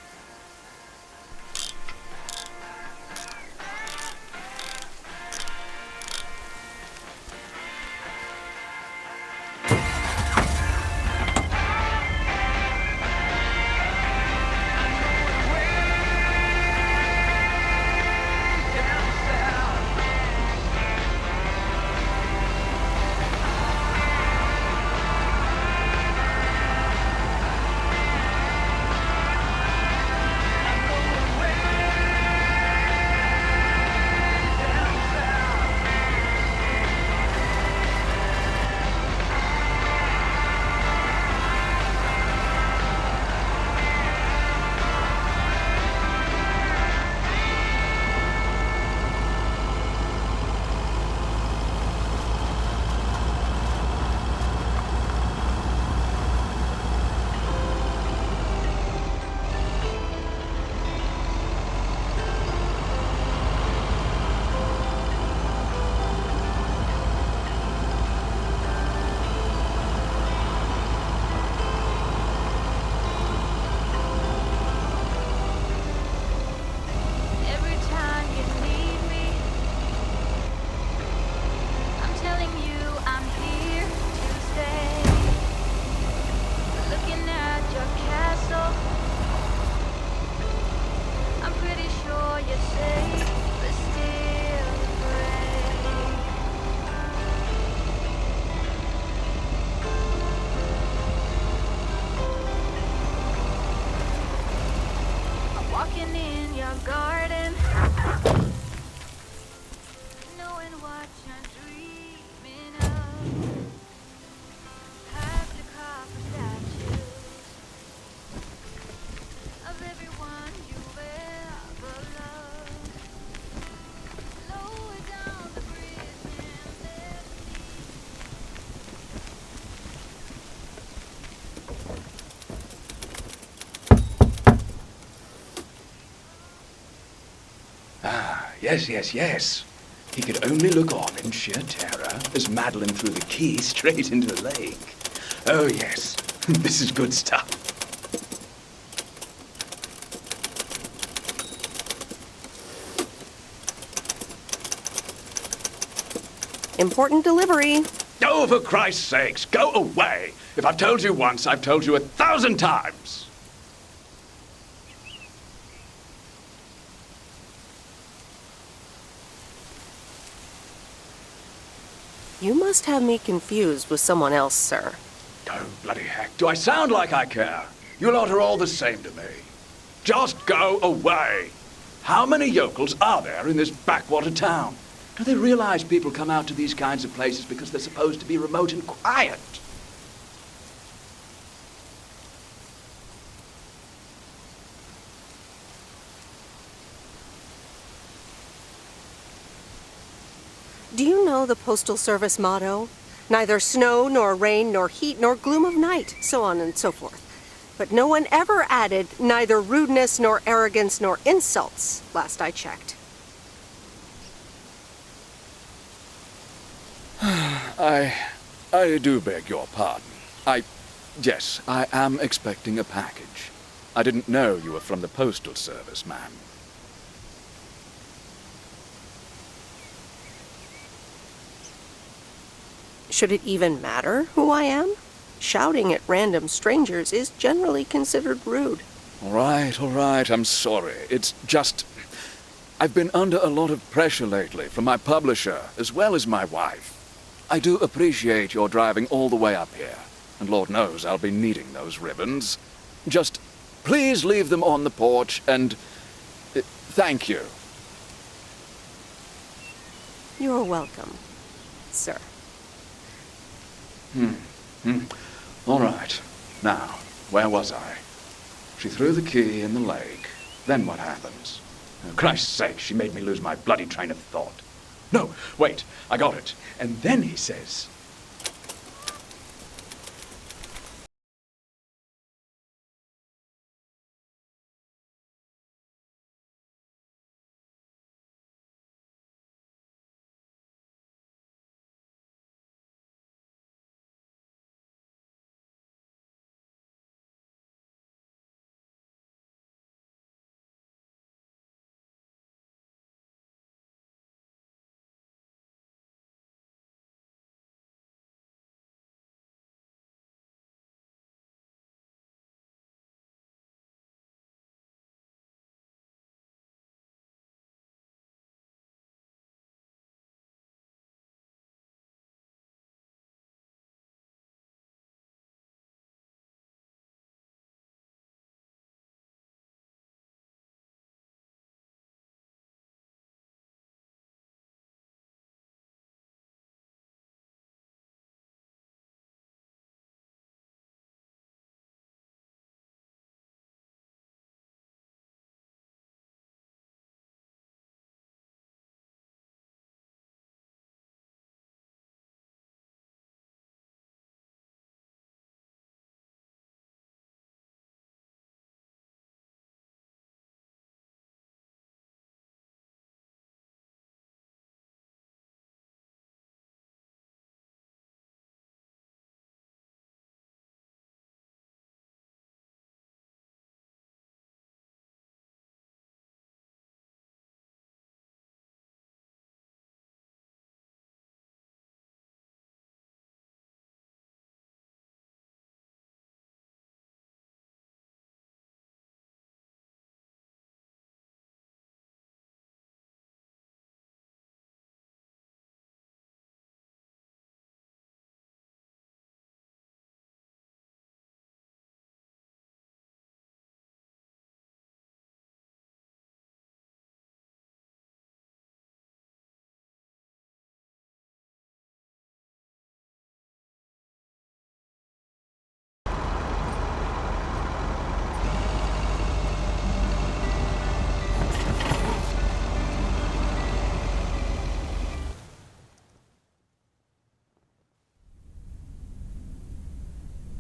Yes. He could only look on in sheer terror as Madeline threw the key straight into the lake. Oh, yes. This is good stuff. Important delivery. Oh, for Christ's sakes, go away! If I've told you once, I've told you 1,000 times! You must have me confused with someone else, sir. Oh, bloody heck, do I sound like I care? You lot are all the same to me. Just go away! How many yokels are there in this backwater town? Do they realize people come out to these kinds of places because they're supposed to be remote and quiet? Do you know the Postal Service motto? Neither snow, nor rain, nor heat, nor gloom of night, so on and so forth. But no one ever added neither rudeness, nor arrogance, nor insults, last I checked. I do beg your pardon. Yes, I am expecting a package. I didn't know you were from the Postal Service, ma'am. Should it even matter who I am? Shouting at random strangers is generally considered rude. All right, I'm sorry. It's just... I've been under a lot of pressure lately from my publisher, as well as my wife. I do appreciate your driving all the way up here, and Lord knows I'll be needing those ribbons. Just please leave them on the porch, and thank you. You're welcome, sir. All right. Now, where was I? She threw the key in the lake. Then what happens? Oh, Christ's sake, she made me lose my bloody train of thought. No, wait, I got it. And then he says...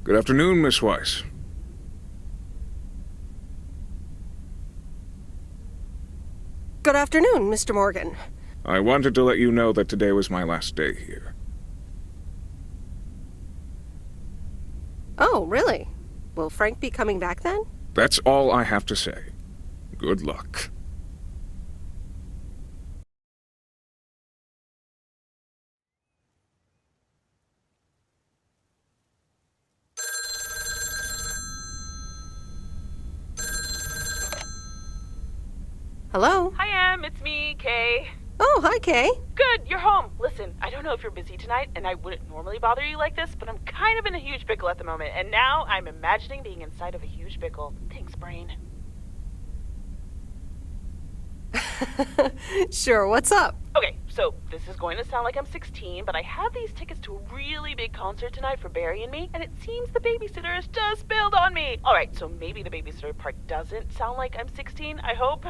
Good afternoon, Miss Weiss. Well, Good afternoon, Mr. Morgan. I wanted to let you know that today was my last day here. Oh, really? Will Frank be coming back then? That's all I have to say. Good luck. Hello? Hi, Em. It's me, Kay. Oh, hi, Kay. Good, you're home. Listen, I don't know if you're busy tonight, and I wouldn't normally bother you like this, but I'm kind of in a huge pickle at the moment, and now I'm imagining being inside of a huge pickle. Thanks, brain. Sure, what's up? Okay, so this is going to sound like I'm 16, but I have these tickets to a really big concert tonight for Barry and me, and it seems the babysitter has just bailed on me. Alright, so maybe the babysitter part doesn't sound like I'm 16, I hope.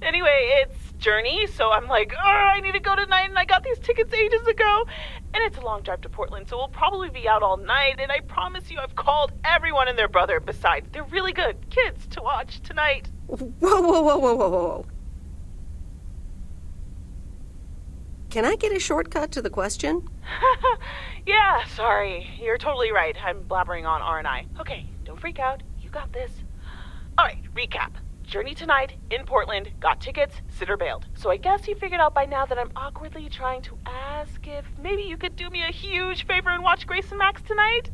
Anyway, it's Journey, so I'm like, I need to go tonight, and I got these tickets ages ago. And it's a long drive to Portland, so we'll probably be out all night, and I promise you I've called everyone and their brother. Besides, they're really good kids to watch tonight. Whoa. Can I get a shortcut to the question? Yeah, sorry. You're totally right. I'm blabbering on, aren't I? Okay, don't freak out. You got this. Alright, recap. Journey tonight, in Portland, got tickets, sitter bailed. So I guess you figured out by now that I'm awkwardly trying to ask if maybe you could do me a huge favor and watch Grace and Max tonight?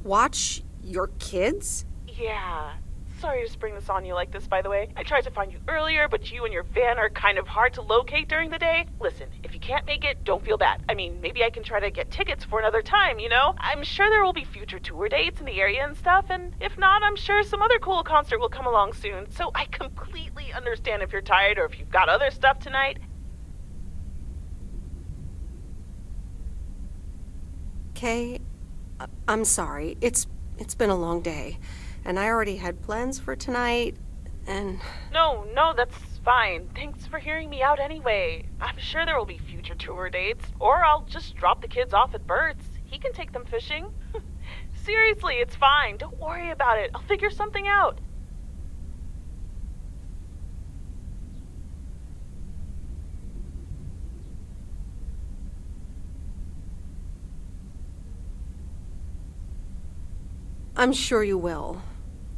Watch your kids? Yeah. Sorry to spring this on you like this, by the way. I tried to find you earlier, but you and your van are kind of hard to locate during the day. Listen, if you can't make it, don't feel bad. I mean, maybe I can try to get tickets for another time, you know? I'm sure there will be future tour dates in the area and stuff, and if not, I'm sure some other cool concert will come along soon. So I completely understand if you're tired or if you've got other stuff tonight. Kay, I'm sorry. It's been a long day. And I already had plans for tonight, and... No, that's fine. Thanks for hearing me out anyway. I'm sure there will be future tour dates, or I'll just drop the kids off at Bert's. He can take them fishing. Seriously, it's fine. Don't worry about it. I'll figure something out. I'm sure you will.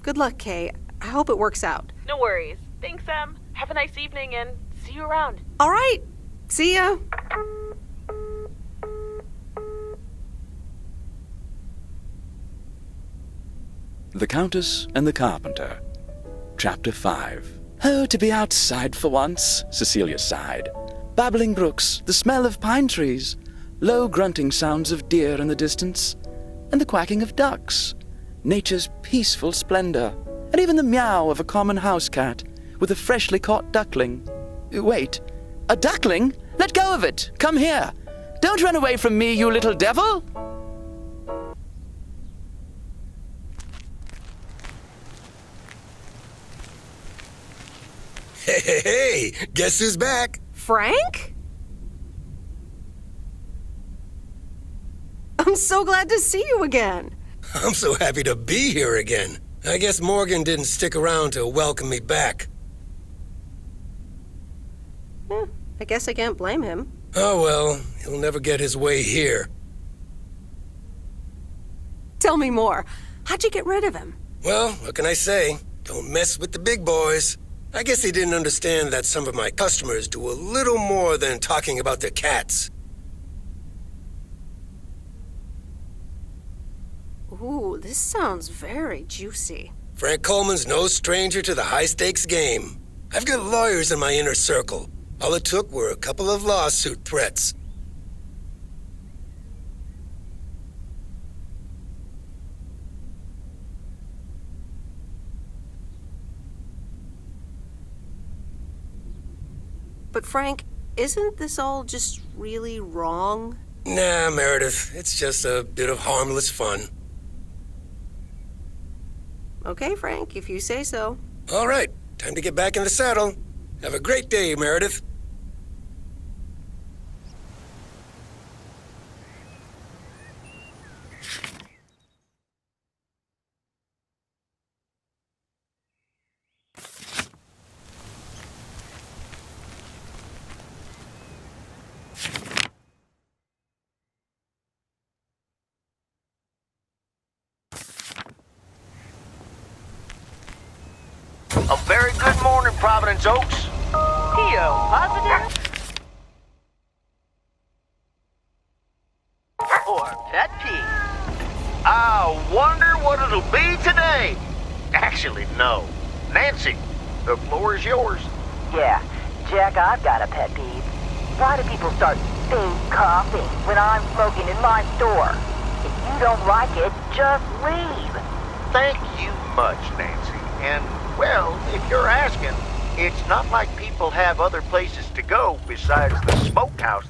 Good luck, Kay. I hope it works out. No worries. Thanks, Em. Have a nice evening, and see you around. All right. See ya. The Countess and the Carpenter. Chapter 5. Oh, to be outside for once, Cecilia sighed. Babbling brooks, the smell of pine trees, low grunting sounds of deer in the distance, and the quacking of ducks. Nature's peaceful splendor, and even the meow of a common house cat with a freshly caught duckling. Wait, a duckling? Let go of it! Come here! Don't run away from me, you little devil! Hey, guess who's back? Frank? I'm so glad to see you again. I'm so happy to be here again. I guess Morgan didn't stick around to welcome me back. I guess I can't blame him. Oh well, he'll never get his way here. Tell me more. How'd you get rid of him? Well, what can I say? Don't mess with the big boys. I guess he didn't understand that some of my customers do a little more than talking about their cats. Ooh, this sounds very juicy. Frank Coleman's no stranger to the high-stakes game. I've got lawyers in my inner circle. All it took were a couple of lawsuit threats. But Frank, isn't this all just really wrong? Nah, Meredith. It's just a bit of harmless fun. Okay, Frank, if you say so. All right, time to get back in the saddle. Have a great day, Meredith. A very good morning, Providence Oaks. P.O. positive? Or pet peeve? I wonder what it'll be today. Actually, no. Nancy, the floor is yours. Yeah, Jack, I've got a pet peeve. Why do people start fake coughing when I'm smoking in my store? If you don't like it, just leave. Thank you much, Nancy. And, well, if you're asking, it's not like people have other places to go besides the smokehouse.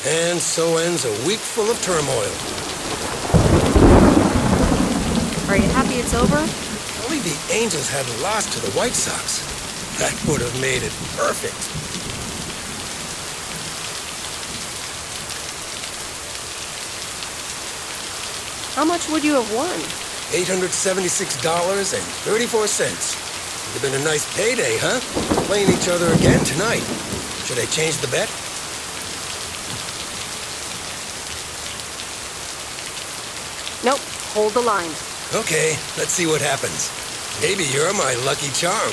And so ends a week full of turmoil. Are you happy it's over? Only the Angels hadn't lost to the White Sox. That would have made it perfect. How much would you have won? $876.34. Would have been a nice payday, huh? Playing each other again tonight. Should I change the bet? Nope, hold the line. Okay, let's see what happens. Maybe you're my lucky charm.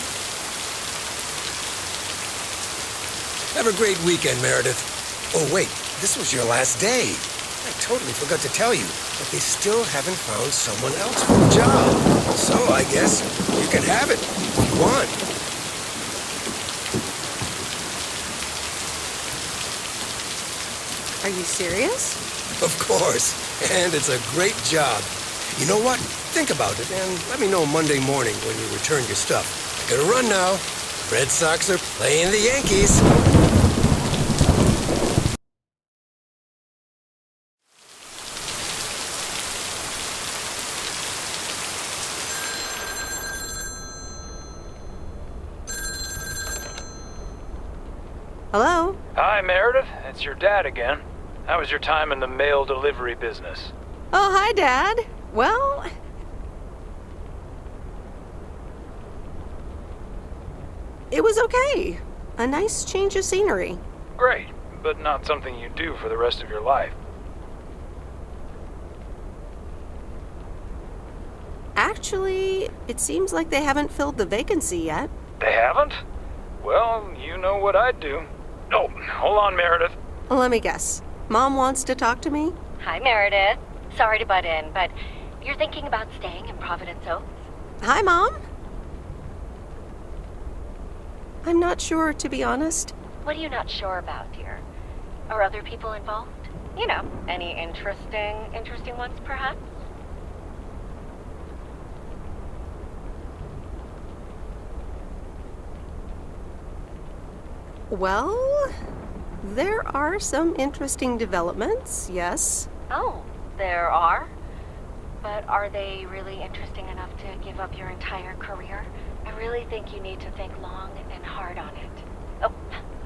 Have a great weekend, Meredith. Oh, wait, this was your last day. I totally forgot to tell you, but they still haven't found someone else for the job. So I guess you can have it if you want. Are you serious? Of course, and it's a great job. You know what? Think about it and let me know Monday morning when you return your stuff. I gotta run now. Red Sox are playing the Yankees. Hello? Hi, Meredith. It's your dad again. How was your time in the mail delivery business? Oh, hi, Dad. Well, it was okay. A nice change of scenery. Great, but not something you do for the rest of your life. Actually, it seems like they haven't filled the vacancy yet. They haven't? Well, you know what I'd do. Oh, hold on, Meredith. Let me guess. Mom wants to talk to me? Hi, Meredith. Sorry to butt in, but you're thinking about staying in Providence Oaks? Hi, Mom. I'm not sure, to be honest. What are you not sure about, dear? Are other people involved? You know, any interesting ones, perhaps? Well, there are some interesting developments, yes. Oh, there are? But are they really interesting enough to give up your entire career? I really think you need to think long and hard on it. Oh,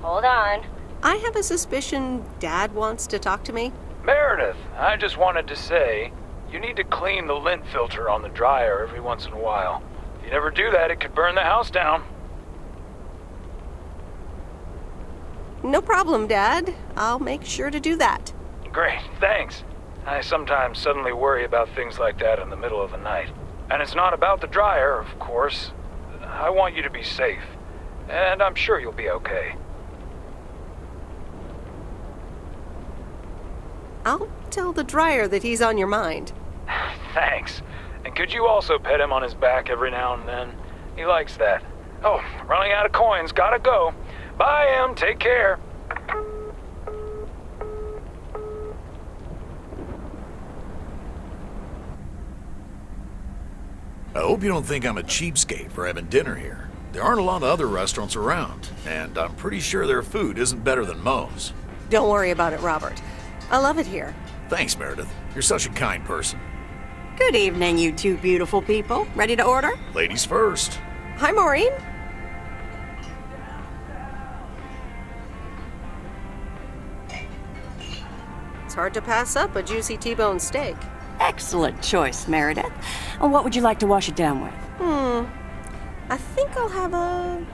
hold on. I have a suspicion Dad wants to talk to me. Meredith, I just wanted to say, you need to clean the lint filter on the dryer every once in a while. If you never do that, it could burn the house down. No problem, Dad. I'll make sure to do that. Great, thanks. I sometimes suddenly worry about things like that in the middle of the night. And it's not about the dryer, of course. I want you to be safe. And I'm sure you'll be okay. I'll tell the dryer that he's on your mind. Thanks. And could you also pet him on his back every now and then? He likes that. Oh, running out of coins, gotta go. Bye, Em. Take care. I hope you don't think I'm a cheapskate for having dinner here. There aren't a lot of other restaurants around, and I'm pretty sure their food isn't better than Moe's. Don't worry about it, Robert. I love it here. Thanks, Meredith. You're such a kind person. Good evening, you two beautiful people. Ready to order? Ladies first. Hi, Maureen. It's hard to pass up a juicy T-bone steak. Excellent choice, Meredith. And what would you like to wash it down with? I think I'll have a...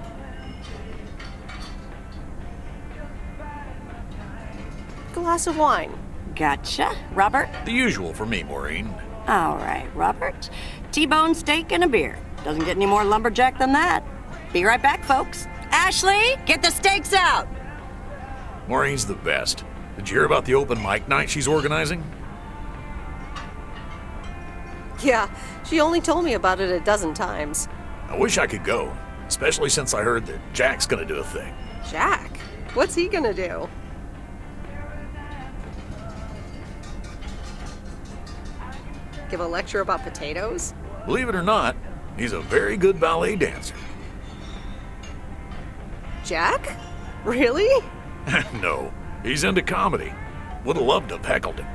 glass of wine. Gotcha. Robert? The usual for me, Maureen. All right, Robert. T-bone steak and a beer. Doesn't get any more lumberjack than that. Be right back, folks. Ashley, get the steaks out! Maureen's the best. Did you hear about the open mic night she's organizing? Yeah, she only told me about it a dozen times. I wish I could go, especially since I heard that Jack's gonna do a thing. Jack? What's he gonna do? Give a lecture about potatoes? Believe it or not, he's a very good ballet dancer. Jack? Really? No, he's into comedy. Would have loved to have heckled him.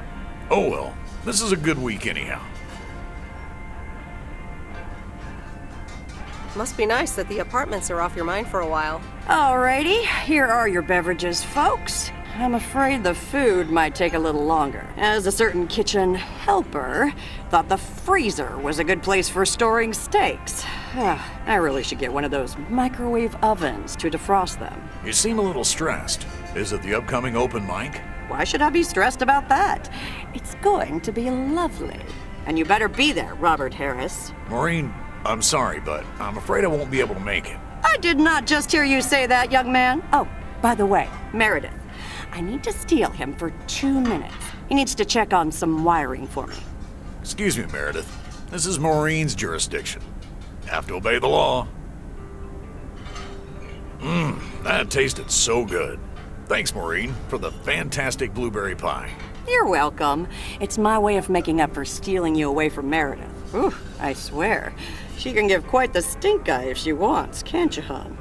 Oh well, this is a good week anyhow. Must be nice that the apartments are off your mind for a while. Alrighty, here are your beverages, folks. I'm afraid the food might take a little longer, as a certain kitchen helper thought the freezer was a good place for storing steaks. I really should get one of those microwave ovens to defrost them. You seem a little stressed. Is it the upcoming open mic? Why should I be stressed about that? It's going to be lovely. And you better be there, Robert Harris. Maureen, I'm sorry, but I'm afraid I won't be able to make it. I did not just hear you say that, young man. Oh, by the way, Meredith, I need to steal him for 2 minutes. He needs to check on some wiring for me. Excuse me, Meredith. This is Maureen's jurisdiction. Have to obey the law. That tasted so good. Thanks, Maureen, for the fantastic blueberry pie. You're welcome. It's my way of making up for stealing you away from Meredith. Ooh, I swear. She can give quite the stink eye if she wants, can't you, hon?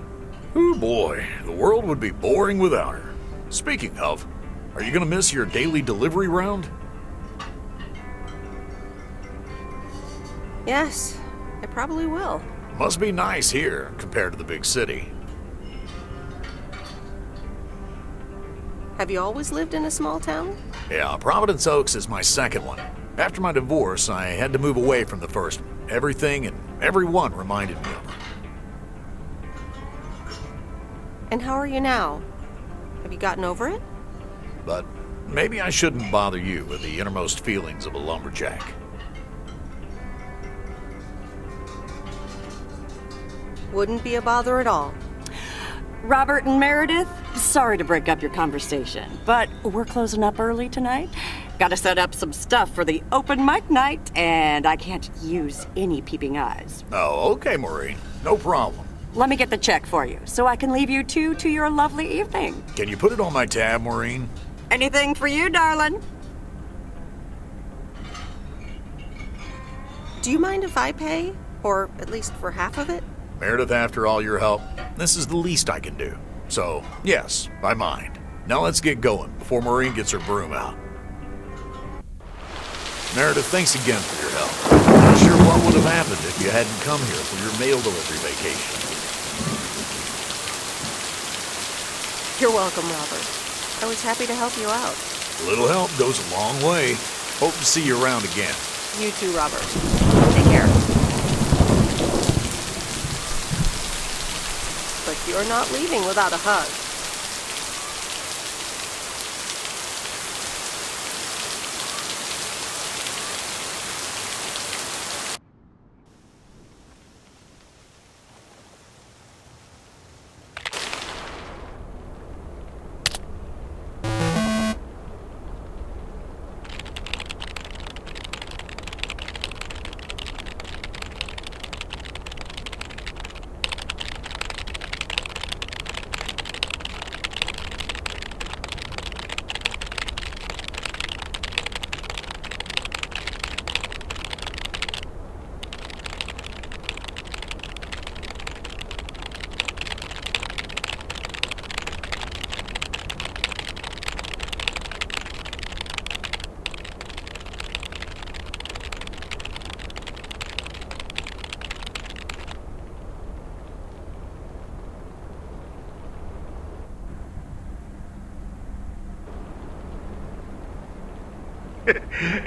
Oh boy, the world would be boring without her. Speaking of, are you gonna miss your daily delivery round? Yes, I probably will. Must be nice here compared to the big city. Have you always lived in a small town? Yeah, Providence Oaks is my second one. After my divorce, I had to move away from the first one. Everything and everyone reminded me of her. And how are you now? Have you gotten over it? But maybe I shouldn't bother you with the innermost feelings of a lumberjack. Wouldn't be a bother at all. Robert and Meredith, sorry to break up your conversation, but we're closing up early tonight. Gotta set up some stuff for the open mic night, and I can't use any peeping eyes. Oh, okay, Maureen. No problem. Let me get the check for you, so I can leave you two to your lovely evening. Can you put it on my tab, Maureen? Anything for you, darling. Do you mind if I pay? Or at least for half of it? Meredith, after all your help, this is the least I can do. So, yes, I mind. Now let's get going before Maureen gets her broom out. Meredith, thanks again for your help. I'm not sure what would have happened if you hadn't come here for your mail delivery vacation. You're welcome, Robert. I was happy to help you out. A little help goes a long way. Hope to see you around again. You too, Robert. Take care. But you're not leaving without a hug.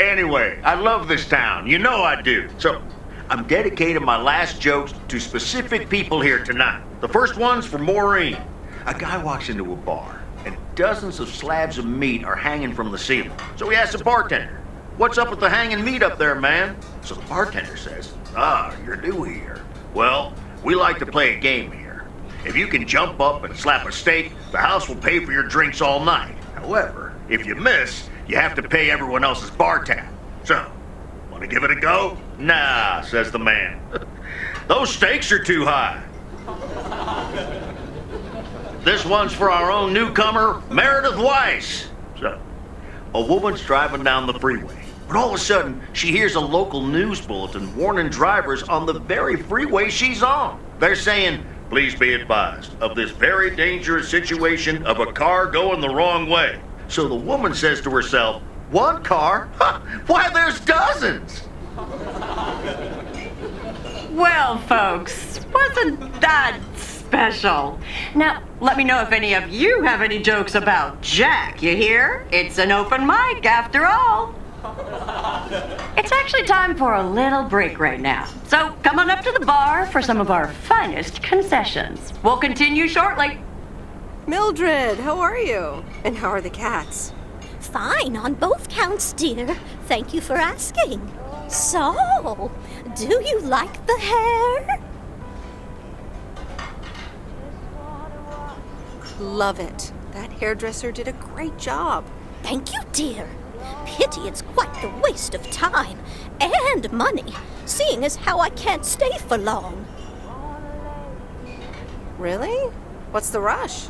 Anyway, I love this town. You know I do. So, I'm dedicating my last jokes to specific people here tonight. The first one's for Maureen. A guy walks into a bar, and dozens of slabs of meat are hanging from the ceiling. So he asks the bartender, "What's up with the hanging meat up there, man?" So the bartender says, "Ah, you're new here. Well, we like to play a game here. If you can jump up and slap a steak, the house will pay for your drinks all night. However, if you miss, you have to pay everyone else's bar tab. So, want to give it a go?" "Nah," says the man. "Those stakes are too high." This one's for our own newcomer, Meredith Weiss. So, a woman's driving down the freeway, but all of a sudden, she hears a local news bulletin warning drivers on the very freeway she's on. They're saying, "Please be advised of this very dangerous situation of a car going the wrong way. So the woman says to herself, one car? Huh, why, there's dozens! Well, folks, wasn't that special? Now, let me know if any of you have any jokes about Jack, you hear? It's an open mic after all. It's actually time for a little break right now. So come on up to the bar for some of our finest concessions. We'll continue shortly. Mildred, how are you? And how are the cats? Fine on both counts, dear. Thank you for asking. So, do you like the hair? Love it. That hairdresser did a great job. Thank you, dear. Pity it's quite the waste of time and money, seeing as how I can't stay for long. Really? What's the rush?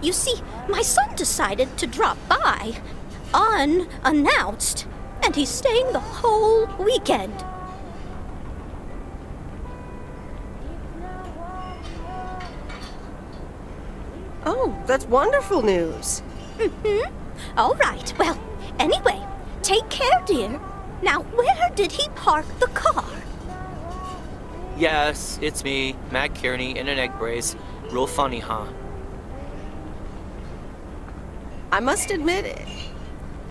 You see, my son decided to drop by, unannounced, and he's staying the whole weekend. Oh, that's wonderful news. Mm-hmm. All right, well, anyway, take care, dear. Now, where did he park the car? Yes, it's me, Matt Kearney, in an egg brace. Real funny, huh? I must admit,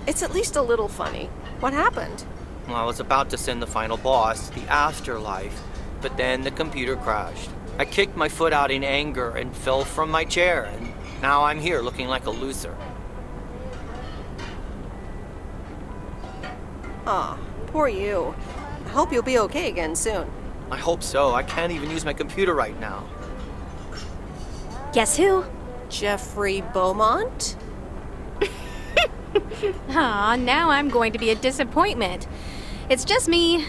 it's at least a little funny. What happened? Well, I was about to send the final boss, the afterlife, but then the computer crashed. I kicked my foot out in anger and fell from my chair, and now I'm here looking like a loser. Aw, poor you. I hope you'll be okay again soon. I hope so. I can't even use my computer right now. Guess who? Jeffrey Beaumont? Aw, now I'm going to be a disappointment. It's just me.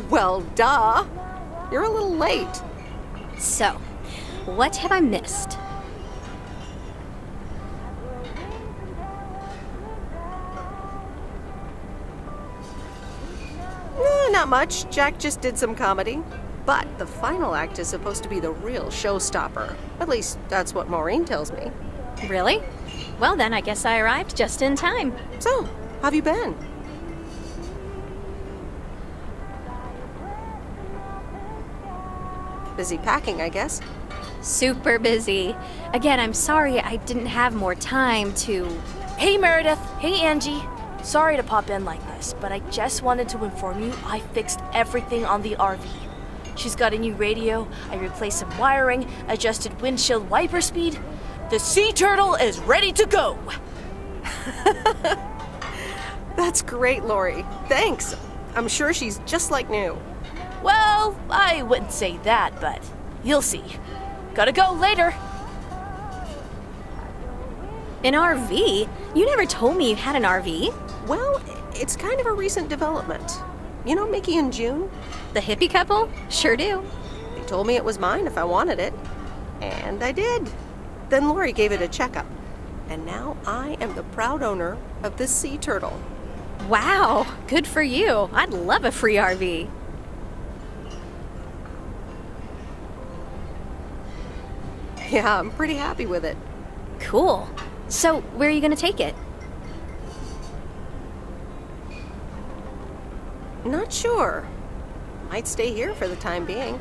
Well, duh. You're a little late. So, what have I missed? Not much. Jack just did some comedy. But the final act is supposed to be the real showstopper. At least, that's what Maureen tells me. Really? Well, then I guess I arrived just in time. So, how've you been? Busy packing, I guess. Super busy. Again, I'm sorry I didn't have more time to... Hey, Meredith. Hey, Angie. Sorry to pop in like this, but I just wanted to inform you I fixed everything on the RV. She's got a new radio, I replaced some wiring, adjusted windshield wiper speed. The sea turtle is ready to go! That's great, Lori. Thanks. I'm sure she's just like new. Well, I wouldn't say that, but you'll see. Gotta go later. An RV? You never told me you had an RV. Well, it's kind of a recent development. You know Mickey and June? The hippie couple? Sure do. They told me it was mine if I wanted it. And I did. Then Lori gave it a checkup. And now I am the proud owner of this sea turtle. Wow, good for you. I'd love a free RV. Yeah, I'm pretty happy with it. Cool. So, where are you going to take it? Not sure. Might stay here for the time being.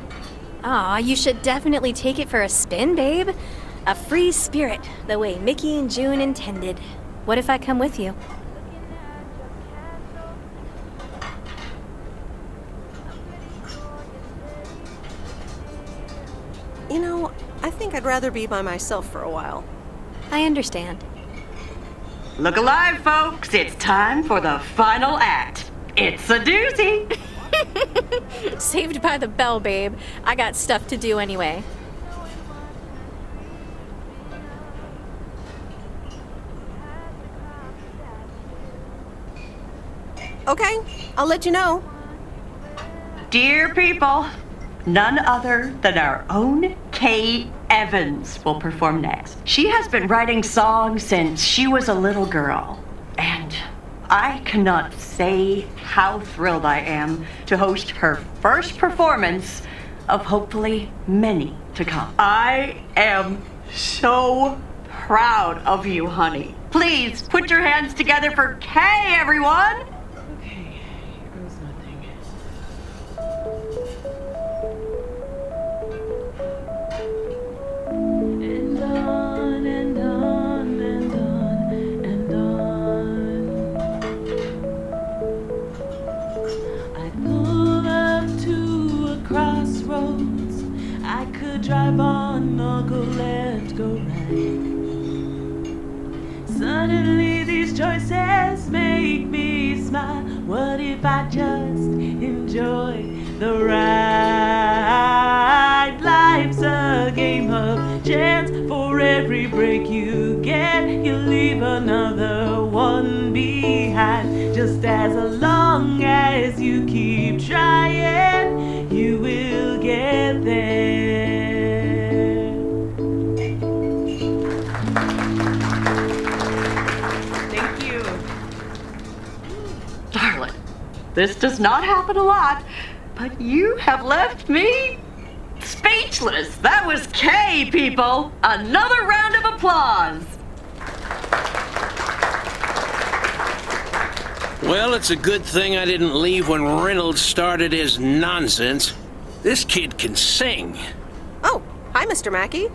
Aw, you should definitely take it for a spin, babe. A free spirit, the way Mickey and June intended. What if I come with you? You know, I think I'd rather be by myself for a while. I understand. Look alive, folks. It's time for the final act. It's a doozy. Saved by the bell, babe. I got stuff to do anyway. Okay, I'll let you know. Dear people, none other than our own Kay Evans will perform next. She has been writing songs since she was a little girl, and I cannot say how thrilled I am to host her first performance of hopefully many to come. I am so proud of you, honey. Please put your hands together for Kay, everyone. Okay, here goes nothing. And on and on and on and on. I pull up to a crossroads. I could drive on or go left, go right. Suddenly these choices make me smile. What if I just enjoy the ride? Life's a game of chance. For every break you get, you leave another one behind. Just as long as you keep trying, you will get there. Darling, this does not happen a lot, but you have left me speechless. That was Kay, people. Another round of applause. Well, it's a good thing I didn't leave when Reynolds started his nonsense. This kid can sing. Oh, hi, Mr. Mackey.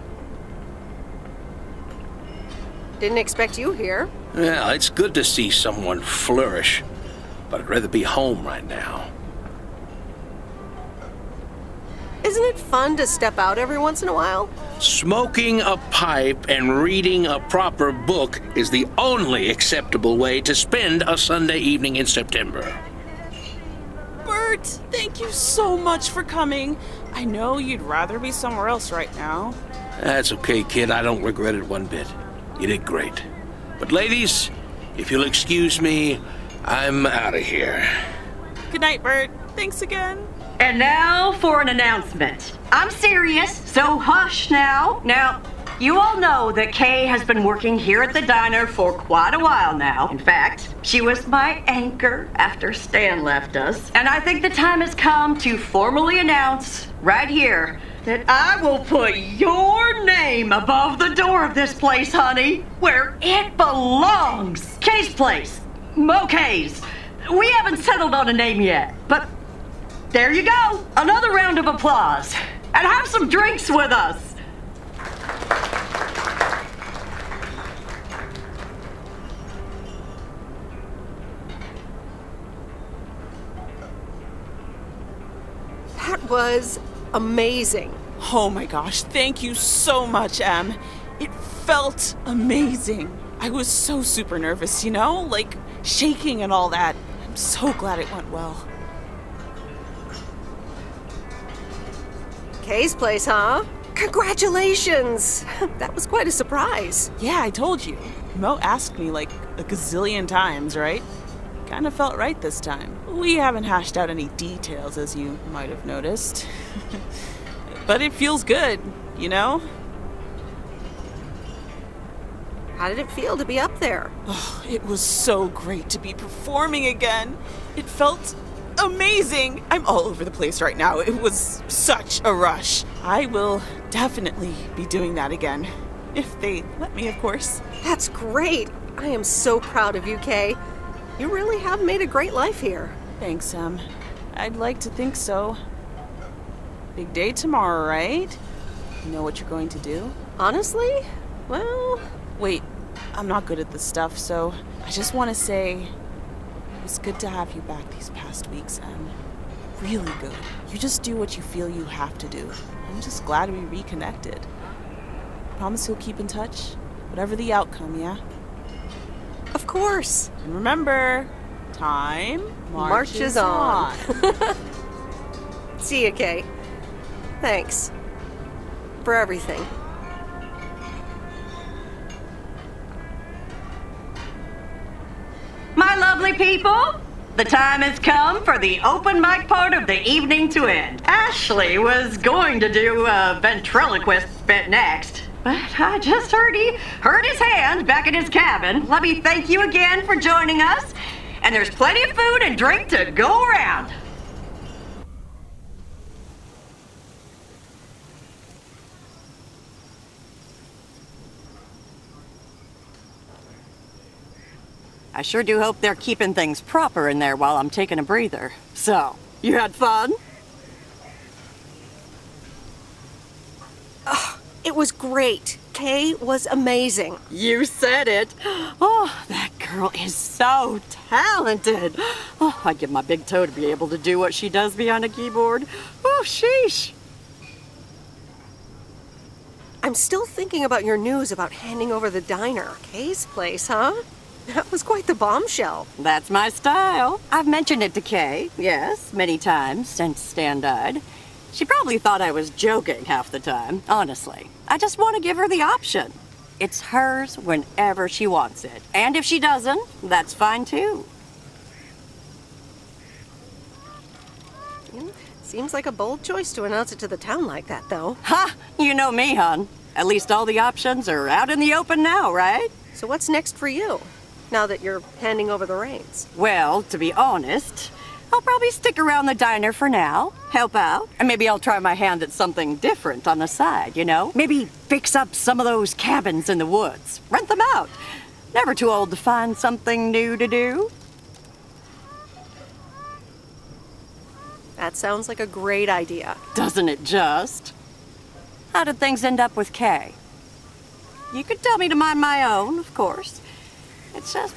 Didn't expect you here. Well, it's good to see someone flourish, but I'd rather be home right now. Isn't it fun to step out every once in a while? Smoking a pipe and reading a proper book is the only acceptable way to spend a Sunday evening in September. Bert, thank you so much for coming. I know you'd rather be somewhere else right now. That's okay, kid. I don't regret it one bit. You did great. But ladies, if you'll excuse me, I'm out of here. Good night, Bert. Thanks again. And now for an announcement. I'm serious, so hush now. Now, you all know that Kay has been working here at the diner for quite a while now. In fact, she was my anchor after Stan left us. And I think the time has come to formally announce right here that I will put your name above the door of this place, honey, where it belongs. Kay's Place. Mo-Kay's. We haven't settled on a name yet, but there you go. Another round of applause. And have some drinks with us. That was amazing. Oh my gosh, thank you so much, Em. It felt amazing. I was so super nervous, you know? Like, shaking and all that. I'm so glad it went well. Kay's Place, huh? Congratulations! That was quite a surprise. Yeah, I told you. Mo asked me like a gazillion times, right? Kinda felt right this time. We haven't hashed out any details, as you might have noticed. But it feels good, you know? How did it feel to be up there? Oh, it was so great to be performing again. It felt amazing. I'm all over the place right now. It was such a rush. I will definitely be doing that again. If they let me, of course. That's great. I am so proud of you, Kay. You really have made a great life here. Thanks, Em. I'd like to think so. Big day tomorrow, right? You know what you're going to do? Honestly? Well... Wait, I'm not good at this stuff, so I just want to say it was good to have you back these past weeks, Em. Really good. You just do what you feel you have to do. I'm just glad we reconnected. Promise you'll keep in touch, whatever the outcome, yeah? Of course. And remember, time marches on. See you, Kay. Thanks. For everything. My lovely people, the time has come for the open mic part of the evening to end. Ashley was going to do a ventriloquist bit next, but I just heard he hurt his hand back in his cabin. Let me thank you again for joining us, and there's plenty of food and drink to go around. I sure do hope they're keeping things proper in there while I'm taking a breather. So, you had fun? It was great. Kay was amazing. You said it. Oh, that girl is so talented. Oh, I'd give my big toe to be able to do what she does behind a keyboard. Oh, sheesh. I'm still thinking about your news about handing over the diner. Kay's place, huh? That was quite the bombshell. That's my style. I've mentioned it to Kay, yes, many times since Stan died. She probably thought I was joking half the time, honestly. I just want to give her the option. It's hers whenever she wants it. And if she doesn't, that's fine too. Seems like a bold choice to announce it to the town like that, though. Ha! You know me, hon. At least all the options are out in the open now, right? So what's next for you, now that you're handing over the reins? Well, to be honest, I'll probably stick around the diner for now, help out, and maybe I'll try my hand at something different on the side, you know? Maybe fix up some of those cabins in the woods, rent them out. Never too old to find something new to do. That sounds like a great idea. Doesn't it just? How did things end up with Kay? You could tell me to mind my own, of course. It's just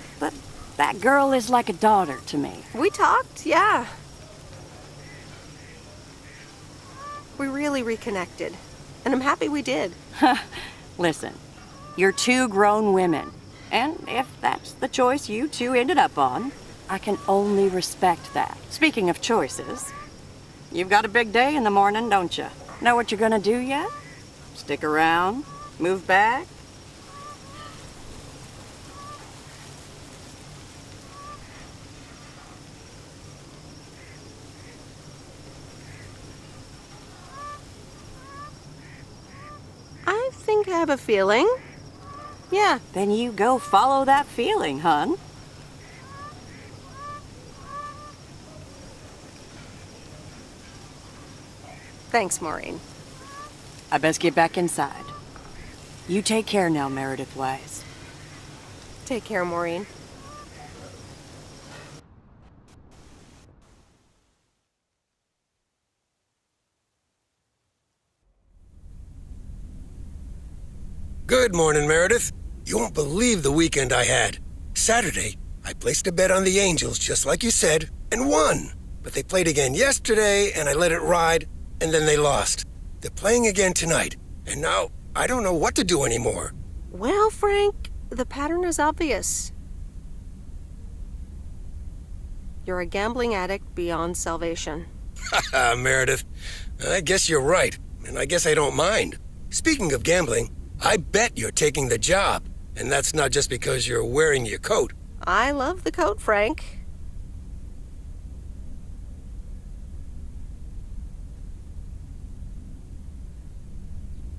that girl is like a daughter to me. We talked, yeah. We really reconnected, and I'm happy we did. Listen, you're two grown women, and if that's the choice you two ended up on, I can only respect that. Speaking of choices, you've got a big day in the morning, don't you? Know what you're gonna do yet? Stick around? Move back? I think I have a feeling. Yeah. Then you go follow that feeling, hun. Thanks, Maureen. I best get back inside. You take care now, Meredith Wise. Take care, Maureen. Good morning, Meredith. You won't believe the weekend I had. Saturday, I placed a bet on the Angels, just like you said, and won. But they played again yesterday, and I let it ride, and then they lost. They're playing again tonight, and now I don't know what to do anymore. Well, Frank, the pattern is obvious. You're a gambling addict beyond salvation. Haha, Meredith. I guess you're right, and I guess I don't mind. Speaking of gambling, I bet you're taking the job, and that's not just because you're wearing your coat. I love the coat, Frank.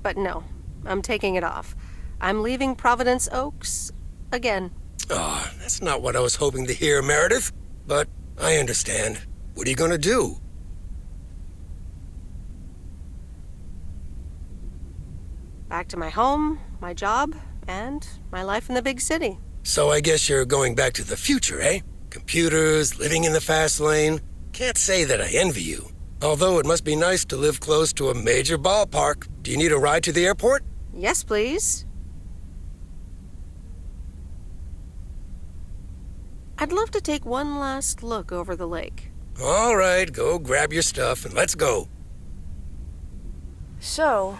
But no, I'm taking it off. I'm leaving Providence Oaks again. Oh, that's not what I was hoping to hear, Meredith. But I understand. What are you going to do? Back to my home, my job, and my life in the big city. So I guess you're going back to the future, eh? Computers, living in the fast lane. Can't say that I envy you. Although it must be nice to live close to a major ballpark. Do you need a ride to the airport? Yes, please. I'd love to take one last look over the lake. All right, go grab your stuff and let's go. So,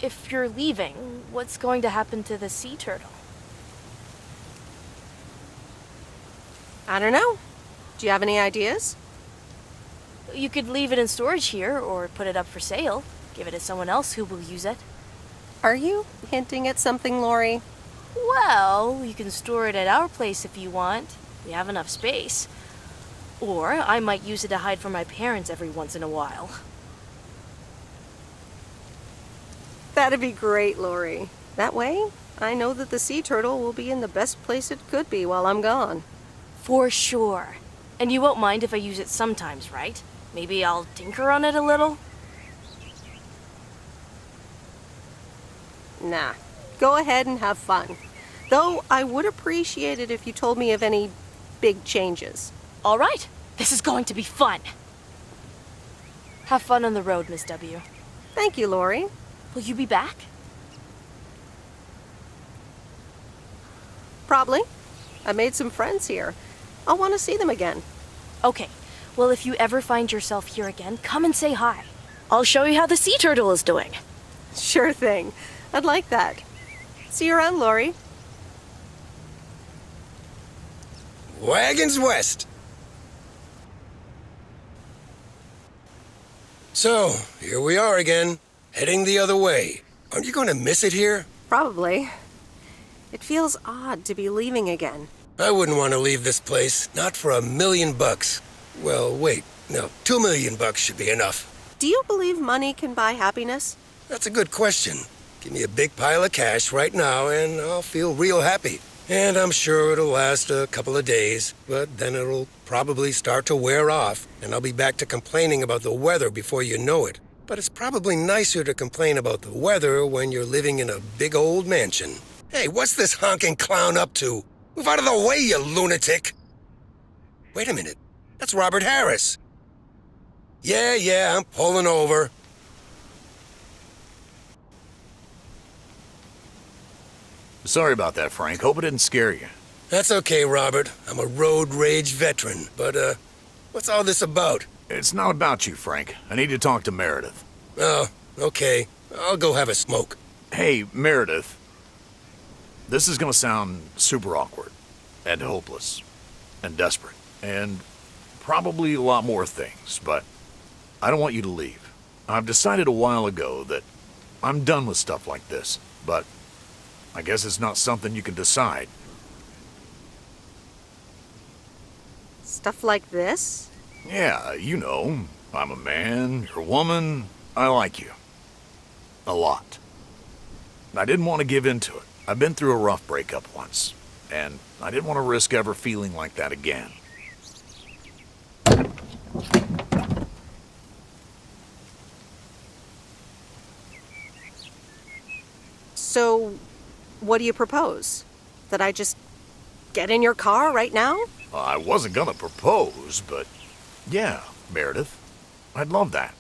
if you're leaving, what's going to happen to the sea turtle? I don't know. Do you have any ideas? You could leave it in storage here, or put it up for sale. Give it to someone else who will use it. Are you hinting at something, Lori? Well, you can store it at our place if you want. We have enough space. Or I might use it to hide from my parents every once in a while. That'd be great, Lori. That way, I know that the sea turtle will be in the best place it could be while I'm gone. For sure. And you won't mind if I use it sometimes, right? Maybe I'll tinker on it a little? Nah. Go ahead and have fun. Though I would appreciate it if you told me of any big changes. All right, this is going to be fun. Have fun on the road, Miss W. Thank you, Lori. Will you be back? Probably. I made some friends here. I'll want to see them again. Okay, well, if you ever find yourself here again, come and say hi. I'll show you how the sea turtle is doing. Sure thing. I'd like that. See you around, Lori. Wagons west. So, here we are again, heading the other way. Aren't you going to miss it here? Probably. It feels odd to be leaving again. I wouldn't want to leave this place, not for $1 million. Well, wait, no, $2 million should be enough. Do you believe money can buy happiness? That's a good question. Give me a big pile of cash right now and I'll feel real happy. And I'm sure it'll last a couple of days, but then it'll probably start to wear off, and I'll be back to complaining about the weather before you know it. But it's probably nicer to complain about the weather when you're living in a big old mansion. Hey, what's this honking clown up to? Move out of the way, you lunatic! Wait a minute. That's Robert Harris. Yeah, I'm pulling over. Sorry about that, Frank. Hope it didn't scare you. That's okay, Robert. I'm a road rage veteran. But, what's all this about? It's not about you, Frank. I need to talk to Meredith. Oh, okay. I'll go have a smoke. Hey, Meredith. This is gonna sound super awkward, and hopeless, and desperate, and probably a lot more things, but I don't want you to leave. I've decided a while ago that I'm done with stuff like this, but I guess it's not something you can decide. Stuff like this? Yeah, you know, I'm a man, you're a woman, I like you. A lot. I didn't want to give in to it. I've been through a rough breakup once, and I didn't want to risk ever feeling like that again. So, what do you propose? That I just get in your car right now? I wasn't gonna propose, but yeah, Meredith, I'd love that.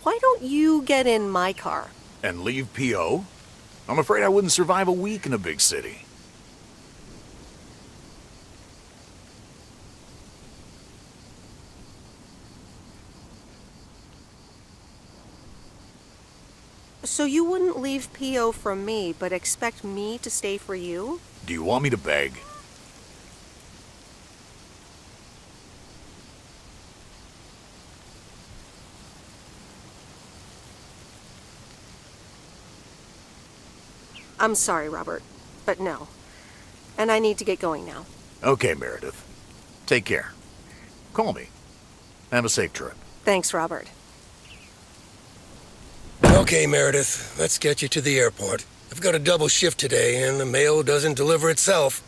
Why don't you get in my car? And leave P.O.? I'm afraid I wouldn't survive a week in a big city. So you wouldn't leave P.O. for me, but expect me to stay for you? Do you want me to beg? I'm sorry, Robert, but no. And I need to get going now. Okay, Meredith. Take care. Call me. Have a safe trip. Thanks, Robert. Okay, Meredith, let's get you to the airport. I've got a double shift today, and the mail doesn't deliver itself.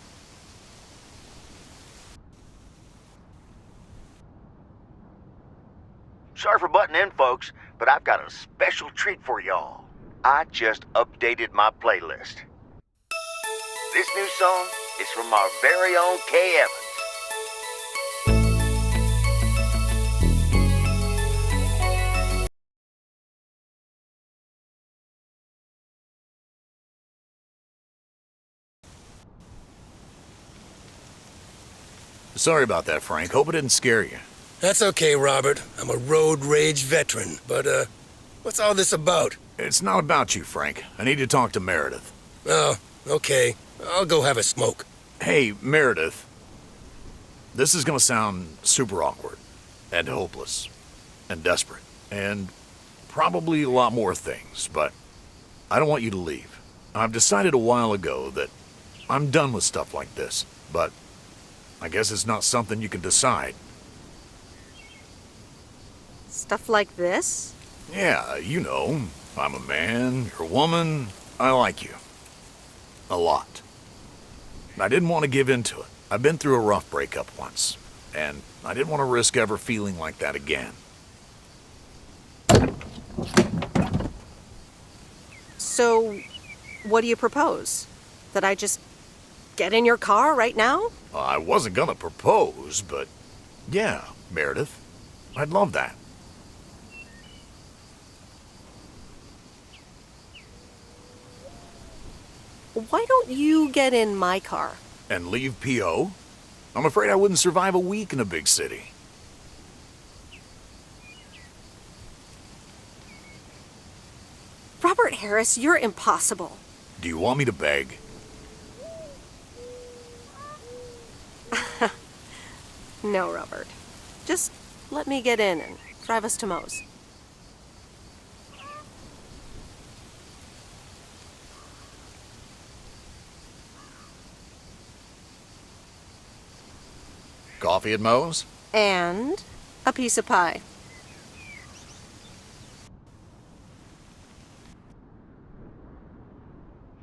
Sorry for butting in, folks, but I've got a special treat for y'all. I just updated my playlist. This new song is from our very own Kay Evans. Sorry about that, Frank. Hope it didn't scare you. That's okay, Robert. I'm a road rage veteran. But, what's all this about? It's not about you, Frank. I need to talk to Meredith. Oh, okay. I'll go have a smoke. Hey, Meredith. This is gonna sound super awkward and hopeless and desperate, and probably a lot more things, but I don't want you to leave. I've decided a while ago that I'm done with stuff like this, but I guess it's not something you can decide. Stuff like this? Yeah, you know, I'm a man, you're a woman, I like you. A lot. I didn't want to give in to it. I've been through a rough breakup once, and I didn't want to risk ever feeling like that again. So, what do you propose? That I just get in your car right now? I wasn't gonna propose, but yeah, Meredith, I'd love that. Why don't you get in my car? And leave P.O.? I'm afraid I wouldn't survive a week in a big city. Robert Harris, you're impossible. Do you want me to beg? No, Robert. Just let me get in and drive us to Moe's. Coffee at Moe's? And a piece of pie.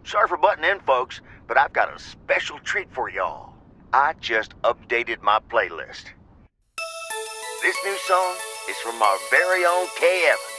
Sorry for butting in, folks, but I've got a special treat for y'all. I just updated my playlist. This new song is from our very own Kay Evans.